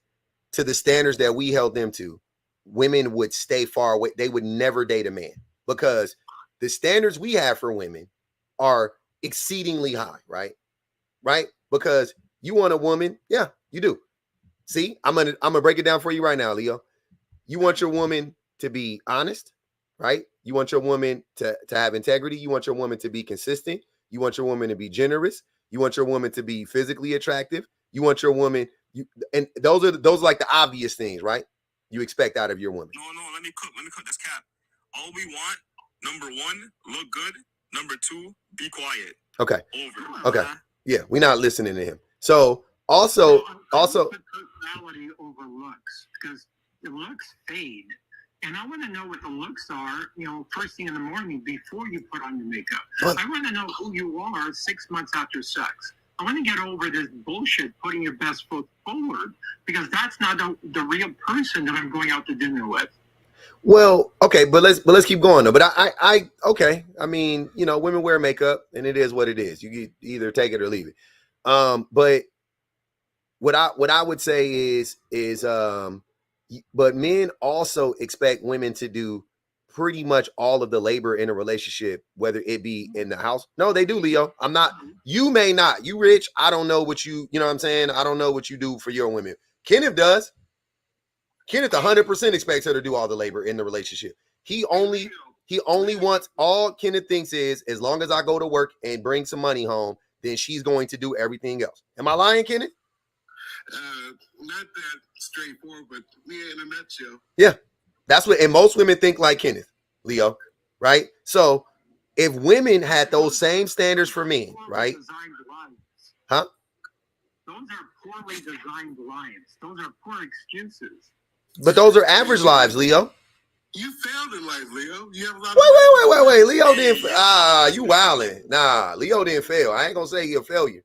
to the standards that we held them to, women would stay far away. They would never date a man because the standards we have for women are exceedingly high, right? Because you want a woman, yeah, you do. See, I'm gonna break it down for you right now, Leo. You want your woman to be honest, right? You want your woman to have integrity. You want your woman to be consistent. You want your woman to be generous. You want your woman to be physically attractive. You want your woman, and those are like the obvious things, right? You expect out of your woman.
No, let me cut this cap. All we want, number one, look good. Number two, be quiet.
Okay.
Over.
Okay. Yeah, we're not listening to him. So also
personality over looks, because the looks fade. And I want to know what the looks are, first thing in the morning before you put on your makeup. I want to know who you are 6 months after sex. I want to get over this bullshit putting your best foot forward, because that's not the real person that I'm going out to dinner with.
Well, okay, but let's keep going though. But I okay. I mean, women wear makeup, and it is what it is. You either take it or leave it. But what I would say is but men also expect women to do pretty much all of the labor in a relationship, whether it be in the house. No, they do, Leo. I'm not. You may not. You rich. I don't know what you know what I'm saying? I don't know what you do for your women. Kenneth does. Kenneth 100% expects her to do all the labor in the relationship. He only wants, all Kenneth thinks is, as long as I go to work and bring some money home, then she's going to do everything else. Am I lying, Kenneth?
Not that straightforward, but in a nutshell.
Yeah, that's what, and most women think like Kenneth, Leo, right? So if women had those same standards for men, right? Huh?
Those are poorly designed lives. Those are poor excuses.
But those are average lives, Leo.
You failed in life, Leo. You have a lot
Wait. Leo didn't. You wildin'. Nah, Leo didn't fail. I ain't gonna say he'll fail you,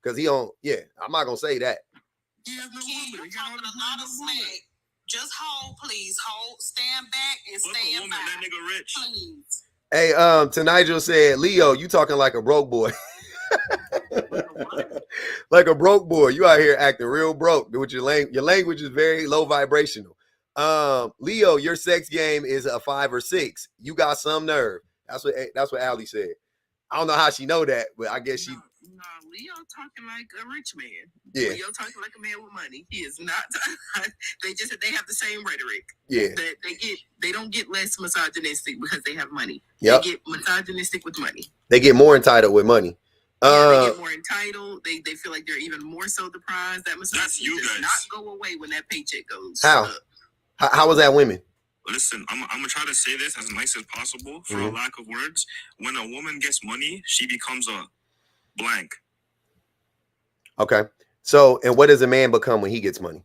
because he don't. Yeah, I'm not gonna say that.
He has no
Ken,
woman.
you're talking a lot of smack. Just hold, please. Hold, stand back and stand by.
That nigga rich.
Please.
Hey, to Nigel said, Leo, you talking like a broke boy. Like a broke boy. You out here acting real broke. With your language is very low vibrational. Leo, your sex game is a 5 or 6. You got some nerve. That's what Allie said. I don't know how she know that, but I guess she.
No, Leo talking like a rich man.
Yeah.
Leo talking like a man with money. He is not. They have the same rhetoric.
Yeah.
They don't get less misogynistic because they have money.
Yep.
They get misogynistic with money.
They get more entitled with money.
They get more entitled. They feel like they're even more so the prize. That misogyny does not go away when that paycheck goes.
How was that women?
Listen, I'm gonna try to say this as nice as possible for a lack of words. When a woman gets money, she becomes a blank.
Okay. So, and what does a man become when he gets money?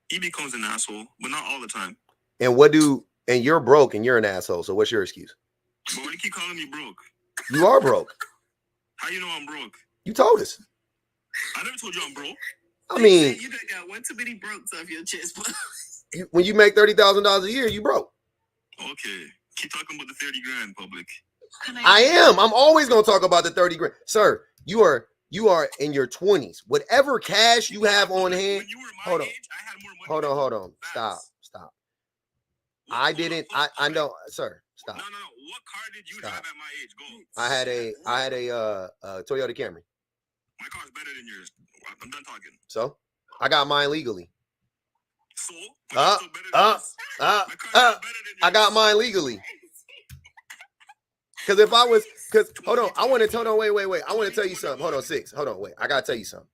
He becomes an asshole, but not all the time.
And and you're broke and you're an asshole. So what's your excuse?
But why do you keep calling me broke?
You are broke.
How you know I'm broke?
You told us.
I never told you I'm broke.
I mean,
you done got one too many brokes off your chest.
When you make $30,000 a year, you broke.
Okay. Keep talking about the 30 grand, public.
I am. I'm always going to talk about the 30 grand. Sir, you are in your 20s. Whatever cash you have on hand. Hold on.
Age, I had more money.
Hold on. Stop. I know, sir. Stop.
No. What car did you drive at my age? Go.
I had a Toyota Camry.
My car's better than yours. I'm done talking.
So I got mine legally.
So
I got mine legally. Because hold on, wait. I want to tell you something. Hold on, 6. Hold on, wait. I gotta tell you something.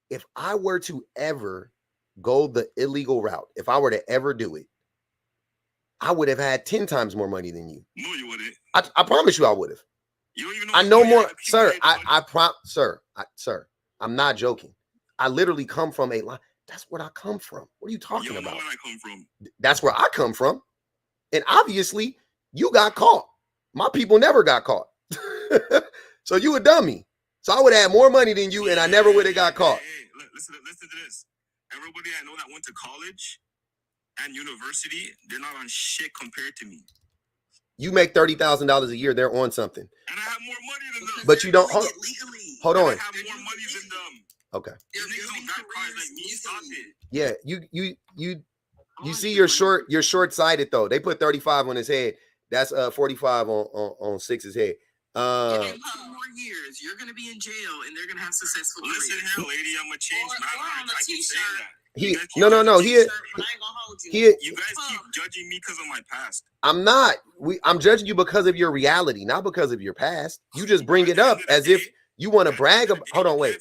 If I were to ever go the illegal route, if I were to ever do it, I would have had 10 times more money than you.
No, you wouldn't.
I promise you I would have.
You don't even know.
I know more, sir. Sir, I'm not joking. I literally come from a line. That's where I come from. What are you talking about?
Know where I come from.
That's where I come from. And obviously, you got caught. My people never got caught. So you a dummy. So I would have had more money than you, and I never would have got caught.
Hey, listen to this. Everybody I know that went to college and university, they're not on shit compared to me.
You make $30,000 a year, they're on something.
And I have more money than them.
But you don't. Hold on.
I have more money than them.
Okay.
These niggas don't drive cars like me. Stop it.
Yeah, you see you're short-sighted though. They put 35 on his head. That's 45 on 6's head.
In 2 more years, you're gonna be in jail, and they're gonna have successful careers.
Listen here, lady, I'm gonna change my mind. I can say that.
No.
But I ain't gonna hold you.
You guys keep judging me because of my past.
I'm not. I'm judging you because of your reality, not because of your past. You just bring it up as if you want to brag about. Hold on, wait.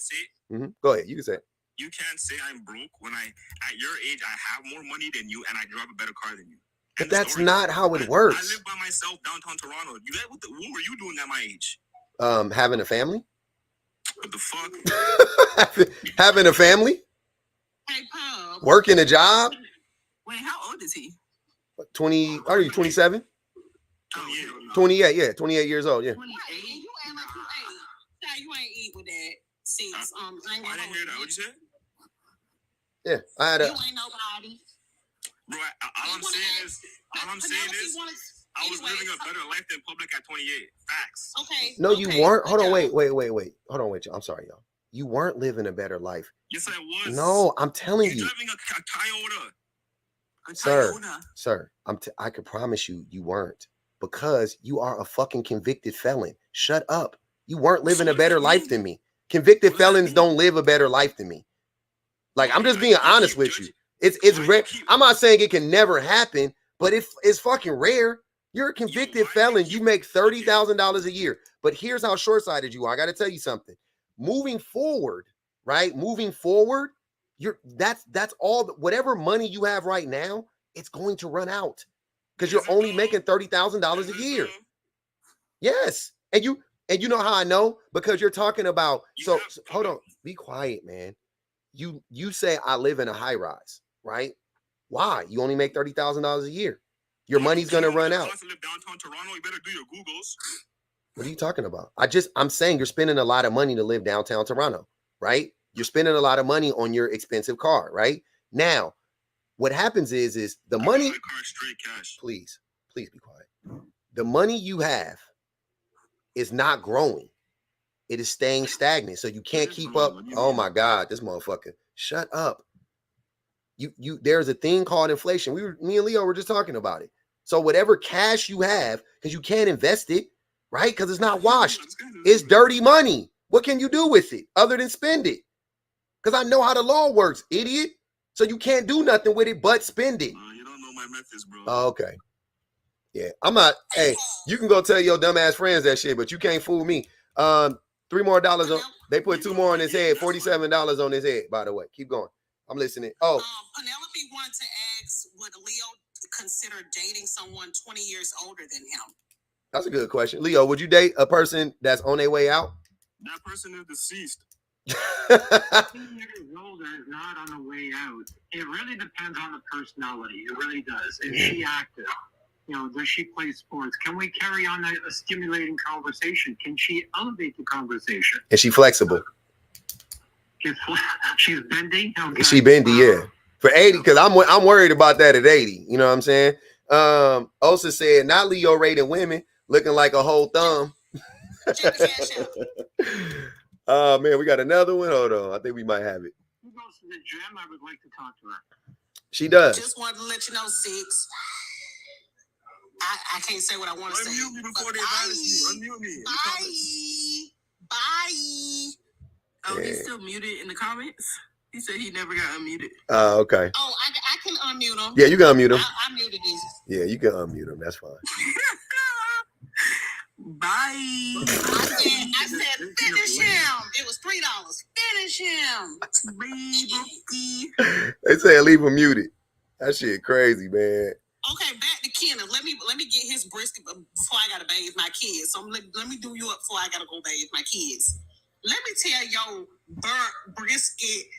Go ahead. You can say it.
You can't say I'm broke when at your age, I have more money than you and I drive a better car than you.
But that's not how it works.
I live by myself downtown Toronto. What were you doing at my age?
Having a family.
What the fuck?
Having a family.
Hey, Pub.
Working a job.
Wait, how old is he?
20. Are you 27? 28. Yeah, 28 years old. Yeah.
28. You ain't like you ain't. You ain't eat with that. See, I
didn't hear that. What you said?
Yeah, I had a.
You ain't nobody.
Bro, all I'm saying is, I was living a better life than public at 28. Facts.
Okay.
No, you weren't. Hold on, wait. Hold on, wait. I'm sorry, y'all. You weren't living a better life.
Yes, I was.
No, I'm telling you.
You're driving a Toyota.
Sir, I can promise you, you weren't, because you are a fucking convicted felon. Shut up. You weren't living a better life than me. Convicted felons don't live a better life than me. Like, I'm just being honest with you. It's rare. I'm not saying it can never happen, but it's fucking rare. You're a convicted felon. You make $30,000 a year. But here's how short-sighted you are. I got to tell you something. Moving forward, right? Moving forward, that's all. Whatever money you have right now, it's going to run out because you're only making $30,000 a year. Yes, and you know how I know? Because you're talking about. So hold on, be quiet, man. You say I live in a high rise, right? Why? You only make $30,000 a year. Your money's gonna run out.
Downtown Toronto, you better do your Googles.
What are you talking about? I'm saying you're spending a lot of money to live downtown Toronto, right? You're spending a lot of money on your expensive car, right? Now, what happens is the money.
My car straight cash.
Please be quiet. The money you have is not growing. It is staying stagnant. So you can't keep up. Oh my God, this motherfucker. Shut up. There's a thing called inflation. Me and Leo were just talking about it. So whatever cash you have, because you can't invest it, right? Because it's not washed. It's dirty money. What can you do with it other than spend it? Because I know how the law works, idiot. So you can't do nothing with it but spend it.
You don't know my methods, bro.
Oh, okay. Yeah, I'm not. Hey, you can go tell your dumbass friends that shit, but you can't fool me. $3 more. They put 2 more on his head. $47 on his head. By the way, keep going. I'm listening. Oh,
Penelope wanted to ask, would Leo consider dating someone 20 years older than him?
That's a good question. Leo, would you date a person that's on their way out?
That person is deceased.
20 years older is not on the way out. It really depends on the personality. It really does. Is she active? Does she play sports? Can we carry on a stimulating conversation? Can she elevate the conversation?
Is she flexible?
She's bendy. Okay.
She bendy, yeah. For 80, because I'm worried about that at 80. You know what I'm saying? Osa said, not Leo rating women, looking like a whole thumb. Oh man, we got another one. Hold on, I think we might have it.
Who goes to the gym? I would like to talk to her.
She does.
Just wanted to let you know, Six. I can't say what I want to say.
Unmute me before they embarrass you. Unmute me.
Bye.
Oh, he's still muted in the comments. He said he never got unmuted.
Oh, okay.
Oh, I can unmute him.
Yeah, you can unmute him.
I muted him.
Yeah, you can unmute him. That's fine.
Bye.
I said finish him. It was $3. Finish him.
They said leave him muted. That shit crazy, man.
Okay, back to Kenneth. Let me get his brisket before I gotta bathe my kids. So let me do you up before I gotta go bathe my kids. Let me tell your burnt brisket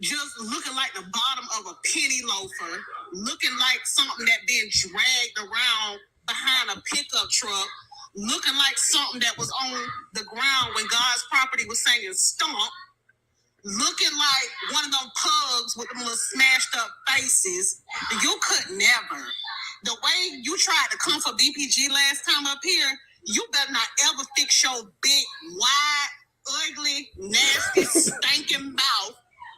just looking like the bottom of a penny loafer, looking like something that been dragged around behind a pickup truck, looking like something that was on the ground when God's property was saying stomp, looking like one of them pugs with them little smashed up faces. You could never. The way you tried to come for BPG last time up here, you better not ever fix your big, wide, ugly, nasty, stinking mouth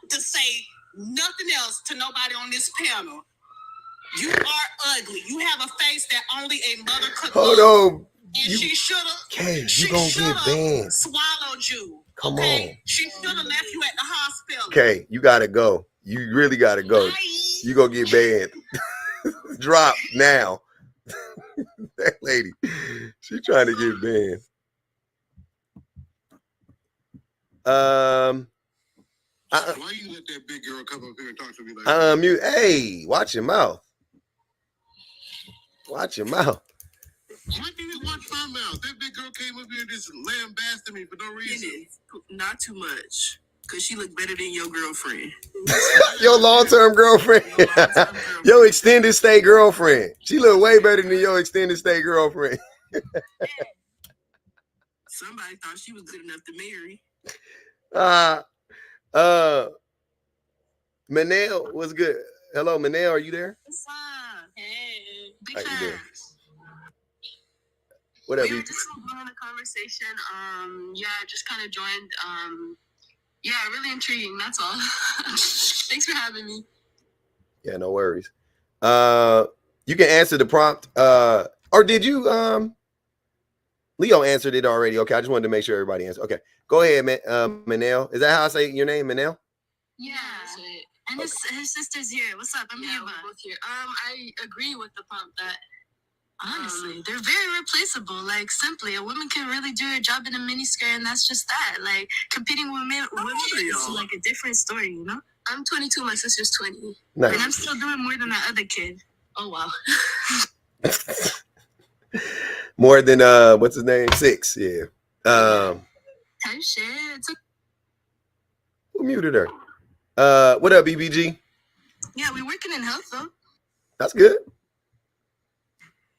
to say nothing else to nobody on this panel. You are ugly. You have a face that only a mother could
Hold
love.
on.
she should have.
Okay, you gonna get banned.
Swallowed you.
Come
okay?
on.
She should have left you at the hospital.
Okay, you gotta go. You really gotta go. You gonna get banned. Drop now. That lady, she trying to get banned.
Why you let that big girl come up here and talk to me like
that? Hey, watch your mouth. Watch your mouth.
Why did you watch my mouth? That big girl came up here and just lambasted me for no reason.
Not too much. Because she looked better than your girlfriend.
Your long-term girlfriend. Your extended stay girlfriend. She look way better than your extended stay girlfriend.
Somebody thought she was good enough to marry.
Manel was good. Hello, Manel, are you there?
What's up? Hey.
How you doing? What up,
We were just going on a conversation. Yeah, I just kind of joined. Yeah, really intriguing. That's all. Thanks for having me.
Yeah, no worries. You can answer the prompt. Or did you? Leo answered it already. Okay, I just wanted to make sure everybody answered. Okay, go ahead, Manel. Is that how I say your name, Manel?
Yeah. And his sister's here. What's up? I'm here. We're both here. I agree with the prompt that honestly, they're very replaceable. Like, simply, a woman can really do her job in a miniskirt, and that's just that. Like, competing with women is like a different story, you know? I'm 22, my sister's 20.
Nice.
And I'm still doing more than that other kid. Oh, wow.
More than, what's his name? 6, yeah.
Type shit.
Who muted her? What up, BBG?
Yeah, we're working in health, though.
That's good.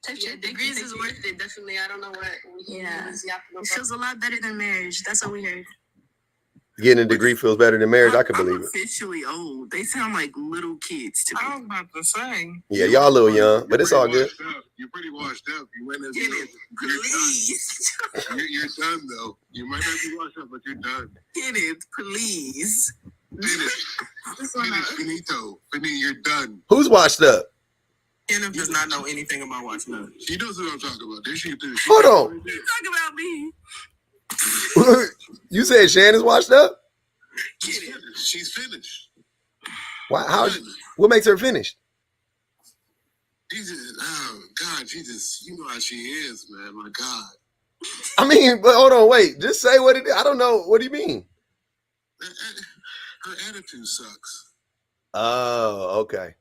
Yeah, degrees is worth it, definitely. I don't know what. Yeah. It feels a lot better than marriage. That's what we heard.
Getting a degree feels better than marriage. I could believe
I'm officially old. They sound like little kids to me. I was about to say.
Yeah, y'all a little young, but it's all good.
You're pretty washed up. You went in.
Get it, please.
You're done, though. You might not be washed up, but you're done.
Get it, please.
Finish, finito. You're done.
Who's washed up?
Kenneth does not know anything about watching up.
She knows what I'm talking about. There she do.
Hold on.
You talk about me.
You said Shannon's washed up?
She's finished.
Why? How? What makes her finished?
Jesus, oh God, Jesus, you know how she is, man. My God.
I mean, but hold on, wait. Just say what it is. I don't know. What do you mean?
Her attitude sucks.
Oh, okay.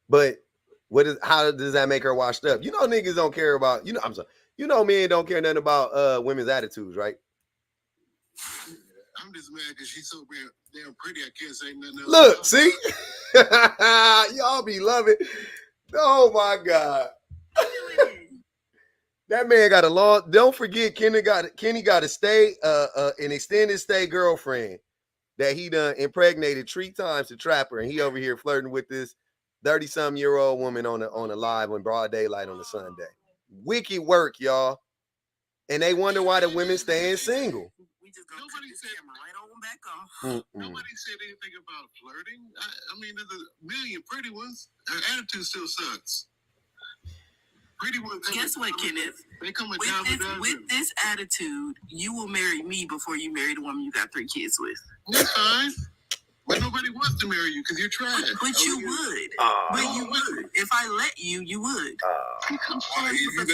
But how does that make her washed up? You know, niggas don't care about, I'm sorry. You know, men don't care nothing about women's attitudes, right?
I'm just mad because she's so damn pretty. I can't say nothing else.
Look, see? Y'all be loving. Oh my God. That man got a long. Don't forget, Kenny got to stay an extended stay girlfriend that he done impregnated 3 times to trap her, and he over here flirting with this 30-some-year-old woman on a live on broad daylight on a Sunday. Wicked work, y'all. And they wonder why the women staying single.
We just gonna cut this camera right on back off.
Nobody said anything about flirting. I mean, there's a million pretty ones. Her attitude still sucks. Pretty ones.
Guess what, Kenneth?
They come with
this attitude, you will marry me before you marry the woman you got 3 kids with.
That's fine. But nobody wants to marry you because you're trash.
But you would. But you would. If I let you, you would.
If you let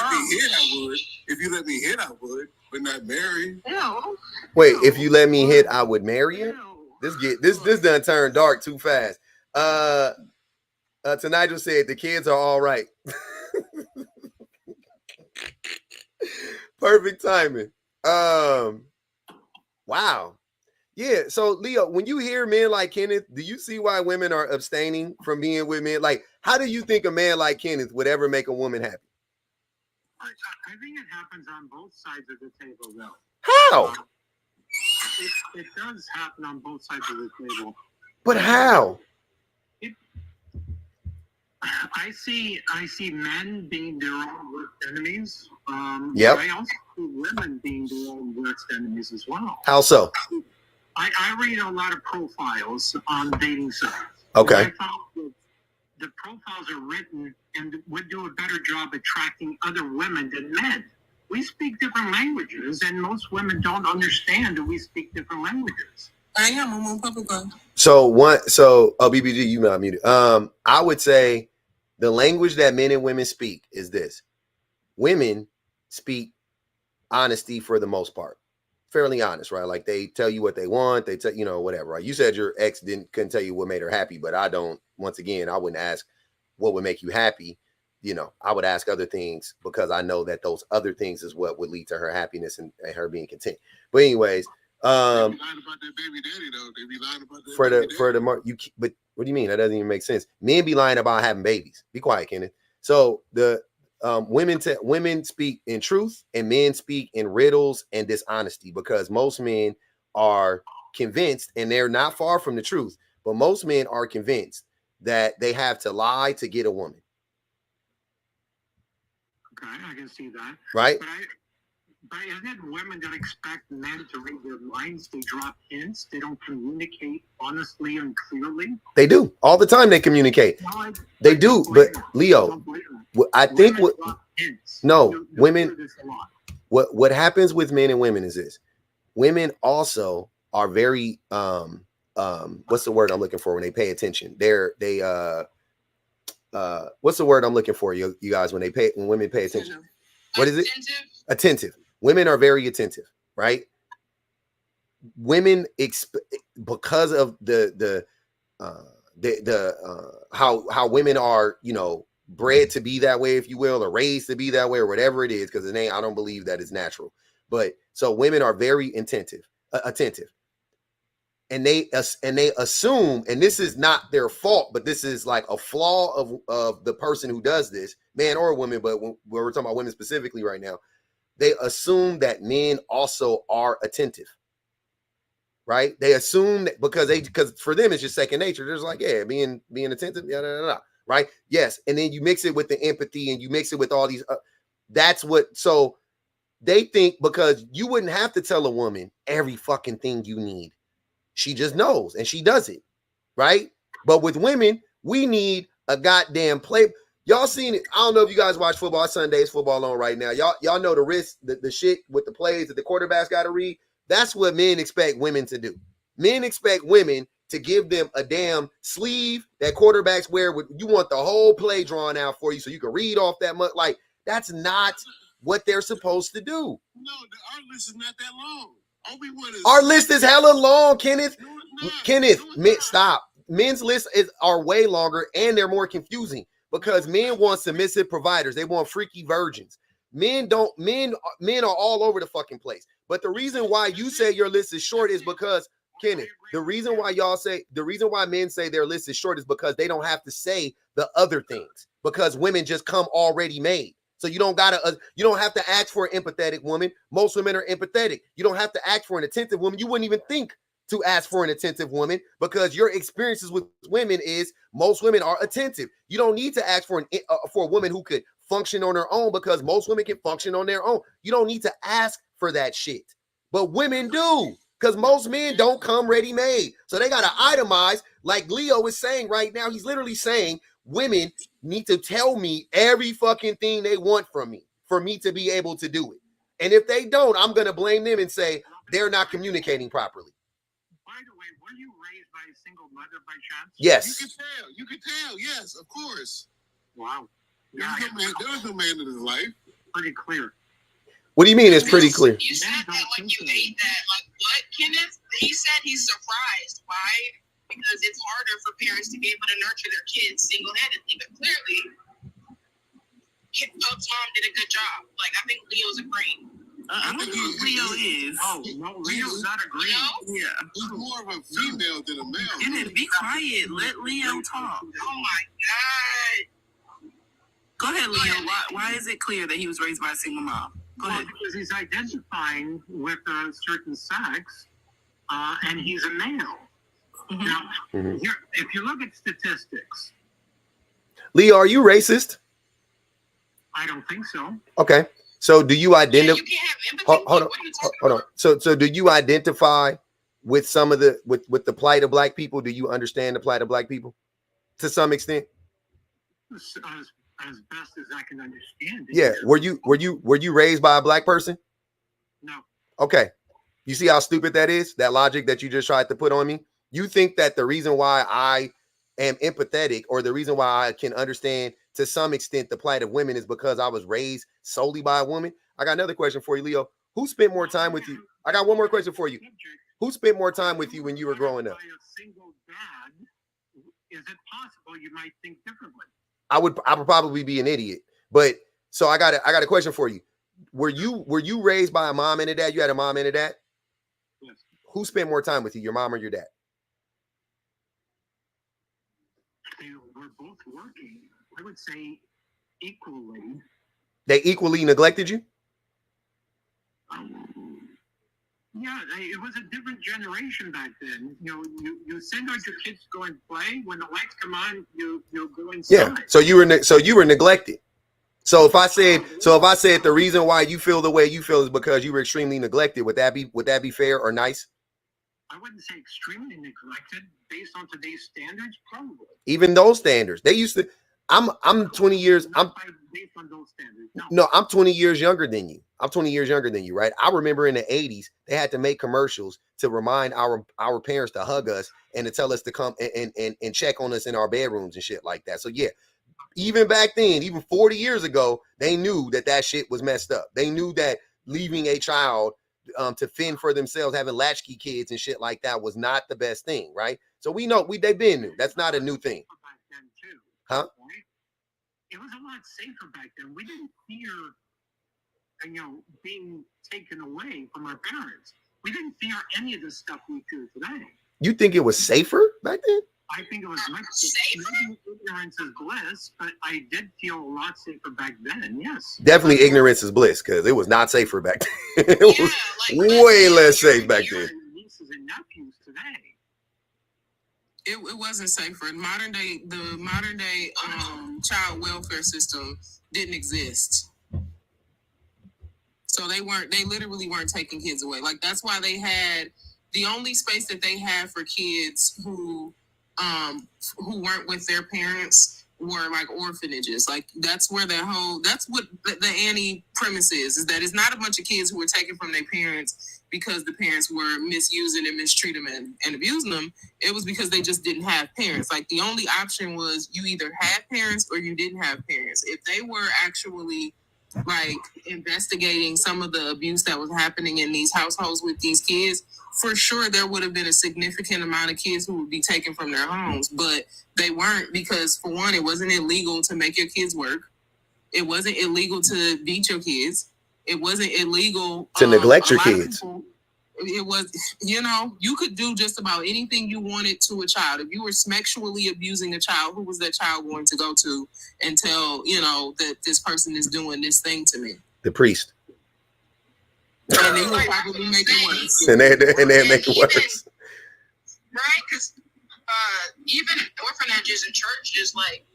me hit, I would. If you let me hit, I would. But not marry.
No.
Wait, if you let me hit, I would marry you? This done turned dark too fast. Nigel said the kids are all right. Perfect timing. Wow. Yeah. So Leo, when you hear men like Kenneth, do you see why women are abstaining from being with men? Like, how do you think a man like Kenneth would ever make a woman happy?
I think it happens on both sides of the table, though.
How?
It does happen on both sides of the table.
But how?
I see men being their own worst enemies.
Yep.
I also see women being their own worst enemies as well.
How so?
I read a lot of profiles on dating sites.
Okay.
I found that the profiles are written and would do a better job attracting other women than men. We speak different languages, and most women don't understand that we speak different languages.
So BBG, you not muted. I would say the language that men and women speak is this. Women speak honesty for the most part. Fairly honest, right? Like they tell you what they want, they tell whatever, right? You said your ex couldn't tell you what made her happy, but I don't. Once again, I wouldn't ask what would make you happy. I would ask other things because I know that those other things is what would lead to her happiness and her being content. But anyways,
they be lying about that baby daddy though. They be lying about that
but what do you mean? That doesn't even make sense. Men be lying about having babies. Be quiet, Kenneth. So the women speak in truth and men speak in riddles and dishonesty because most men are convinced, and they're not far from the truth, but most men are convinced that they have to lie to get a woman.
Okay, I can see that.
Right?
But isn't it women that expect men to read their minds? They drop hints. They don't communicate honestly and clearly.
They do all the time. They communicate.
No,
they do, but Leo, I think women. What happens with men and women is this: women also are very what's the word I'm looking for when they pay attention? What's the word I'm looking for, you guys, when women pay attention? What is it? Attentive. Women are very attentive, right? Women because of the how women are, bred to be that way, if you will, or raised to be that way, or whatever it is, because I don't believe that it's natural. But so women are very attentive. And they assume, and this is not their fault, but this is like a flaw of the person who does this, man or woman, but when we're talking about women specifically right now, they assume that men also are attentive, right? They assume that because for them it's just second nature. They're just like, yeah, being attentive, right? Yes, and then you mix it with the empathy, and you mix it with all these. That's what. So they think because you wouldn't have to tell a woman every fucking thing you need. She just knows and she does it, right? But with women, we need a goddamn play. Y'all seen it? I don't know if you guys watch football. Sunday's football on right now. Y'all know the risk, the shit with the plays that the quarterbacks got to read. That's what men expect women to do. Men expect women to give them a damn sleeve that quarterbacks wear. You want the whole play drawn out for you so you can read off that much. Like, that's not what they're supposed to do.
No, our list is not that long.
Our list is hella long, Kenneth. Stop. Men's lists are way longer and they're more confusing because men want submissive providers. They want freaky virgins. Men are all over the fucking place. But the reason why you say your list is short is because, Kenneth, the reason why men say their list is short is because they don't have to say the other things because women just come already made. So you don't have to ask for an empathetic woman. Most women are empathetic. You don't have to ask for an attentive woman. You wouldn't even think to ask for an attentive woman because your experiences with women is most women are attentive. You don't need to ask for a woman who could function on her own because most women can function on their own. You don't need to ask for that shit. But women do because most men don't come ready made. So they got to itemize, like Leo is saying right now. He's literally saying women need to tell me every fucking thing they want from me for me to be able to do it. And if they don't, I'm going to blame them and say they're not communicating properly.
By the way, were you raised by a single mother by chance?
Yes.
You can tell. Yes, of course.
Wow.
There was no man in his life.
Pretty clear.
What do you mean it's pretty clear?
You said that like you ate that. Like what, Kenneth? He said he's surprised. Why? Because it's harder for parents to be able to nurture their kids single-handedly. But clearly, Pug's mom did a good job. Like, I think Leo's agreeing.
I don't know who Leo is.
Oh, no, Leo's not agreeing.
Yeah.
He's more of a female than a male.
Kenneth, be quiet. Let Leo talk.
Oh, my God.
Go ahead, Leo. Why is it clear that he was raised by a single mom? Go ahead.
Because he's identifying with a certain sex, and he's a male. Mm-hmm. Now, if you look at statistics,
Leo, are you racist?
I don't think so.
Okay, so do you identify?
You can't have empathy.
Hold on. So do you identify with some of the with the plight of black people? Do you understand the plight of black people to some extent?
as best as I can understand it.
Yeah. Were you raised by a black person?
No.
Okay. You see how stupid that is? That logic that you just tried to put on me? You think that the reason why I am empathetic, or the reason why I can understand to some extent the plight of women, is because I was raised solely by a woman? I got another question for you, Leo. Who spent more time with you? I got one more question for you. Who spent more time with you when you were growing up?
By a single dad, is it possible you might think differently?
I would probably be an idiot. But so I got a question for you. Were you raised by a mom and a dad? You had a mom and a dad?
Yes.
Who spent more time with you, your mom or your dad?
They were both working. I would say equally.
They equally neglected you?
Yeah, it was a different generation back then. You send out your kids to go and play. When the lights come on, you go inside.
Yeah. So you were neglected. So if I said the reason why you feel the way you feel is because you were extremely neglected, would that be fair or nice?
I wouldn't say extremely neglected. Based on today's standards, probably.
Even those standards, they used to. I'm 20 years.
Based on those standards.
No, I'm 20 years younger than you. I'm 20 years younger than you, right? I remember in the 80s, they had to make commercials to remind our parents to hug us and to tell us to come and check on us in our bedrooms and shit like that. So yeah, even back then, even 40 years ago, they knew that shit was messed up. They knew that leaving a child to fend for themselves, having latchkey kids and shit like that was not the best thing, right? So we know they've been new. That's not a new thing. Huh?
It was a lot safer back then. We didn't fear, being taken away from our parents. We didn't fear any of the stuff we fear today.
You think it was safer back then?
I think it was much safer. Ignorance is bliss, but I did feel a lot safer back then. Yes,
definitely ignorance is bliss, because it was not safer back then. It was way less safe back then.
Nieces and nephews today.
It wasn't safer. The modern day child welfare system didn't exist. So they literally weren't taking kids away. Like, that's why they had the only space that they had for kids who weren't with their parents were like orphanages. Like, that's where that's what the Annie premise is that it's not a bunch of kids who were taken from their parents because the parents were misusing and mistreating them and abusing them. It was because they just didn't have parents. Like, the only option was you either had parents or you didn't have parents. If they were actually like investigating some of the abuse that was happening in these households with these kids, for sure there would have been a significant amount of kids who would be taken from their homes, but they weren't, because for one, it wasn't illegal to make your kids work. It wasn't illegal to beat your kids. It wasn't illegal
to neglect your kids.
It was, you could do just about anything you wanted to a child. If you were sexually abusing a child, who was that child going to go to and tell, that this person is doing this thing to me?
The priest.
And they would probably make it worse.
And they make it worse.
Right? Because even orphanages and churches, like,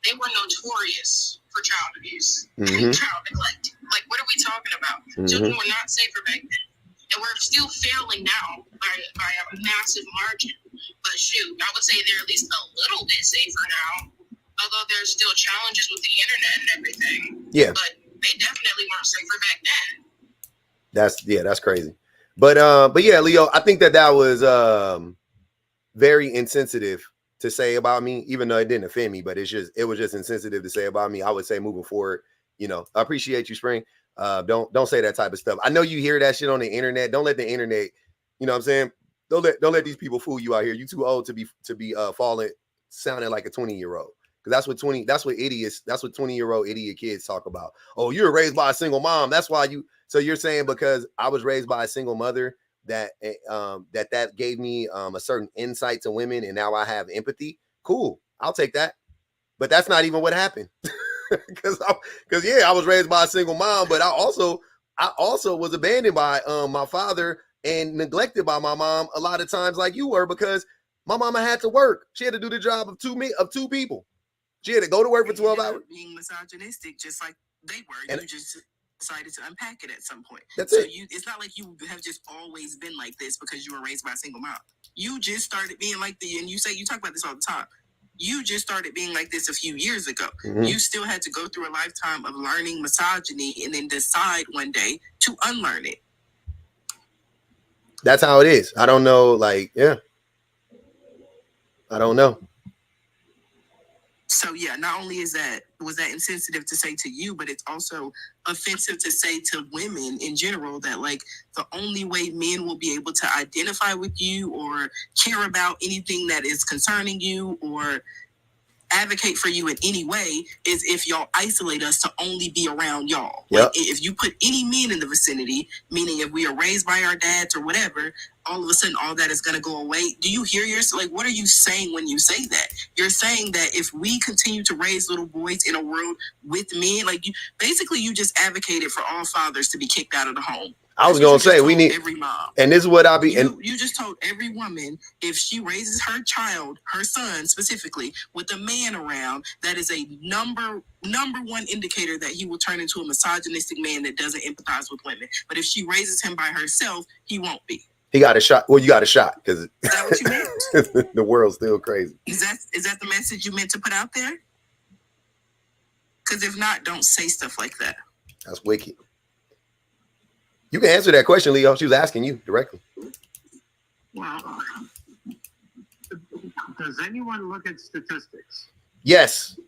they were notorious for child abuse and child neglect. Like, what are we talking about? Children were not safer back then. And we're still failing now by a massive margin. But shoot, I would say they're at least a little bit safer now. Although there's still challenges with the internet and everything.
Yeah.
But they definitely weren't safer back then.
That's crazy. But yeah, Leo, I think that was very insensitive to say about me, even though it didn't offend me, but it was just insensitive to say about me. I would say moving forward, I appreciate you, Spring. Don't say that type of stuff. I know you hear that shit on the internet. Don't let the internet, you know what I'm saying? Don't let these people fool you out here. You too old to be falling, sounding like a 20-year-old. Because that's what 20-year-old idiot kids talk about. Oh, you were raised by a single mom. That's why so you're saying because I was raised by a single mother that gave me a certain insight to women, and now I have empathy. Cool. I'll take that. But that's not even what happened. Because I was raised by a single mom, but I also was abandoned by my father and neglected by my mom a lot of times, like you were, because my mama had to work. She had to do the job of two people. She had to go to work for 12 hours.
Being misogynistic, just like they were.
And
you just decided to unpack it at some point.
That's it.
It's not like you have just always been like this because you were raised by a single mom. You just started being like and you talk about this all the time.
you just started being like this a few years ago. Mm-hmm. You still had to go through a lifetime of learning misogyny and then decide one day to unlearn it.
That's how it is. I don't know, like, yeah. I don't know.
So yeah, not only was that insensitive to say to you, but it's also offensive to say to women in general that like the only way men will be able to identify with you or care about anything that is concerning you or advocate for you in any way is if y'all isolate us to only be around y'all. Yep. Like if you put any men in the vicinity, meaning if we are raised by our dads or whatever, all of a sudden all that is going to go away. Do you hear yourself? Like, what are you saying when you say that? You're saying that if we continue to raise little boys in a world with men, like you just advocated for all fathers to be kicked out of the home.
I was going to say, we need
every mom.
And this is what I'll be.
You just told every woman if she raises her child, her son specifically, with a man around, that is a number one indicator that he will turn into a misogynistic man that doesn't empathize with women. But if she raises him by herself, he won't be.
He got a shot. Well, you got a shot because
is that what you meant?
The world's still crazy.
Is that the message you meant to put out there? Because if not, don't say stuff like that.
That's wicked. You can answer that question, Leo. She was asking you directly.
Well, does anyone look at statistics?
Yes.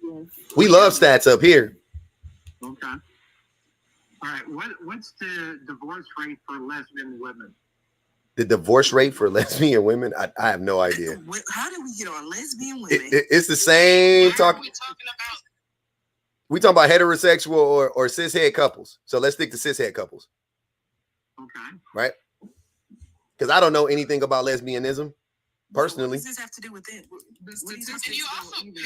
We love stats up here.
Okay. All right. What's the divorce rate for lesbian women?
The divorce rate for lesbian women? I have no idea.
How did we get on lesbian women?
It's the same talk.
What are we talking about?
We talking about heterosexual or cishet couples. So let's stick to cishet couples.
Okay.
Right? Because I don't know anything about lesbianism personally.
What does this have to do with it?
And you also pivoted.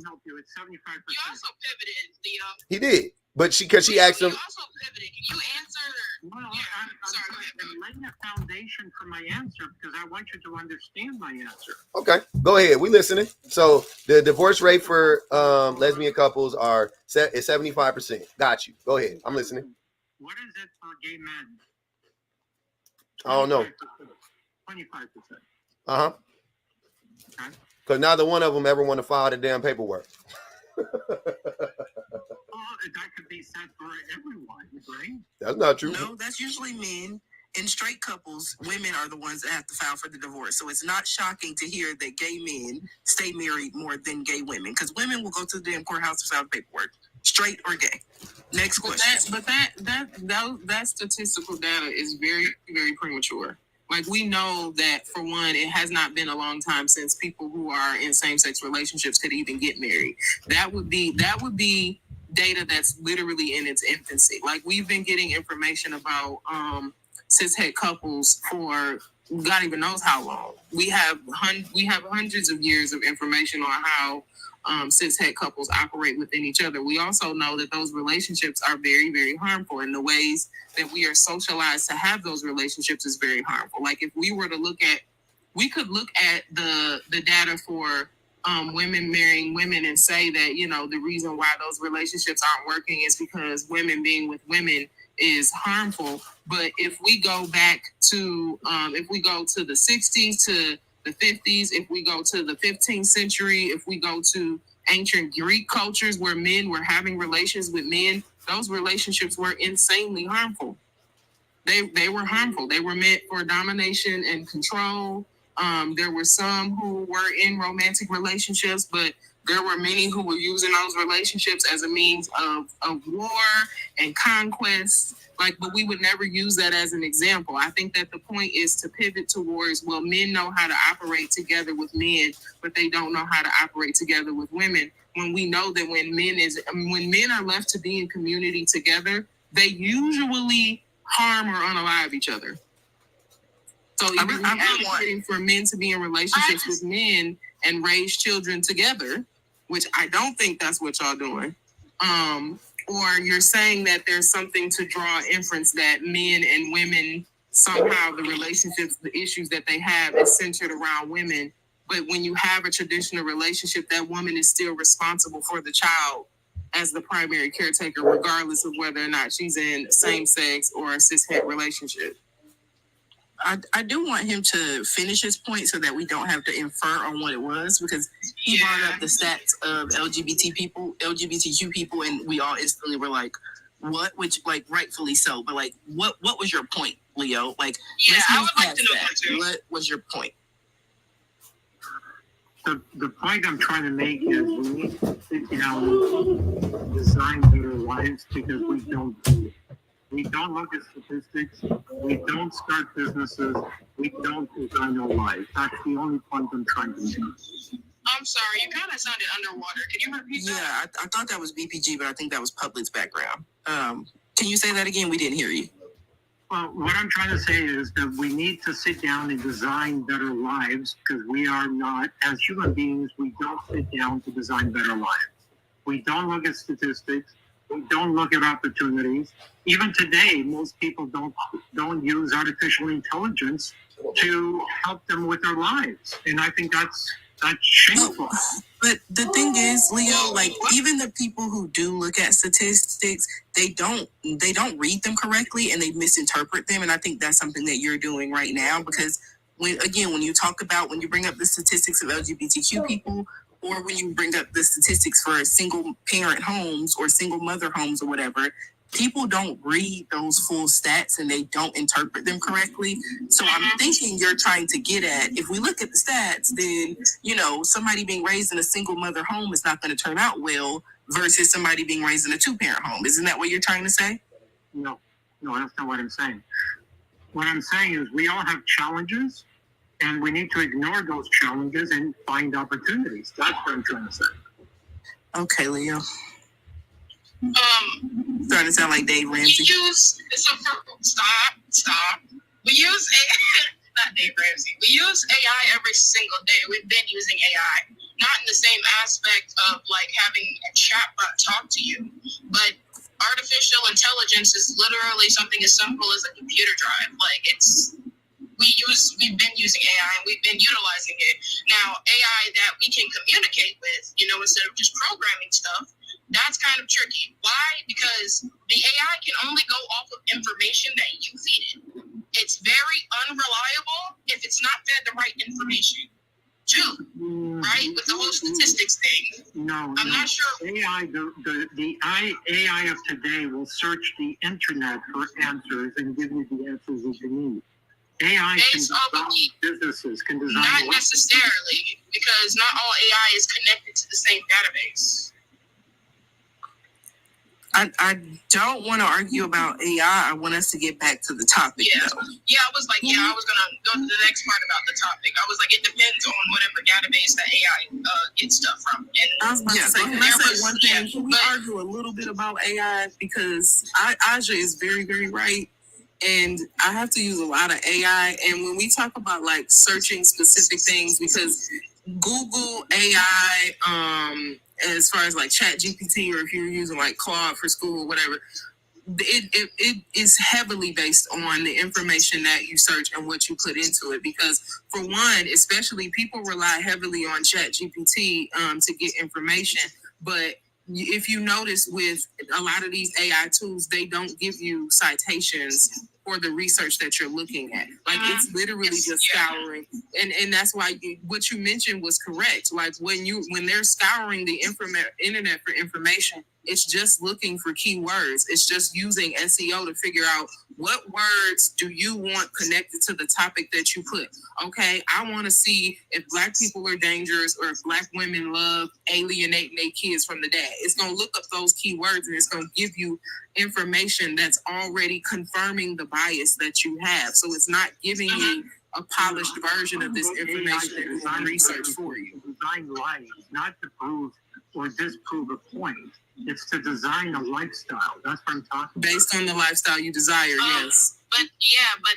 Help you. It's 75%.
You also pivoted, Leo.
He did. But because she asked him.
You also pivoted. Can you answer?
Well, I'm laying a foundation for my answer because I want you to understand my answer.
Okay, go ahead. We listening. So the divorce rate for lesbian couples is 75%. Got you. Go ahead. I'm listening.
What is it for gay men?
I don't know.
25%.
Uh-huh.
Okay.
Because neither one of them ever want to file the damn paperwork.
That could be said for everyone, right?
That's not true.
No, that's usually men. In straight couples, women are the ones that have to file for the divorce. So it's not shocking to hear that gay men stay married more than gay women. Because women will go to the damn courthouse to file the paperwork. Straight or gay. Next question.
But that statistical data is very, very premature. Like, we know that, for one, it has not been a long time since people who are in same-sex relationships could even get married. That would be data that's literally in its infancy. Like, we've been getting information about cishet couples for God even knows how long. We have hundreds of years of information on how cishet couples operate within each other. We also know that those relationships are very, very harmful, and the ways that we are socialized to have those relationships is very harmful. Like, if we were to we could look at the data for women marrying women and say that, the reason why those relationships aren't working is because women being with women is harmful. But if we go back to the 60s to the 50s, if we go to the 15th century, if we go to ancient Greek cultures where men were having relations with men, those relationships were insanely harmful. They were harmful. They were meant for domination and control. There were some who were in romantic relationships, but there were many who were using those relationships as a means of war and conquest. But we would never use that as an example. I think that the point is to pivot towards, well, men know how to operate together with men, but they don't know how to operate together with women. When we know that when men are left to be in community together, they usually harm or unalive each other. So even advocating for men to be in relationships with men and raise children together, which I don't think that's what y'all doing. Or you're saying that there's something to draw inference that men and women, somehow the relationships, the issues that they have is centered around women. But when you have a traditional relationship, that woman is still responsible for the child as the primary caretaker, regardless of whether or not she's in same sex or a cishet relationship. I do want him to finish his point so that we don't have to infer on what it was, because he brought up the stats of LGBTQ people, and we all instantly were like, what? Which, like, rightfully so, but like, what was your point, Leo? Like,
I would like to know that too.
What was your point?
The point I'm trying to make is we need to sit down and design better lives, because we don't do it. We don't look at statistics. We don't start businesses. We don't design our lives. That's the only point I'm trying to make.
I'm sorry, you kind of sounded underwater. Can you repeat that?
Yeah, I thought that was BPG, but I think that was Public's background. Can you say that again? We didn't hear you.
Well, what I'm trying to say is that we need to sit down and design better lives, because we are not, as human beings, we don't sit down to design better lives. We don't look at statistics. We don't look at opportunities. Even today, most people don't use artificial intelligence to help them with their lives, and I think that's shameful.
But the thing is, Leo, like, even the people who do look at statistics, they don't read them correctly, and they misinterpret them. And I think that's something that you're doing right now, because when you bring up the statistics of LGBTQ people, or when you bring up the statistics for single parent homes or single mother homes or whatever, people don't read those full stats and they don't interpret them correctly. So I'm thinking you're trying to get at, if we look at the stats, then, somebody being raised in a single mother home is not going to turn out well versus somebody being raised in a 2-parent home. Isn't that what you're trying to say?
No, that's not what I'm saying. What I'm saying is we all have challenges, and we need to ignore those challenges and find opportunities. That's what I'm trying to say.
Okay, Leo. Starting to sound like Dave Ramsey.
Stop. We use not Dave Ramsey. We use AI every single day. We've been using AI, not in the same aspect of like having a chatbot talk to you, but artificial intelligence is literally something as simple as a computer drive. Like we've been using AI and we've been utilizing it. Now, AI that we can communicate with, instead of just programming stuff, that's kind of tricky. Why? Because the AI can only go off of information that you feed it. It's very unreliable if it's not fed the right information, too. Right? With the whole statistics thing.
No,
I'm not sure.
AI, the AI of today will search the internet for answers and give you the answers that you need. AI can design businesses, can design.
Not necessarily, because not all AI is connected to the same database.
I don't want to argue about AI. I want us to get back to the topic.
Yeah, I was going to go to the next part about the topic. I was like, it depends on whatever database that AI gets stuff from. And
I was about to say, can I say one thing? Can we argue a little bit about AI? Because Aja is very, very right. And I have to use a lot of AI. And when we talk about like searching specific things, because Google AI, as far as like ChatGPT, or if you're using like Claude for school or whatever, it is heavily based on the information that you search and what you put into it. Because for one, especially people rely heavily on ChatGPT to get information. But if you notice with a lot of these AI tools, they don't give you citations for the research that you're looking at. Like it's literally just scouring. And that's why what you mentioned was correct. Like when they're scouring the internet for information, it's just looking for keywords. It's just using SEO to figure out what words do you want connected to the topic that you put. Okay, I want to see if Black people are dangerous or if Black women love alienating their kids from the dad. It's going to look up those keywords and it's going to give you information that's already confirming the bias that you have. So it's not giving you a polished version of this information that is on research for you.
Design lives, not to prove or disprove a point. It's to design a lifestyle. That's what I'm talking about.
Based on the lifestyle you desire, yes.
But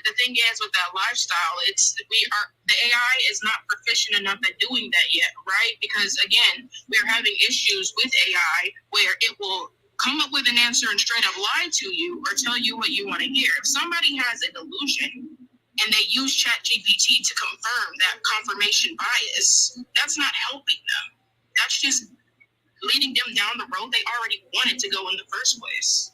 the thing is with that lifestyle, the AI is not proficient enough at doing that yet, right? Because again, we're having issues with AI where it will come up with an answer and straight up lie to you or tell you what you want to hear. If somebody has a delusion and they use ChatGPT to confirm that confirmation bias, that's not helping them. That's just leading them down the road they already wanted to go in the first place.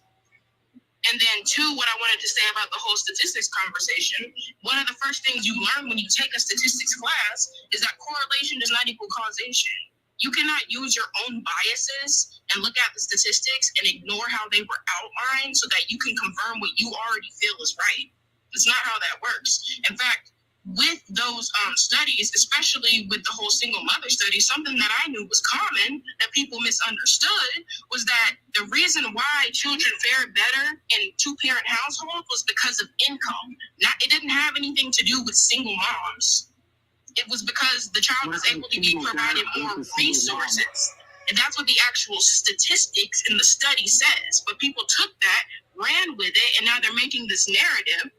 And then two, what I wanted to say about the whole statistics conversation, one of the first things you learn when you take a statistics class is that correlation does not equal causation. You cannot use your own biases and look at the statistics and ignore how they were outlined so that you can confirm what you already feel is right. It's not how that works. In fact, with those studies, especially with the whole single mother study, something that I knew was common that people misunderstood was that the reason why children fared better in two-parent households was because of income. It didn't have anything to do with single moms. It was because the child was able to be provided more resources. And that's what the actual statistics in the study says. But people took that, ran with it, and now they're making this narrative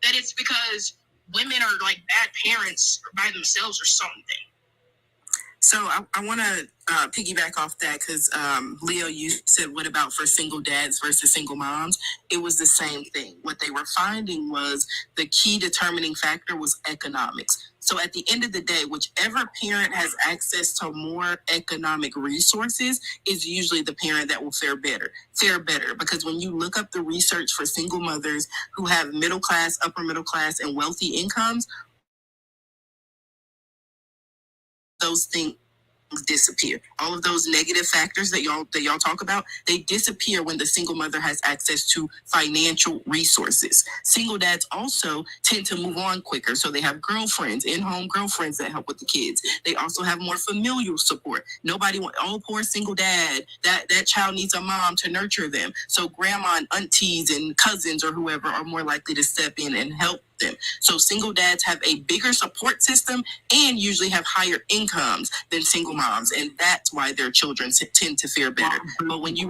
that it's because women are like bad parents or by themselves or something.
So I want to piggyback off that because Leo, you said, what about for single dads versus single moms? It was the same thing. What they were finding was the key determining factor was economics. So at the end of the day, whichever parent has access to more economic resources is usually the parent that will fare better. Because when you look up the research for single mothers who have middle class, upper middle class, and wealthy incomes, those things disappear. All of those negative factors that y'all talk about, they disappear when the single mother has access to financial resources. Single dads also tend to move on quicker, so they have girlfriends, in-home girlfriends that help with the kids. They also have more familial support. Poor single dad, that child needs a mom to nurture them. So grandma and aunties and cousins or whoever are more likely to step in and help them. So single dads have a bigger support system and usually have higher incomes than single moms, and that's why their children tend to fare better. But when you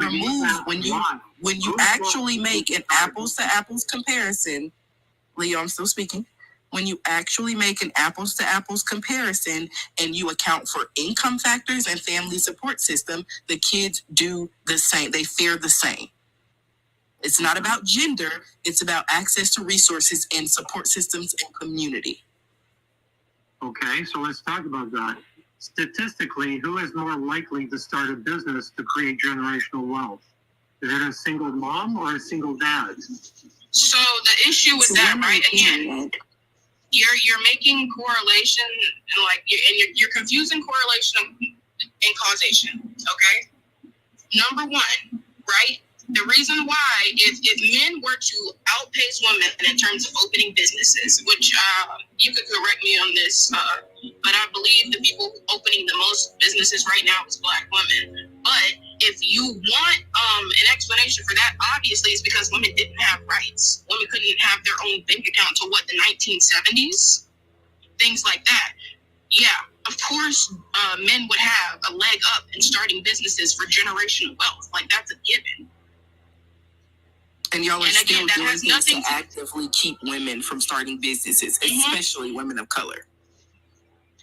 actually make an apples to apples comparison, Leo, I'm still speaking. When you actually make an apples to apples comparison and you account for income factors and family support system, the kids do the same. They fare the same. It's not about gender. It's about access to resources and support systems and community.
Okay, so let's talk about that. Statistically, who is more likely to start a business to create generational wealth? Is it a single mom or a single dad?
So the issue with that, right? Again, you're making correlation and you're confusing correlation and causation. Okay, number one, right? The reason why, if men were to outpace women in terms of opening businesses, which you could correct me on this, but I believe the people opening the most businesses right now is Black women. But if you want an explanation for that, obviously it's because women didn't have rights. Women couldn't have their own bank account until the 1970s? Things like that. Yeah, of course, men would have a leg up in starting businesses for generational wealth. Like, that's a given.
And y'all are still doing things to actively keep women from starting businesses, especially women of color.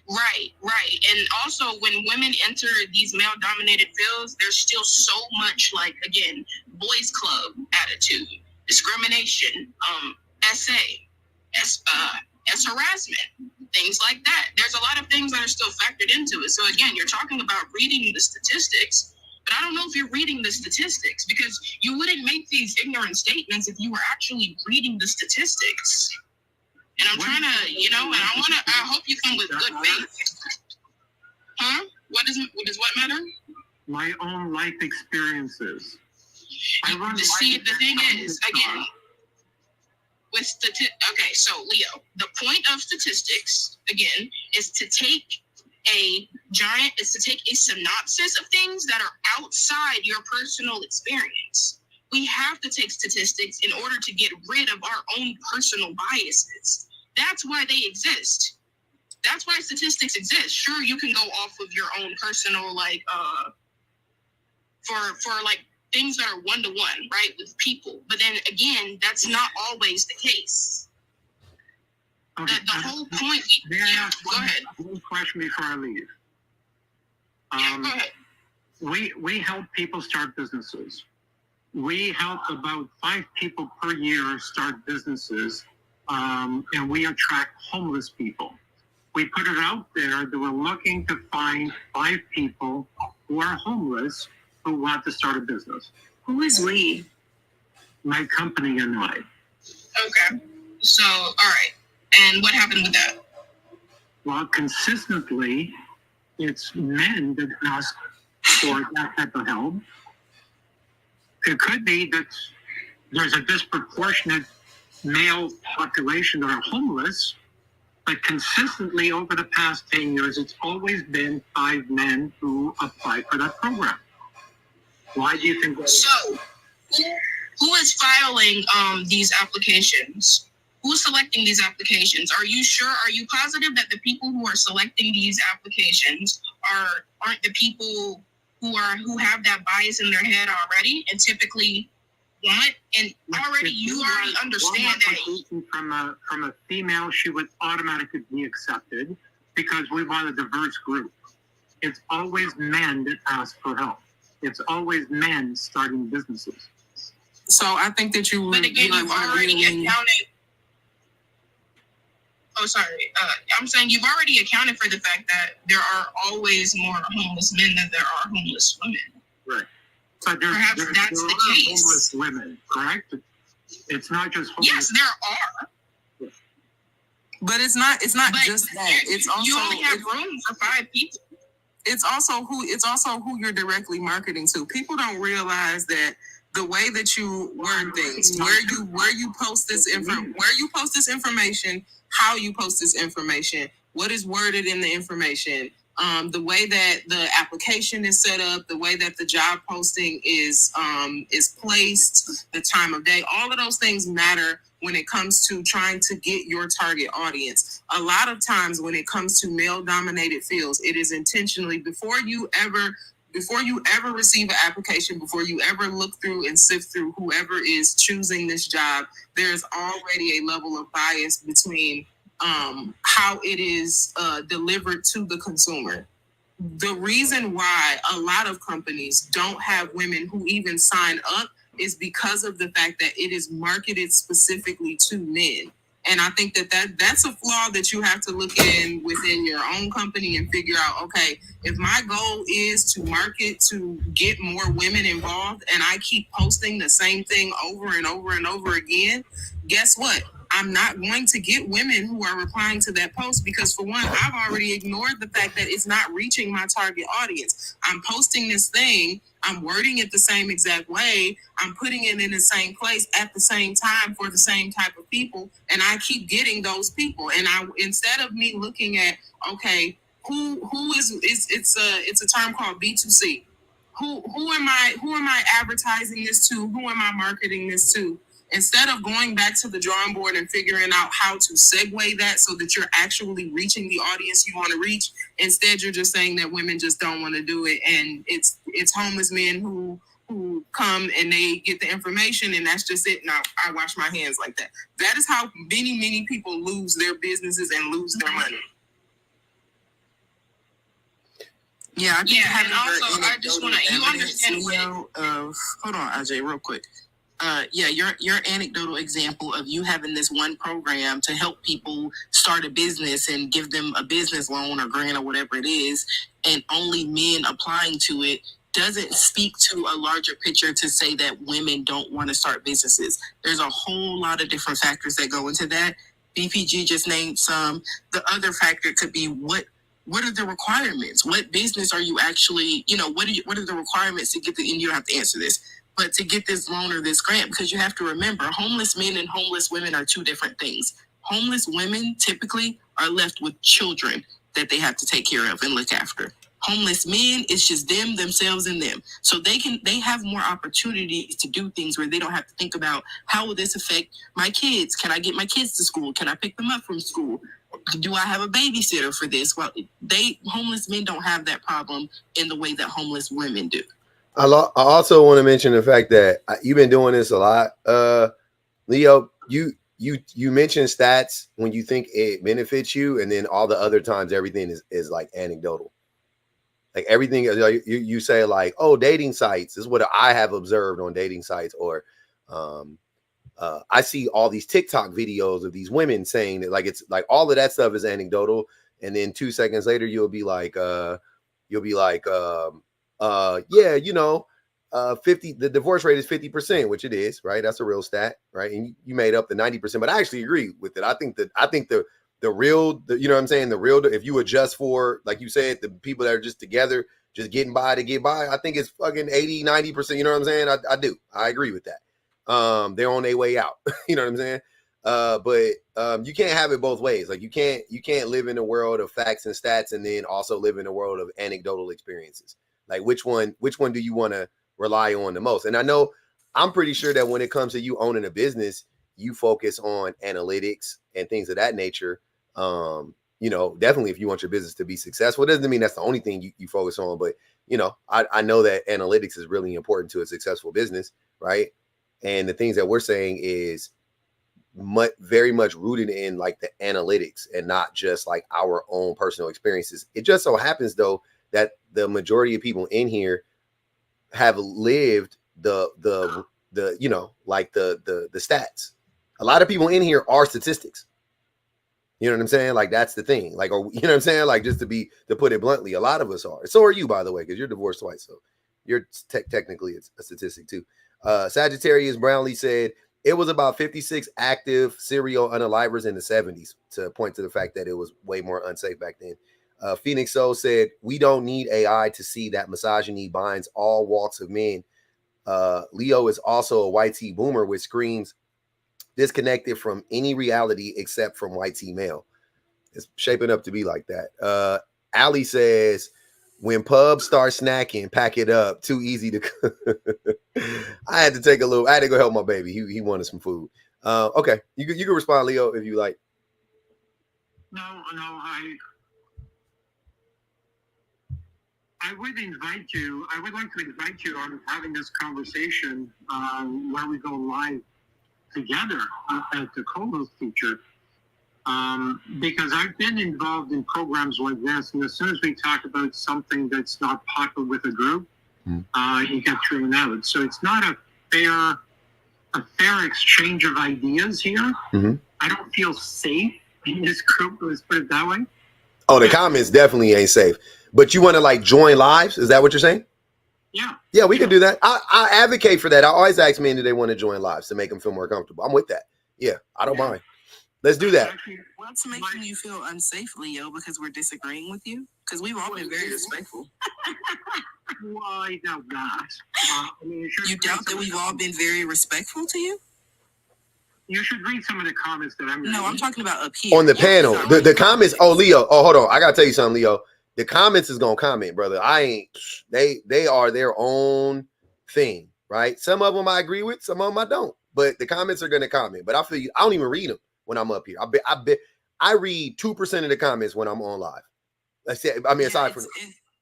Right. And also, when women enter these male-dominated fields, there's still so much, boys club attitude, discrimination, harassment, things like that. There's a lot of things that are still factored into it. So again, you're talking about reading the statistics, but I don't know if you're reading the statistics, because you wouldn't make these ignorant statements if you were actually reading the statistics. And I'm trying to, I hope you come with good faith. Huh? What does what matter?
My own life experiences.
The thing is, again, with okay, so Leo, the point of statistics, again, is to take a synopsis of things that are outside your personal experience. We have to take statistics in order to get rid of our own personal biases. That's why they exist. That's why statistics exist. Sure, you can go off of your own personal, for things that are one-to-one, right, with people. But then again, that's not always the case.
Okay,
the whole point. Go ahead.
One question before I leave.
Go ahead.
We help people start businesses. We help about 5 people per year start businesses, and we attract homeless people. We put it out there that we're looking to find 5 people who are homeless who want to start a business.
Who is we?
my company and I.
Okay. So, all right. And what happened with that?
Well, consistently, it's men that ask for that type of help. It could be that there's a disproportionate male population that are homeless, but consistently over the past 10 years, it's always been 5 men who apply for that program. Why do you think that is?
So, who is filing these applications? Who's selecting these applications? Are you sure? Are you positive that the people who are selecting these applications aren't the people who have that bias in their head already and typically want? And already you already understand that
from a female, she would automatically be accepted because we want a diverse group. It's always men that ask for help. It's always men starting businesses.
So I think that you. But again, you've already accounted. Oh, sorry. I'm saying you've already accounted for the fact that there are always more homeless men than there are homeless women.
Right. So
Perhaps that's the case.
Homeless women, correct? It's not just homeless.
Yes, there are.
But it's not but just that. It's also
you only have room for 5 people.
It's also who you're directly marketing to. People don't realize that the way that you word things, where you post this information, how you post this information, what is worded in the information, the way that the application is set up, the way that the job posting is placed, the time of day, all of those things matter when it comes to trying to get your target audience. A lot of times when it comes to male-dominated fields, it is intentionally before you ever receive an application, before you ever look through and sift through whoever is choosing this job, there's already a level of bias between how it is delivered to the consumer. The reason why a lot of companies don't have women who even sign up is because of the fact that it is marketed specifically to men. And I think that's a flaw that you have to look in within your own company and figure out, okay, if my goal is to market to get more women involved and I keep posting the same thing over and over and over again, guess what? I'm not going to get women who are replying to that post because, for one, I've already ignored the fact that it's not reaching my target audience. I'm posting this thing, I'm wording it the same exact way, I'm putting it in the same place at the same time for the same type of people, and I keep getting those people. And instead of me looking at, okay, who is it's a term called B2C. Who am I advertising this to? Who am I marketing this to? Instead of going back to the drawing board and figuring out how to segue that so that you're actually reaching the audience you want to reach, instead you're just saying that women just don't want to do it, and it's homeless men who come and they get the information and that's just it. Now I wash my hands like that. That is how many people lose their businesses and lose their money. Yeah,
and also I just want to, you understand
hold on, Ajay, real quick. Your anecdotal example of you having this one program to help people start a business and give them a business loan or grant or whatever it is, and only men applying to it doesn't speak to a larger picture to say that women don't want to start businesses. There's a whole lot of different factors that go into that. BPG just named some. The other factor could be what are the requirements? What business are you actually, what are the requirements to get and you don't have to answer this, but to get this loan or this grant, because you have to remember, homeless men and homeless women are two different things. Homeless women typically are left with children that they have to take care of and look after. Homeless men, it's just themselves, and them. So they have more opportunities to do things where they don't have to think about, how will this affect my kids? Can I get my kids to school? Can I pick them up from school? Do I have a babysitter for this? Well, homeless men don't have that problem in the way that homeless women do.
I also want to mention the fact that you've been doing this a lot. Leo, you mentioned stats when you think it benefits you, and then all the other times everything is like anecdotal. Like everything you say, like, oh, dating sites, this is what I have observed on dating sites, or I see all these TikTok videos of these women saying that, like, it's like all of that stuff is anecdotal, and then 2 seconds later you'll be like, yeah, the divorce rate is 50%, which it is, right? That's a real stat, right? And you made up the 90%, but I actually agree with it. I think the real, you know what I'm saying? The real, if you adjust for, like you said, the people that are just together, just getting by to get by, I think it's fucking 80, 90%. You know what I'm saying? I do. I agree with that. They're on their way out. You know what I'm saying? But you can't have it both ways. Like you can't live in a world of facts and stats and then also live in a world of anecdotal experiences. Like which one do you want to rely on the most? And I know I'm pretty sure that when it comes to you owning a business, you focus on analytics and things of that nature. You know, definitely if you want your business to be successful, it doesn't mean that's the only thing you focus on, but you know, I know that analytics is really important to a successful business, right? And the things that we're saying is very much rooted in like the analytics and not just like our own personal experiences. It just so happens though that the majority of people in here have lived the you know, like the stats. A lot of people in here are statistics. You know what I'm saying? Like that's the thing. Like, or you know what I'm saying? Like just to put it bluntly, a lot of us are. So are you, by the way, because you're divorced twice, so you're technically a statistic too. Sagittarius Brownlee said it was about 56 active serial unalivers in the 70s, to point to the fact that it was way more unsafe back then. Phoenix Soul said we don't need AI to see that misogyny binds all walks of men. Leo is also a white tea boomer, which screams disconnected from any reality except from white tea male. It's shaping up to be like that. Ali says, when pubs start snacking, pack it up. Too easy to I had to go help my baby. He wanted some food. Okay. You can respond, Leo, if you like.
No, I would like to invite you on having this conversation where we go live together at the co-host feature, because I've been involved in programs like this, and as soon as we talk about something that's not popular with a group, you get thrown out. So it's not a fair exchange of ideas here. I don't feel safe in this group, let's put it that way.
Oh, the comments definitely ain't safe. But you want to like join lives? Is that what you're saying? Yeah, we can do that. I advocate for that. I always ask men, do they want to join lives to make them feel more comfortable? I'm with that. Yeah, I don't mind. Let's do that.
What's making you feel unsafe, Leo? Because we're disagreeing with you? Because we've all been very respectful.
Well, I doubt that.
You doubt that we've all been very respectful to you?
You should read some of the comments that I'm reading.
No, I'm talking about up here.
On the panel. The comments. Oh, Leo. Oh, hold on. I got to tell you something, Leo. The comments is going to comment, brother. They are their own thing, right? Some of them I agree with, some of them I don't. But the comments are going to comment. But I feel I don't even read them when I'm up here. I bet I read 2% of the comments when I'm on live. Aside from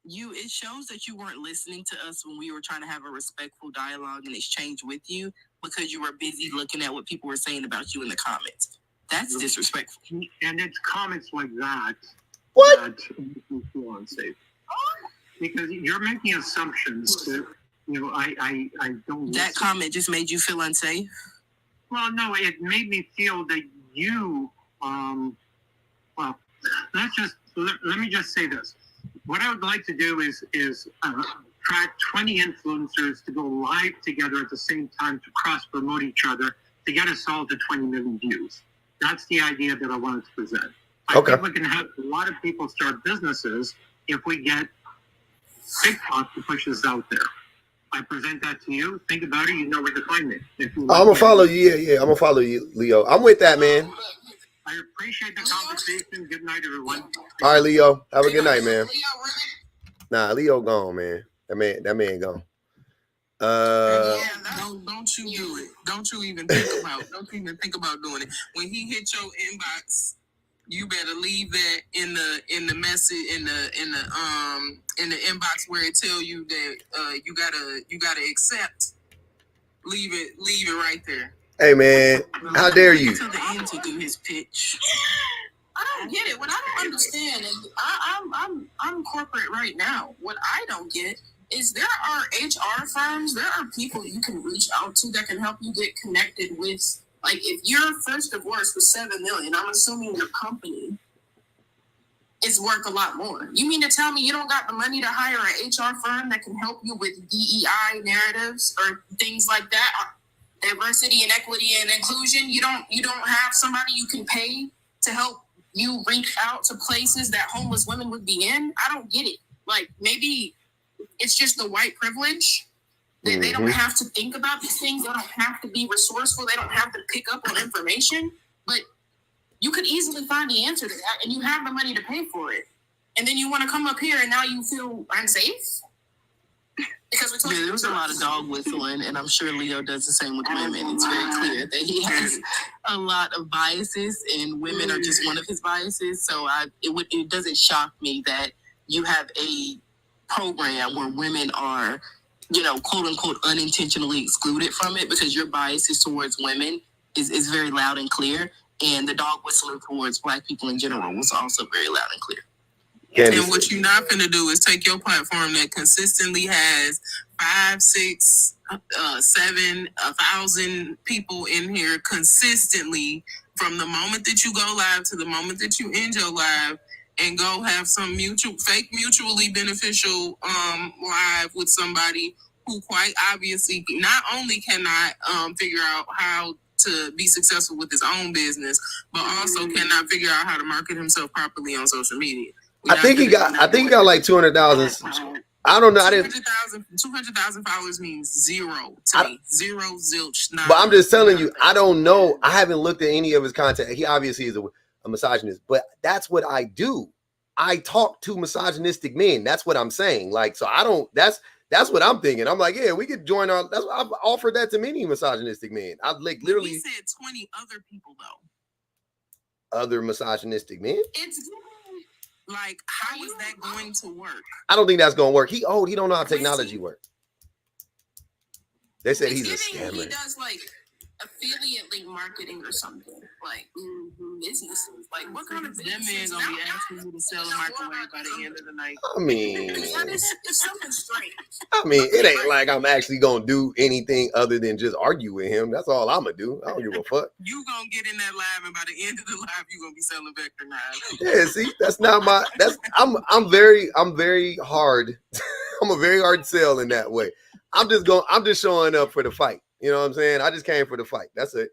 it shows that you weren't listening to us when we were trying to have a respectful dialogue and exchange with you, because you were busy looking at what people were saying about you in the comments. That's disrespectful.
And it's comments like that.
What?
That make me feel unsafe. Because you're making assumptions that, I don't.
That listen. Comment just made you feel unsafe?
Well, no, it made me feel that you, well, let me just say this. What I would like to do is track 20 influencers to go live together at the same time to cross-promote each other to get us all to 20 million views. That's the idea that I wanted to present. I think we can have a lot of people start businesses if we get TikTok to push us out there. I present that to you. Think about it. You know where to find me.
I'm going to follow you. Yeah. I'm going to follow you, Leo. I'm with that, man.
I appreciate the conversation. Good night, everyone.
All right, Leo. Have a good night, man. Nah, Leo gone, man. That man gone.
Don't you do it. Don't you even think about doing it. When he hit your inbox, you better leave that in the message in the inbox where it tell you that you gotta accept. Leave it right there.
Hey man, how dare you?
To the end to do his pitch.
I don't get it. What I don't understand is I'm corporate right now. What I don't get is there are HR firms, there are people you can reach out to that can help you get connected with. Like if your first divorce was $7 million, I'm assuming your company is worth a lot more. You mean to tell me you don't got the money to hire an HR firm that can help you with DEI narratives or things like that? Diversity and equity and inclusion. You don't have somebody you can pay to help you reach out to places that homeless women would be in? I don't get it. Like, maybe it's just the white privilege that they don't have to think about these things. They don't have to be resourceful. They don't have to pick up on information. But you could easily find the answer to that, and you have the money to pay for it. And then you want to come up here and now you feel unsafe? Because we told you
there's a lot of dog whistling, and I'm sure Leo does the same with women. It's very clear that he has a lot of biases, and women are just one of his biases. So it doesn't shock me that you have a program where women are, quote unquote, unintentionally excluded from it, because your biases towards women is very loud and clear. And the dog whistling towards Black people in general was also very loud and clear. And what you're not going to do is take your platform that consistently has 5, 6, 7, 1,000 people in here consistently from the moment that you go live to the moment that you end your live, and go have some mutually beneficial live with somebody who quite obviously not only cannot figure out how to be successful with his own business, but also cannot figure out how to market himself properly on social media.
I think he got like 200,000. I don't know.
200,000 followers means zero to me. Zero, zilch.
But I'm just telling you, I don't know. I haven't looked at any of his content. He obviously is a misogynist, but that's what I do. I talk to misogynistic men. That's what I'm saying. Like, so I don't. That's what I'm thinking. I'm like, yeah, we could join our. That's I've offered that to many misogynistic men. I've like literally.
He said 20 other people though.
Other misogynistic men.
It's. Like, how is that going to work?
I don't think that's going to work. He don't know how technology works. They said he's a scammer.
He does like affiliate link marketing or something, like businesses. Like, what kind of
that man gonna be asking you to sell a microwave by the end of the night?
I mean,
it's something strange.
I mean, it ain't like I'm actually gonna do anything other than just argue with him. That's all I'm gonna do. I don't give a fuck.
You gonna get in that live, and by the end of the live, you gonna be selling vector knives.
Yeah, see, that's not my. That's I'm very hard. I'm a very hard sell in that way. I'm just showing up for the fight. You know what I'm saying? I just came for the fight. That's it.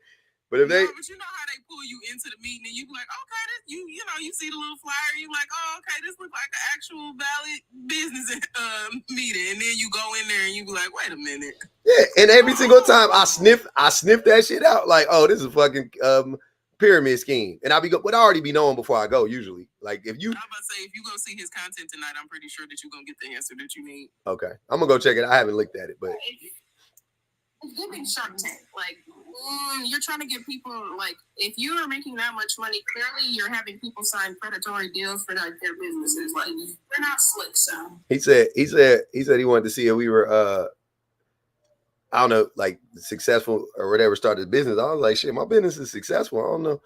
But if they,
but you know how they pull you into the meeting, and you be like, okay, this, you see the little flyer, you like, oh, okay, this looks like an actual valid business meeting, and then you go in there and you be like, wait a minute.
Yeah, and every single time I sniff that shit out, like, oh, this is a fucking pyramid scheme, and would already be knowing before I go. Usually, like if you,
I'm about to say, if you go see his content tonight, I'm pretty sure that you're gonna get the answer that you need.
Okay, I'm gonna go check it. I haven't looked at it, but.
It's giving Shark Tank. Like, you're trying to get people, like, if you are making that much money, clearly you're having people sign predatory deals for their businesses. Like, they're not slick, so. He said
he wanted to see if we were, I don't know, like successful or whatever, started a business. I was like, shit, my business is successful. I don't know.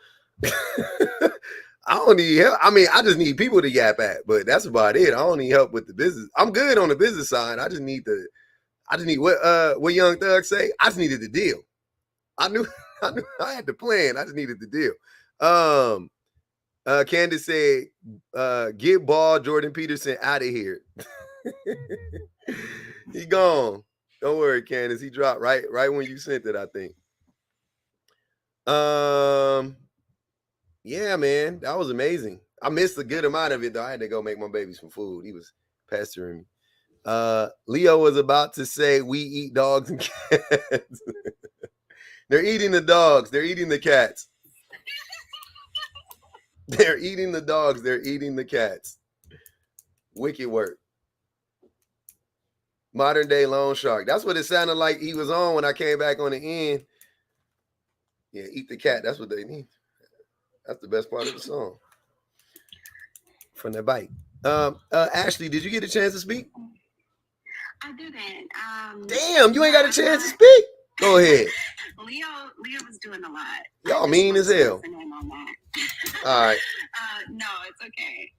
I don't need help. I mean, I just need people to yap at, but that's about it. I don't need help with the business. I'm good on the business side. I just need what Young Thug say. I just needed the deal. I knew I had the plan. I just needed the deal. Candace said, get ball Jordan Peterson out of here. He gone. Don't worry, Candace. He dropped right when you sent it, I think. Yeah, man, that was amazing. I missed a good amount of it though. I had to go make my baby some food. He was pestering me. Leo was about to say we eat dogs and cats. They're eating the dogs. They're eating the cats. They're eating the dogs. They're eating the cats. Wicked work. Modern day loan shark. That's what it sounded like he was on when I came back on the end. Yeah, eat the cat. That's what they need. That's the best part of the song. From that bite. Ashley, did you get a chance to speak?
I didn't.
Damn, you ain't got a chance to speak. Go ahead.
Leo was doing a lot.
Y'all mean as hell. All right.
No, it's okay.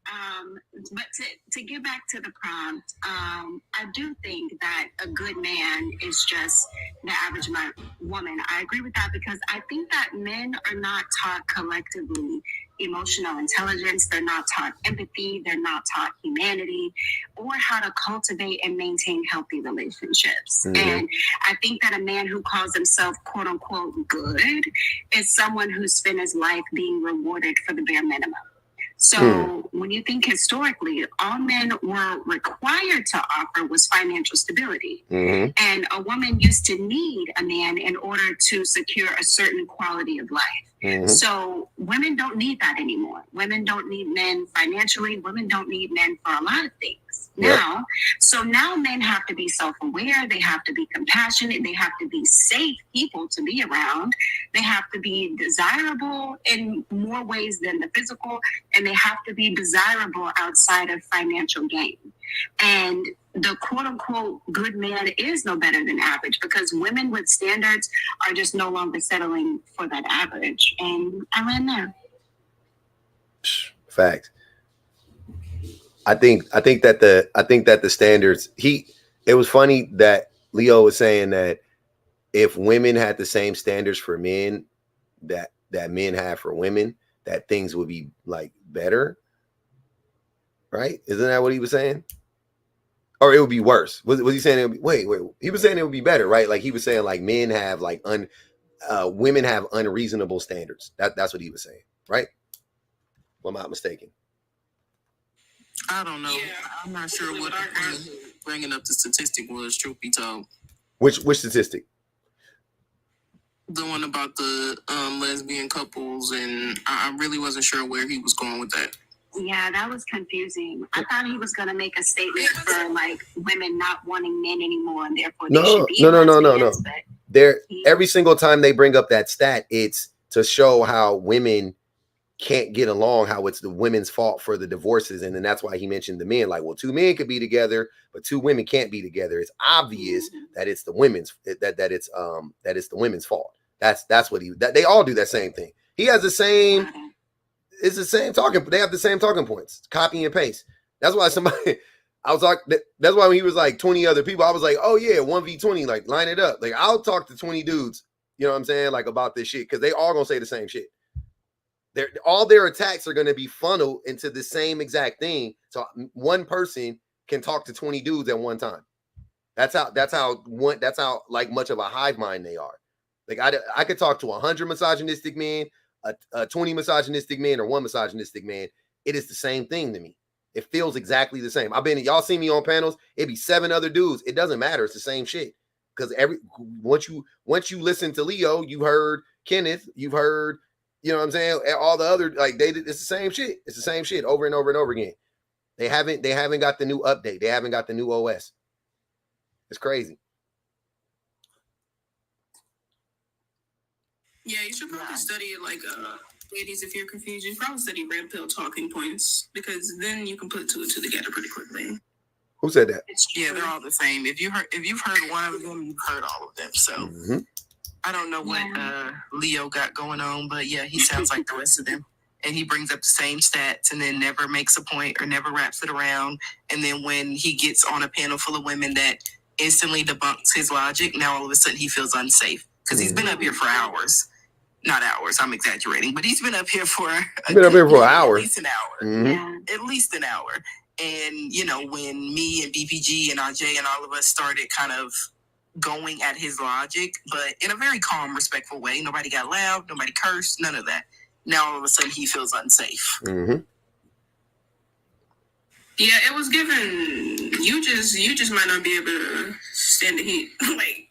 But to get back to the prompt, I do think that a good man is just the average woman. I agree with that because I think that men are not taught collectively emotional intelligence. They're not taught empathy. They're not taught humanity or how to cultivate and maintain healthy relationships.
Mhm.
And I think that a man who calls himself quote unquote good is someone who spent his life being rewarded for the bare minimum. So when you think historically, all men were required to offer was financial stability.
Mhm.
And a woman used to need a man in order to secure a certain quality of life.
Mhm.
So women don't need that anymore. Women don't need men financially. Women don't need men for a lot of things
Yep.
now. So now men have to be self-aware. They have to be compassionate. They have to be safe people to be around. They have to be desirable in more ways than the physical. And they have to be desirable outside of financial gain. And the quote unquote good man is no better than average because women with standards are just no longer settling for that average. And I ran there.
Facts. I think that the standards, it was funny that Leo was saying that if women had the same standards for men that men have for women, that things would be like better. Right? Isn't that what he was saying? Or it would be worse. Was he saying it would be, wait. He was saying it would be better, right? Like he was saying like men have like women have unreasonable standards. That's what he was saying, right? Well, I'm not mistaken.
I don't know. I'm not sure what the point of bringing up the statistic was, truth be told.
Which statistic?
The one about the lesbian couples, and I really wasn't sure where he was going with that.
Yeah, that was confusing. I thought he was going to make a statement for like women not wanting men anymore, and therefore they should be lesbians, but
There, every single time they bring up that stat, it's to show how women can't get along, how it's the women's fault for the divorces, and then that's why he mentioned the men. Like, well, two men could be together, but two women can't be together. It's obvious that it's the women's that it's the women's fault. That's what they all do that same thing. He has the same. It's the same talking. They have the same talking points. Copy and paste. That's why I was like, that's why when he was like 20 other people, I was like, oh yeah, 1v20, like line it up. Like I'll talk to 20 dudes, you know what I'm saying? Like about this shit. Cause they all gonna say the same shit. All their attacks are gonna be funneled into the same exact thing. So one person can talk to 20 dudes at one time. That's how like much of a hive mind they are. Like I could talk to 100 misogynistic men, a 20 misogynistic man, or one misogynistic man. It is the same thing to me. It feels exactly the same. Y'all see me on panels, it'd be 7 other dudes. It doesn't matter. It's the same shit. Because once you listen to Leo, you heard Kenneth, you've heard, you know what I'm saying? All the other, like it's the same shit. It's the same shit over and over and over again. They haven't got the new update. They haven't got the new OS. It's crazy.
Yeah, you should probably study it like ladies, if you're confused, you should probably study red pill talking points because then you can put two and two together pretty quickly.
Who said that?
Yeah, they're all the same. If you've heard one of them, you've heard all of them. So I don't know what Leo got going on, but yeah, he sounds like the rest of them. And he brings up the same stats and then never makes a point or never wraps it around. And then when he gets on a panel full of women that instantly debunks his logic, now all of a sudden he feels unsafe because he's been up here for hours. Not hours, I'm exaggerating, but he's been up here for an hour. At least an hour. At least an hour. And, you know, when me and BPG and RJ and all of us started kind of going at his logic, but in a very calm, respectful way. Nobody got loud, nobody cursed, none of that. Now all of a sudden he feels unsafe.
Yeah, it was given. You just might not be able to stand the heat. Like,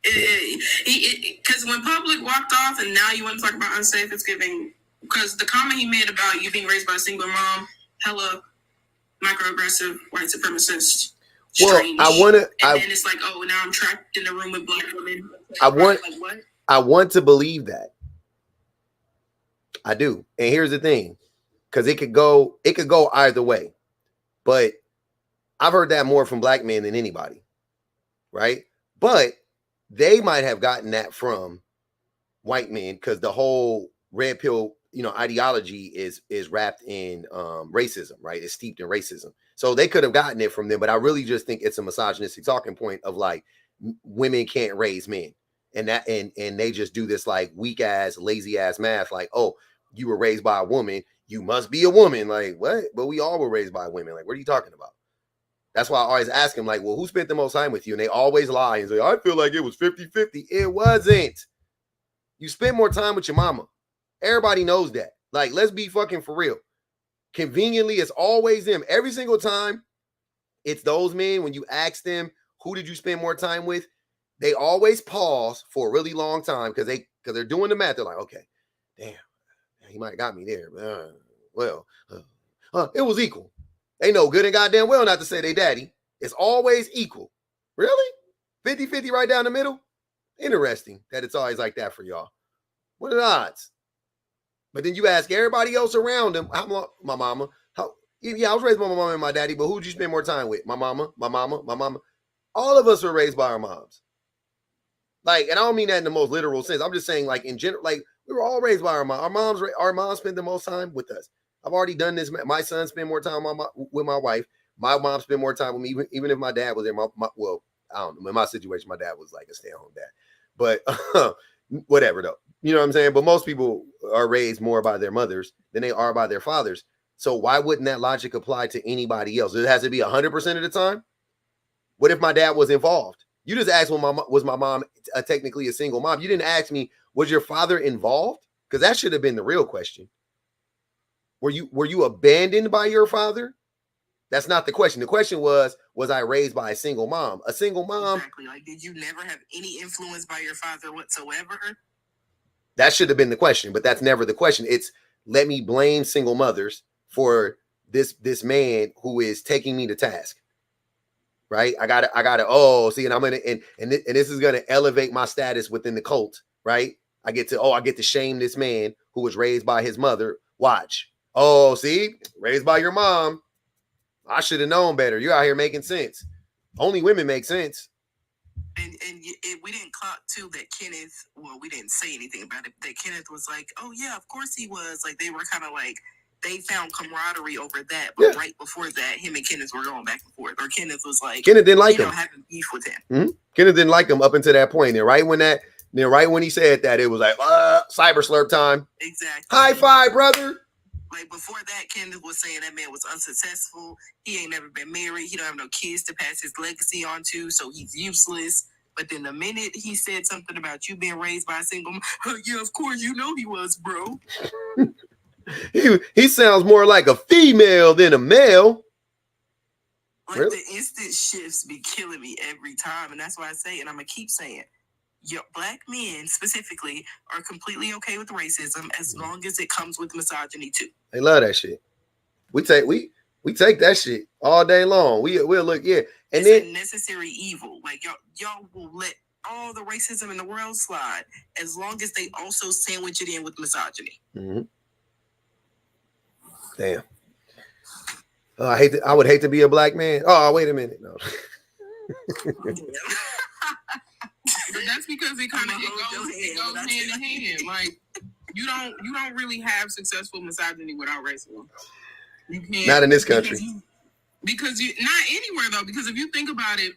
because when public walked off and now you want to talk about unsafe, it's giving. Because the comment he made about you being raised by a single mom, hella microaggressive white supremacist. Strange.
Well,
and then it's like, oh, now I'm trapped in a room with black women.
I want to believe that. I do. And here's the thing, because it could go either way. But I've heard that more from black men than anybody. Right? But they might have gotten that from white men because the whole red pill, ideology is wrapped in racism, right? It's steeped in racism. So they could have gotten it from them, but I really just think it's a misogynistic talking point of like women can't raise men. And they just do this like weak ass, lazy ass math, like, oh, you were raised by a woman, you must be a woman. Like, what? But we all were raised by women. Like, what are you talking about? That's why I always ask them, like, well, who spent the most time with you? And they always lie and say, I feel like it was 50-50. It wasn't. You spent more time with your mama. Everybody knows that. Like, let's be fucking for real. Conveniently, it's always them. Every single time, it's those men. When you ask them, who did you spend more time with? They always pause for a really long time because they're doing the math. They're like, okay, damn, he might have got me there. It was equal. They know good and goddamn well not to say they daddy. It's always equal. Really? 50-50 right down the middle? Interesting that it's always like that for y'all. What are the odds? But then you ask everybody else around them, my mama, I was raised by my mama and my daddy, but who'd you spend more time with? My mama. All of us were raised by our moms. Like, and I don't mean that in the most literal sense. I'm just saying, like, in general, like, we were all raised by our mom. Our moms spent the most time with us. I've already done this. My son spent more time with my wife. My mom spent more time with me, even if my dad was there. Well, I don't know. In my situation, my dad was like a stay-at-home dad. But whatever, though. You know what I'm saying? But most people are raised more by their mothers than they are by their fathers. So why wouldn't that logic apply to anybody else? It has to be 100% of the time? What if my dad was involved? You just asked was my mom technically a single mom? You didn't ask me, was your father involved? Because that should have been the real question. Were you abandoned by your father? That's not the question. The question was I raised by a single mom? A single mom.
Exactly. Like, did you never have any influence by your father whatsoever?
That should have been the question, but that's never the question. It's let me blame single mothers for this man who is taking me to task. Right? I gotta, and I'm gonna, and this is gonna elevate my status within the cult, right? I get to shame this man who was raised by his mother. Watch. Oh, see, raised by your mom. I should have known better. You're out here making sense. Only women make sense.
And we didn't clock too that Kenneth. Well, we didn't say anything about it. That Kenneth was like, oh yeah, of course he was. Like, they were kind of like, they found camaraderie over that, but right before that, him and Kenneth were going back and forth. Or Kenneth was like,
Kenneth didn't like him,
having beef with him.
Mm-hmm. Kenneth didn't like him up until that point. And right when he said that, it was like, cyber slurp time.
Exactly.
High five, brother.
Like, before that, Kenneth was saying that man was unsuccessful. He ain't never been married. He don't have no kids to pass his legacy on to, so he's useless. But then the minute he said something about you being raised by a single mom, yeah, of course, you know he was, bro.
He sounds more like a female than a male.
Like, really? The instant shifts be killing me every time. And that's why I say, and I'm going to keep saying, black men specifically are completely okay with racism as long as it comes with misogyny too.
They love that shit. We take that shit all day long. We'll look, yeah. And
it's
then
a necessary evil. Like, y'all will let all the racism in the world slide as long as they also sandwich it in with misogyny.
Mm-hmm. Damn. I would hate to be a black man. Oh, wait a minute. No.
But that's because it kind of goes hand in hand. Like, you don't really have successful misogyny without racism. You can't.
Not in this country.
Because you not anywhere though. Because if you think about it,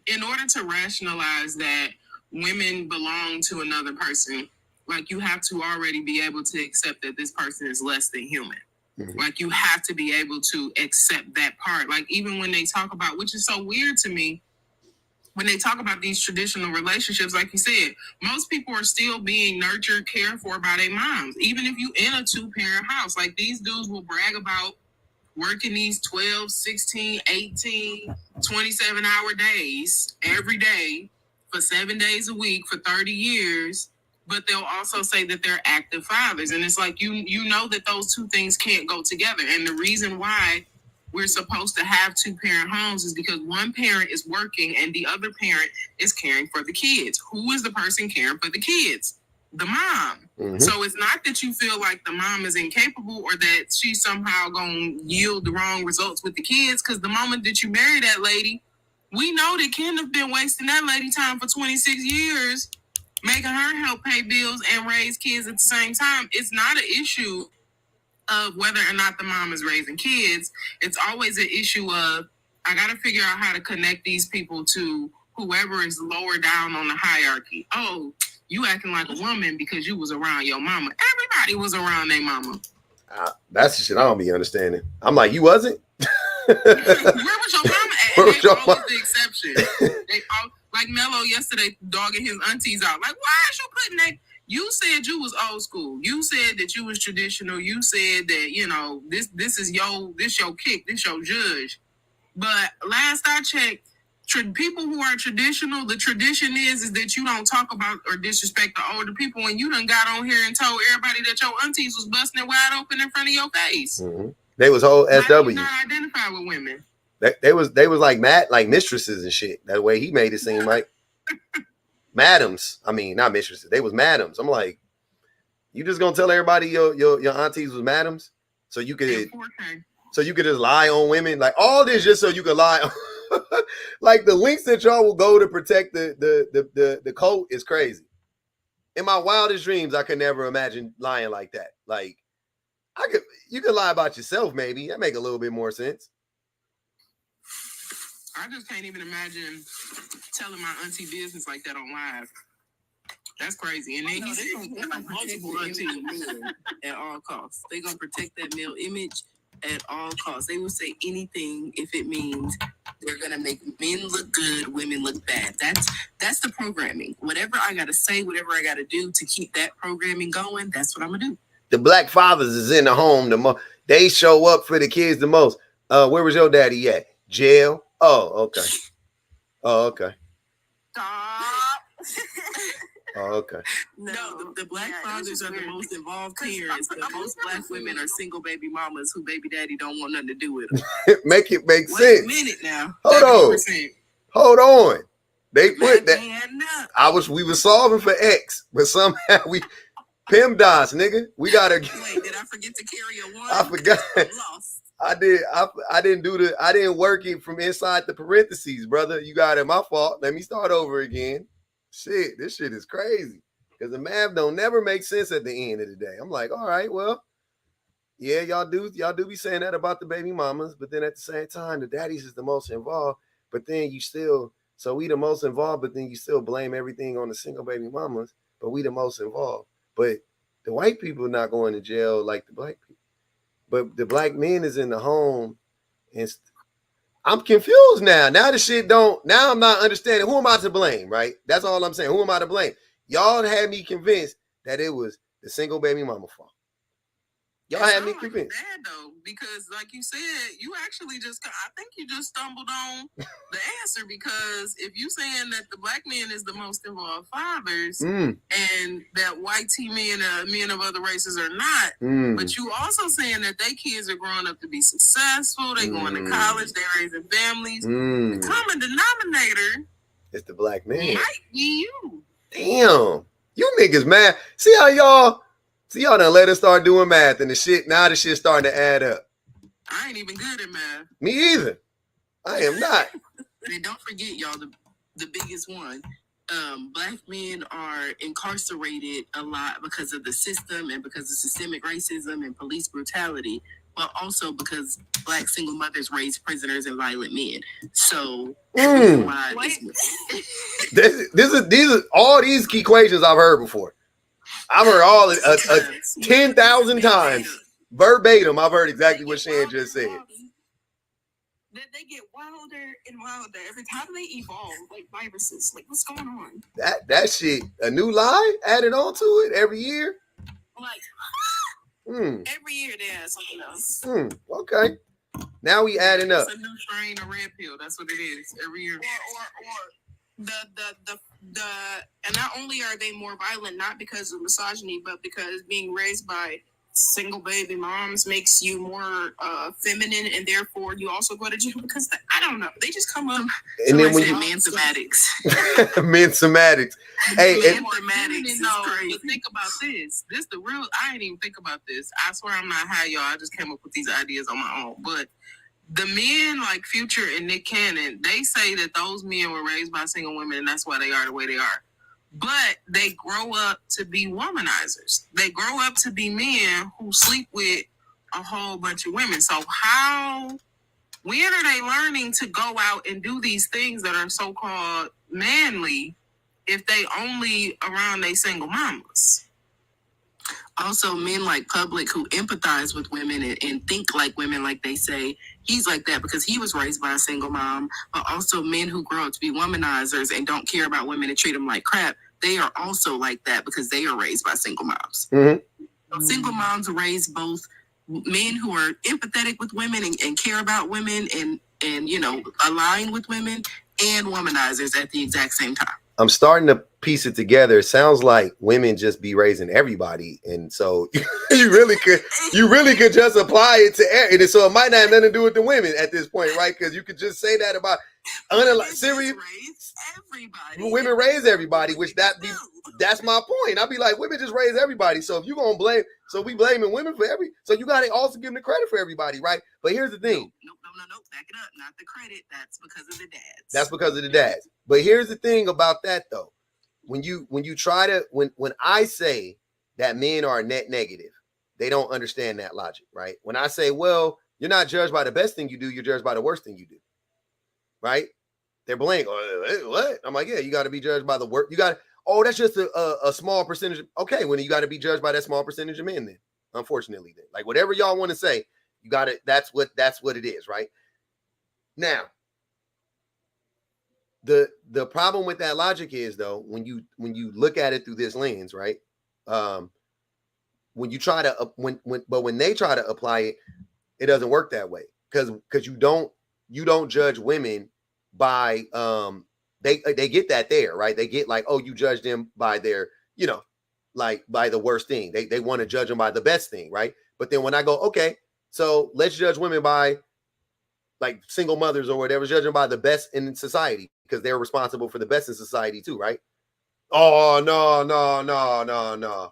in order to rationalize that women belong to another person, like, you have to already be able to accept that this person is less than human. Mm-hmm. Like, you have to be able to accept that part. Like, even when they talk about, which is so weird to me, when they talk about these traditional relationships, like you said, most people are still being nurtured, cared for by their moms. Even if you in a 2-parent house, like, these dudes will brag about working these 12, 16, 18, 27-hour days every day for 7 days a week for 30 years. But they'll also say that they're active fathers. And it's like, you know that those two things can't go together. And the reason why we're supposed to have 2-parent homes is because one parent is working and the other parent is caring for the kids. Who is the person caring for the kids? The mom. Mm-hmm. So it's not that you feel like the mom is incapable or that she's somehow going to yield the wrong results with the kids. Because the moment that you marry that lady, we know that Ken have been wasting that lady time for 26 years, making her help pay bills and raise kids at the same time. It's not an issue of whether or not the mom is raising kids. It's always an issue of, I got to figure out how to connect these people to whoever is lower down on the hierarchy. Oh, you acting like a woman because you was around your mama.
Everybody was around their mama.
That's the shit I don't be understanding. I'm like, you wasn't?
Where was your mama at?
Where
And
was
they
your
always
mama?
the exception. They all, like Mello yesterday dogging his aunties out. Like, why is you putting that? You said you was old school. You said that you was traditional. You said that, you know, this is your kick, this your judge. But last I checked, people who are traditional, the tradition is that you don't talk about or disrespect the older people. And you done got on here and told everybody that your aunties was busting it wide open in front of your face.
Mm-hmm. They was whole SW.
Why do you not identify with women?
They was like like mistresses and shit. That way he made it seem like madams. I mean, not mistresses. They was madams. I'm like, you just gonna tell everybody your aunties was madams, so you could just lie on women, like all this just so you could lie on. Like the links that y'all will go to protect the cult is crazy. In my wildest dreams, I could never imagine lying like that. Like you could lie about yourself, maybe that make a little bit more sense.
I just can't even imagine telling my auntie business like that on live. That's crazy. And then they're gonna protect the image at all costs. They're gonna protect that male image at all costs. They will say anything if it means they're gonna make men look good, women look bad. That's the programming. Whatever I gotta say, whatever I gotta do to keep that programming going, that's what I'm gonna do.
The black fathers is in the home they show up for the kids the most. Where was your daddy at? Jail. Oh, okay.
Stop.
Oh, okay.
No, the black fathers are the most involved parents, but most black women are single baby mamas who baby daddy don't want nothing to do with them.
Make it make
Wait
sense.
a minute now.
Hold on. They put that. We were solving for X, but somehow we PEMDAS, nigga. We gotta.
Wait, did I forget to carry a one?
I forgot.
I'm lost.
I did. I didn't work it from inside the parentheses, brother. You got it. My fault. Let me start over again. Shit, this shit is crazy. Because the math don't never make sense at the end of the day. I'm like, all right, well, yeah, y'all do be saying that about the baby mamas, but then at the same time, the daddies is the most involved. But then we the most involved, but then you still blame everything on the single baby mamas, but we the most involved. But the white people are not going to jail like the black people. But the black men is in the home, and I'm confused now. Now the shit now I'm not understanding. Who am I to blame, right? That's all I'm saying. Who am I to blame? Y'all had me convinced that it was the single baby mama fault. Y'all had me convinced.
Bad though, because like you said, you actually I think you just stumbled on the answer, because if you saying that the black man is the most involved fathers and that white men of other races are not, but you also saying that they kids are growing up to be successful, they going to college, they raising families. The common denominator
is the black man.
Might be you.
Damn, you niggas mad. See how y'all done let us start doing math and the shit starting to add up.
I ain't even good at math.
Me either. I am not.
And don't forget, y'all, the biggest one. Black men are incarcerated a lot because of the system and because of systemic racism and police brutality, but also because black single mothers raise prisoners and violent men. So
these are all these equations I've heard before. I've heard all 10,000 times verbatim. I've heard exactly what Shan just said.
They get wilder and wilder every time. How do they evolve like viruses? Like, what's going on?
That shit, a new lie added on to it every year.
Like every year they add something else.
Okay. Now we adding up.
It's a new strain of red pill. That's what it is every year.
Or the and not only are they more violent, not because of misogyny, but because being raised by single baby moms makes you more feminine, and therefore you also go to jail because I don't know. They just come up.
And then when
men somatics.
Men somatics. Hey,
men somatics is crazy. But think about this. This the real. I didn't even think about this. I swear I'm not high, y'all. I just came up with these ideas on my own. But the men like Future and Nick Cannon, they say that those men were raised by single women, and that's why they are the way they are. But they grow up to be womanizers. They grow up to be men who sleep with a whole bunch of women. So when are they learning to go out and do these things that are so-called manly if they only around they single mamas? Also, men like Public who empathize with women and think like women, like they say, he's like that because he was raised by a single mom. But also men who grow up to be womanizers and don't care about women and treat them like crap, they are also like that because they are raised by single moms.
Mm-hmm.
So single moms raise both men who are empathetic with women and care about women and you know, align with women, and womanizers at the exact same time.
I'm starting to piece it together. It sounds like women just be raising everybody, and so you really could just apply it to and so it might not have nothing to do with the women at this point, right? Because you could just say that about serious
everybody.
Women raise everybody, which that's my point. I'll be like, women just raise everybody. So if you're gonna blame, so we blaming women for so you gotta also give them the credit for everybody, right? But here's the thing.
No, back it up. Not the credit. That's because of the dads.
That's because of the dads. But here's the thing about that though. When you try to when I say that men are net negative, they don't understand that logic, right? When I say, well, you're not judged by the best thing you do, you're judged by the worst thing you do. Right? They're blank. What? I'm like, yeah, you got to be judged by the work. You got, that's just a small percentage. Okay, well, you got to be judged by that small percentage of men then. Unfortunately, then. Like whatever y'all want to say, you got it. That's what it is, right? Now, the problem with that logic is though, when you look at it through this lens, right? When you try to when they try to apply it, it doesn't work that way because you don't judge women by they get that there, right? They get like, oh, you judge them by their, you know, like by the worst thing. They want to judge them by the best thing, right? But then when I go, okay, so let's judge women by like single mothers or whatever, judge them by the best in society because they're responsible for the best in society too, right? Oh no.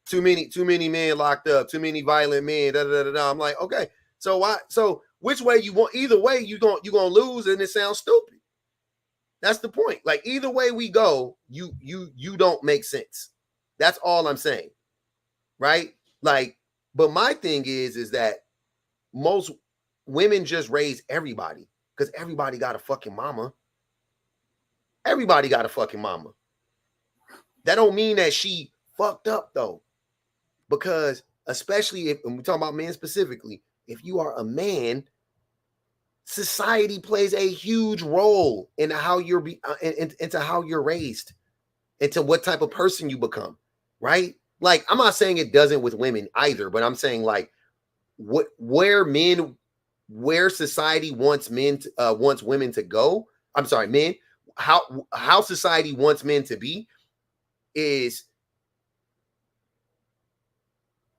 Too many men locked up, too many violent men. I'm like, okay, so why? So which way you want? Either way, you're gonna lose, and it sounds stupid. That's the point. Like either way we go, you don't make sense. That's all I'm saying, right? Like, but my thing is that most women just raise everybody because everybody got a fucking mama. Everybody got a fucking mama. That don't mean that she fucked up though, because especially if when we talk about men specifically, if you are a man, society plays a huge role in how you're into how you're raised, into what type of person you become, right? Like I'm not saying it doesn't with women either, but I'm saying like where society wants wants women to go. I'm sorry, men. How society wants men to be is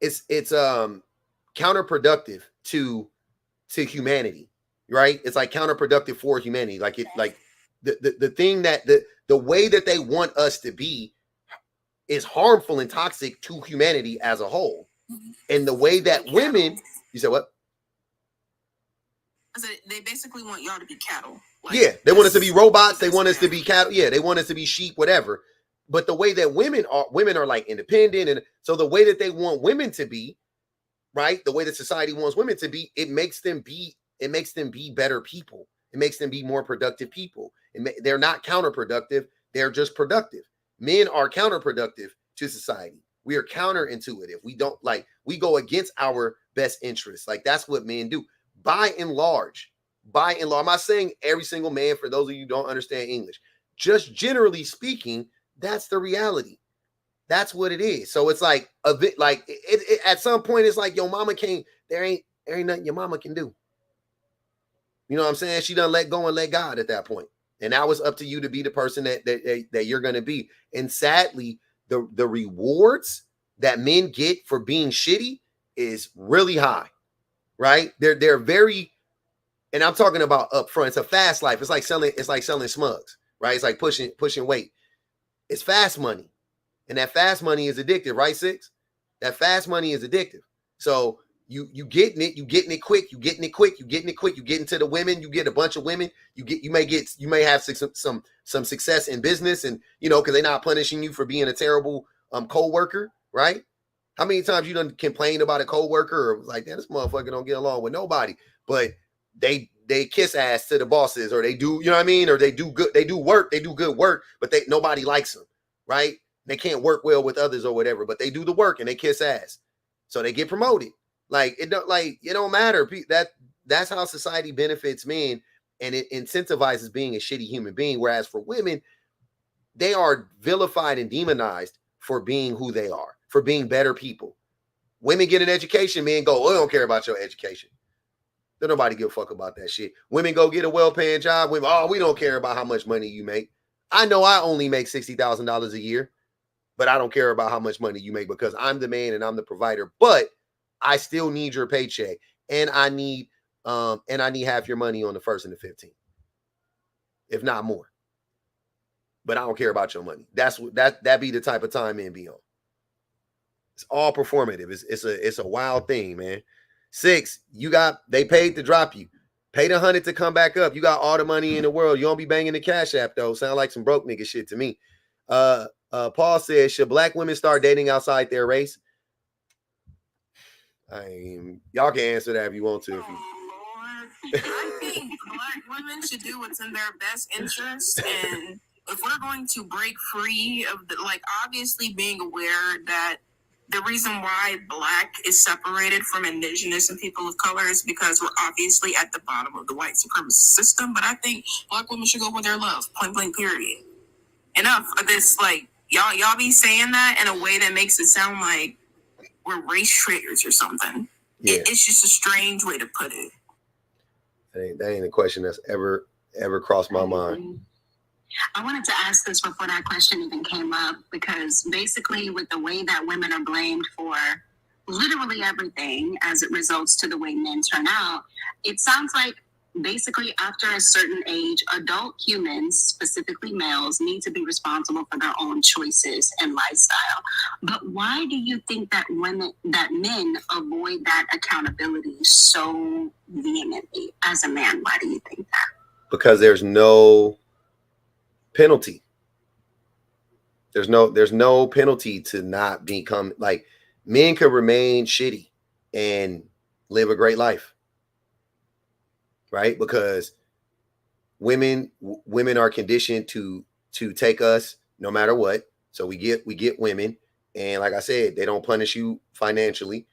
it's counterproductive to humanity, right? It's like counterproductive for humanity. Like it, like the thing that the way that they want us to be is harmful and toxic to humanity as a whole. And the way that women, you said what?
I said they basically want y'all to be cattle.
Like, yeah, they want us to be robots. They want us to be cattle. Yeah, they want us to be sheep, whatever. But the way that women are like independent, and so the way that they want women to be, right? The way that society wants women to be, it makes them be better people. It makes them be more productive people. They're not counterproductive. They're just productive. Men are counterproductive to society. We are counterintuitive. We don't we go against our best interests. Like that's what men do. By and large, I'm not saying every single man, for those of you who don't understand English, just generally speaking, that's the reality. That's what it is. So it's like a bit like it at some point, it's like your mama can't, there ain't nothing your mama can do. You know what I'm saying? She done let go and let God at that point. And now it's up to you to be the person that you're going to be. And sadly, the rewards that men get for being shitty is really high, right? They're very, and I'm talking about upfront. It's a fast life. It's like selling smugs, right? It's like pushing weight. It's fast money. And that fast money is addictive, right, Six? That fast money is addictive. So you getting it quick, you getting to the women, you get a bunch of women, you may have some success in business, and because they're not punishing you for being a terrible co-worker, right? How many times you done complained about a co-worker or like, this motherfucker don't get along with nobody, but they kiss ass to the bosses, or they do, you know what I mean? Or they do good work, but nobody likes them, right? They can't work well with others or whatever, but they do the work and they kiss ass. So they get promoted. Like it don't matter. That's how society benefits men, and it incentivizes being a shitty human being. Whereas for women, they are vilified and demonized for being who they are, for being better people. Women get an education, men go, oh, I don't care about your education. Don't nobody give a fuck about that shit. Women go get a well-paying job. Women, oh, we don't care about how much money you make. I know I only make $60,000 a year, but I don't care about how much money you make because I'm the man and I'm the provider. But I still need your paycheck, and I need half your money on the 1st and the 15th, if not more. But I don't care about your money. That be the type of time men be on. It's all performative. It's a wild thing, man. 6, they paid to drop you. Paid $100 to come back up. You got all the money in the world. You don't be banging the Cash App though. Sound like some broke nigga shit to me. Paul says, should black women start dating outside their race? Y'all can answer that if you want to.
I think black women should do what's in their best interest, and if we're going to break free of obviously being aware that the reason why black is separated from indigenous and people of color is because we're obviously at the bottom of the white supremacist system. But I think black women should go with their love, point blank, period. Enough of this, y'all be saying that in a way that makes it sound like we're race traitors or something. Yeah. It's just a strange way to put it.
That ain't a question that's ever crossed my mind.
I wanted to ask this before that question even came up, because basically with the way that women are blamed for literally everything as it results to the way men turn out, it sounds like basically after a certain age, adult humans, specifically males, need to be responsible for their own choices and lifestyle. But why do you think that men avoid that accountability so vehemently as a man? Why do you think that?
Because there's no penalty. There's no penalty to not become men could remain shitty and live a great life. Right? Because women are conditioned to take us no matter what. So we get women, and like I said, they don't punish you financially,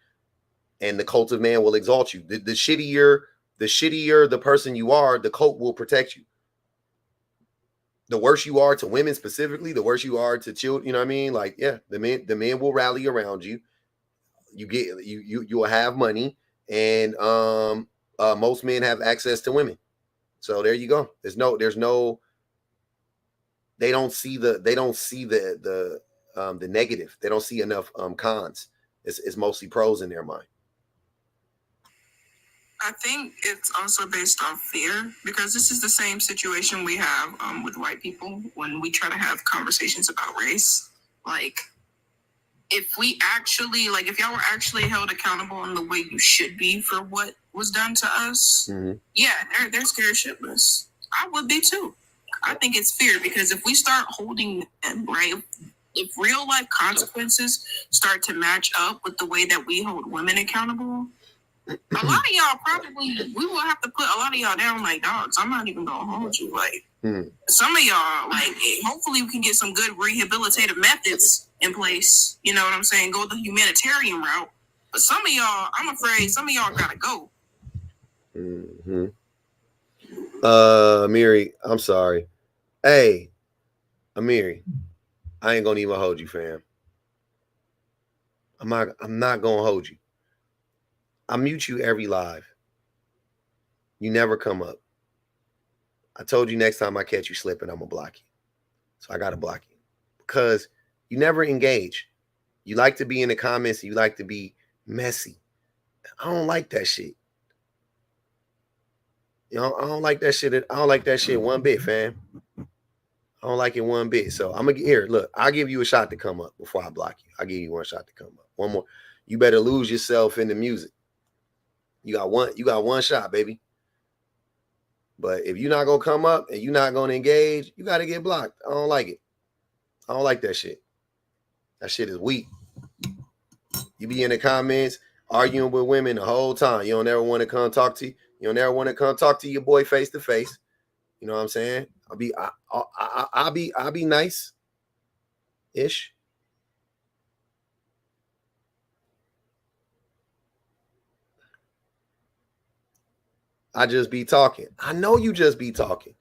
and the cult of man will exalt you. The shittier the person you are, the cult will protect you. The worse you are to women specifically, the worse you are to children. You know what I mean? The men will rally around you. You will have money, and most men have access to women. So there you go. They don't see the negative. They don't see enough cons. It's mostly pros in their mind.
I think it's also based off fear, because this is the same situation we have with white people when we try to have conversations about race. If we actually, if y'all were actually held accountable in the way you should be for what was done to us, yeah, they're scared shitless. I would be too. I think it's fear, because if we start holding them, right, if real life consequences start to match up with the way that we hold women accountable, a lot of y'all we will have to put a lot of y'all down like dogs. I'm not even gonna hold you. Some of y'all, hopefully we can get some good rehabilitative methods in place. You know what I'm saying? Go the humanitarian route. But some of y'all, I'm afraid some of y'all gotta go.
Amiri, I'm sorry. Hey, Amiri, I ain't gonna even hold you, fam. I'm not gonna hold you. I mute you every live. You never come up. I told you next time I catch you slipping, I'm gonna block you. So I gotta block you because you never engage. You like to be in the comments. You like to be messy. I don't like that shit. You know, I don't like that shit. I don't like that shit one bit, fam. I don't like it one bit. So I'm gonna get here. Look, I'll give you a shot to come up before I block you. I'll give you one shot to come up. One more. You better lose yourself in the music. You got one shot, baby. But if you're not gonna come up and you're not gonna engage, you gotta get blocked. I don't like it. I don't like that shit. That shit is weak. You be in the comments arguing with women the whole time. You don't ever want to come talk to you. You don't ever want to come talk to your boy face to face. You know what I'm saying? I'll be nice ish. I just be talking. I know you just be talking.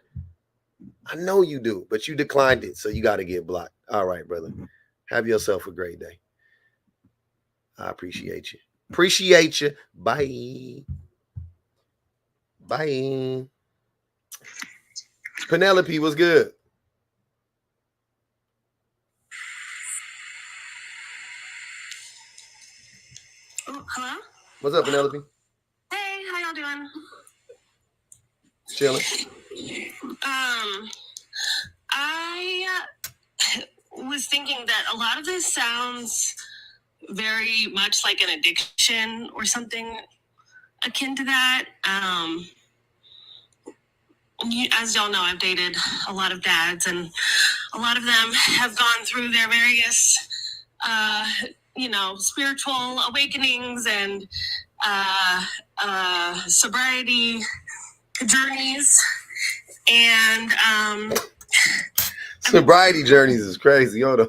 I know you do, but you declined it, so you got to get blocked. All right, brother. Have yourself a great day. I appreciate you. Appreciate you. Bye. Bye. Penelope, what's good?
Oh, hello?
What's up, Penelope?
Hey, how y'all doing?
Chilling.
I was thinking that a lot of this sounds very much like an addiction or something akin to that. As y'all know, I've dated a lot of dads, and a lot of them have gone through their various, spiritual awakenings and sobriety journeys. And
sobriety journeys is crazy. Hold on.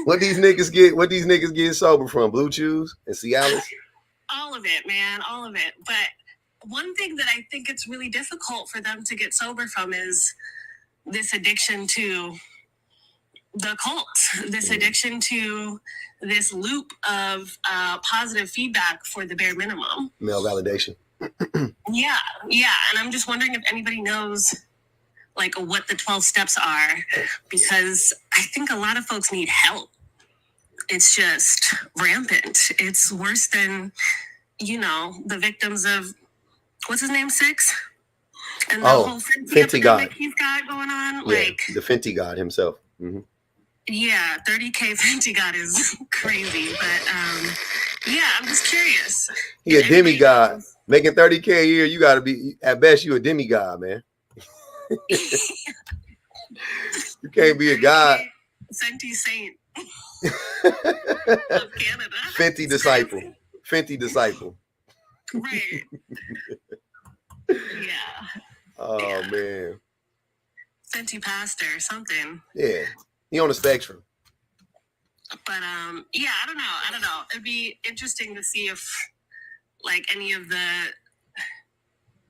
What these niggas get sober from? Blue Chews and Cialis?
All of it, man, all of it. But one thing that I think it's really difficult for them to get sober from is this addiction to the cult, this addiction to this loop of positive feedback for the bare minimum.
Male validation.
Yeah. And I'm just wondering if anybody knows like what the 12 steps are, because I think a lot of folks need help. It's just rampant. It's worse than, the victims of, what's his name, 6? And the whole
Fenty God
he's got going on.
Yeah, like the Fenty God himself. Mm-hmm.
Yeah, 30K Vanity God is crazy, but I'm just curious.
He a demigod. Making 30K a year, you gotta be, at best, you a demigod, man. You can't be a god.
Fenty Saint of Canada.
Fenty disciple. Fenty disciple.
Right. Yeah.
Oh man.
Fenty pastor or something.
Yeah. He on the spectrum.
But I don't know. It'd be interesting to see if like any of the,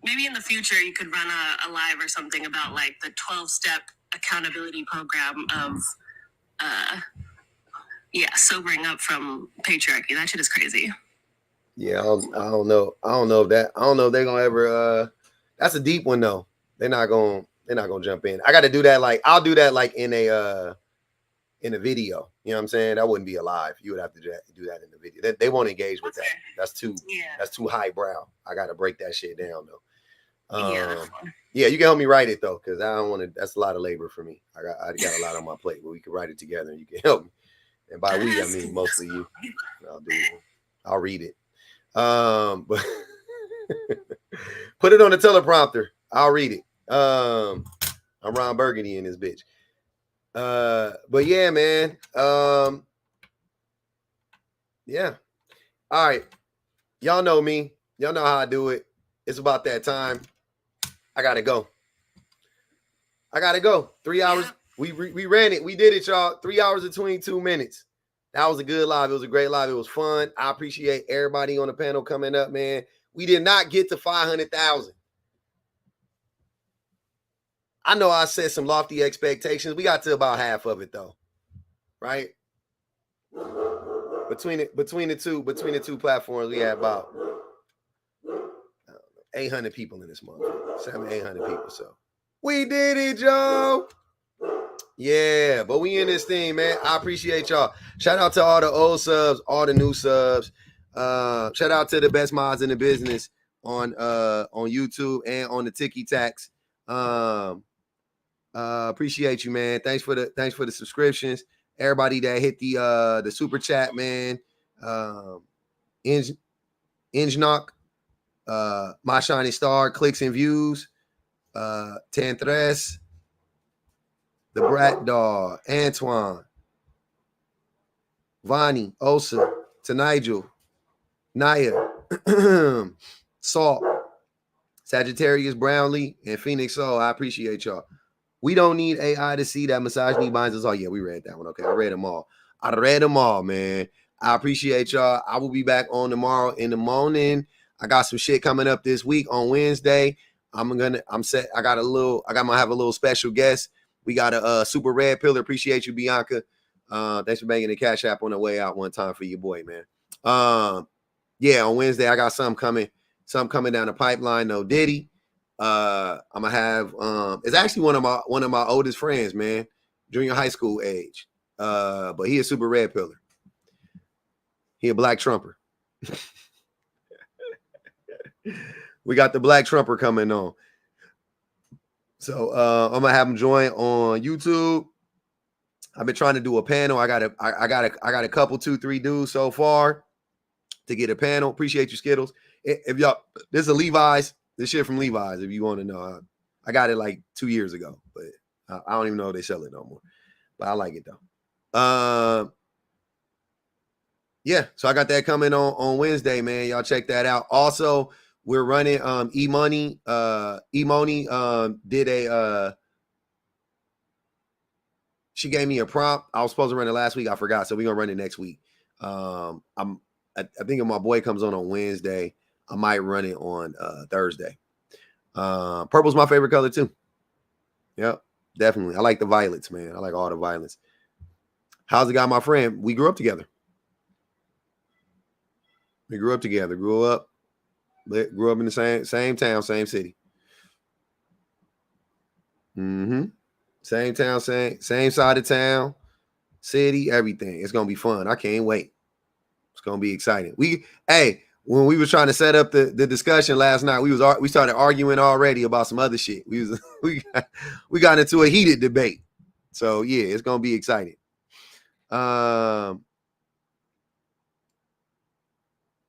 maybe in the future you could run a live or something about like the 12-step accountability program of sobering up from patriarchy. That shit is crazy.
Yeah, I don't know if they're gonna ever that's a deep one though. They're not gonna jump in. I gotta do that, like I'll do that like in a video. You know what I'm saying? That wouldn't be a live. You would have to do that in the video. They won't engage with that. That's too highbrow. I gotta break that shit down though. Yeah, you can help me write it though, because I don't want to. That's a lot of labor for me. I got a lot on my plate, but we can write it together and you can help me. And by we, I mean mostly you. I'll read it. But put it on the teleprompter. I'll read it. I'm Ron Burgundy in this bitch. But yeah, man. Yeah. All right. Y'all know me. Y'all know how I do it. It's about that time. I gotta go. 3 hours. We ran it. We did it, y'all. 3 hours and 22 minutes. That was a good live. It was a great live. It was fun. I appreciate everybody on the panel coming up, man. We did not get to 500,000. I know I set some lofty expectations. We got to about half of it though, right? Between the two platforms, we had about 800 people in this month. 700-800 people. So we did it, Joe. Yeah, but we in this thing, man. I appreciate y'all. Shout out to all the old subs, all the new subs. Shout out to the best mods in the business on YouTube and on the Tiki Tax. Appreciate you, man. Thanks for the subscriptions. Everybody that hit the super chat, man. Injnock, My Shining Star, clicks and views. Tantres, the Brat Dog, Antoine, Vonnie, Osa, Tanigel, Naya, Salt, Sagittarius Brownlee, and Phoenix Soul. I appreciate y'all. We don't need AI to see that misogyny binds us all. Yeah, we read that one. Okay, I read them all. Man. I appreciate y'all. I will be back on tomorrow in the morning. I got some shit coming up this week on Wednesday. I might have a little special guest. We got a super red pillar. Appreciate you, Bianca. Thanks for banging the Cash App on the way out one time for your boy, man. Yeah, on Wednesday I got something coming down the pipeline. No Diddy. I'm gonna have it's actually one of my oldest friends, man, junior high school age. But he a super red pillar. He a black Trumper. We got the black Trumper coming on. So I'm gonna have him join on YouTube. I've been trying to do a panel. I got a couple, 2-3 dudes so far to get a panel. Appreciate you, Skittles. If y'all, this is a Levi's. This shit from Levi's. If you want to know, I got it like 2 years ago, but I don't even know if they sell it no more. But I like it though. Yeah, so I got that coming on Wednesday, man. Y'all check that out. Also, we're running E-Money. E-Money did a she gave me a prompt. I was supposed to run it last week. I forgot. So we're gonna run it next week. I think if my boy comes on Wednesday, I might run it on Thursday. Purple's my favorite color too. Yep, definitely. I like the violets, man. I like all the violets. How's it got my friend? We grew up together. Grew up in the same town, same city. Same town, same side of town, city, everything. It's gonna be fun. I can't wait. It's gonna be exciting. When we were trying to set up the discussion last night, we started arguing already about some other shit. We got into a heated debate. So yeah, it's gonna be exciting.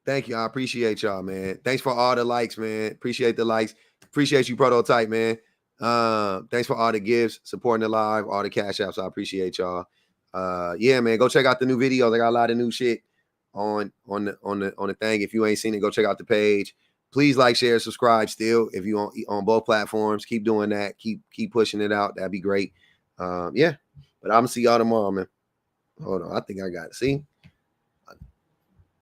Thank you. I appreciate y'all, man. Thanks for all the likes, man. Appreciate the likes. Appreciate you, Prototype, man. Thanks for all the gifts, supporting the live, all the cash apps. I appreciate y'all. Yeah, man. Go check out the new videos. I got a lot of new shit on the thing. If you ain't seen it, go check out the page. Please like, share, subscribe. Still, if you on both platforms, keep doing that. Keep pushing it out. That'd be great. Yeah. But I'm gonna see y'all tomorrow, man. Hold on. I think I got it. See.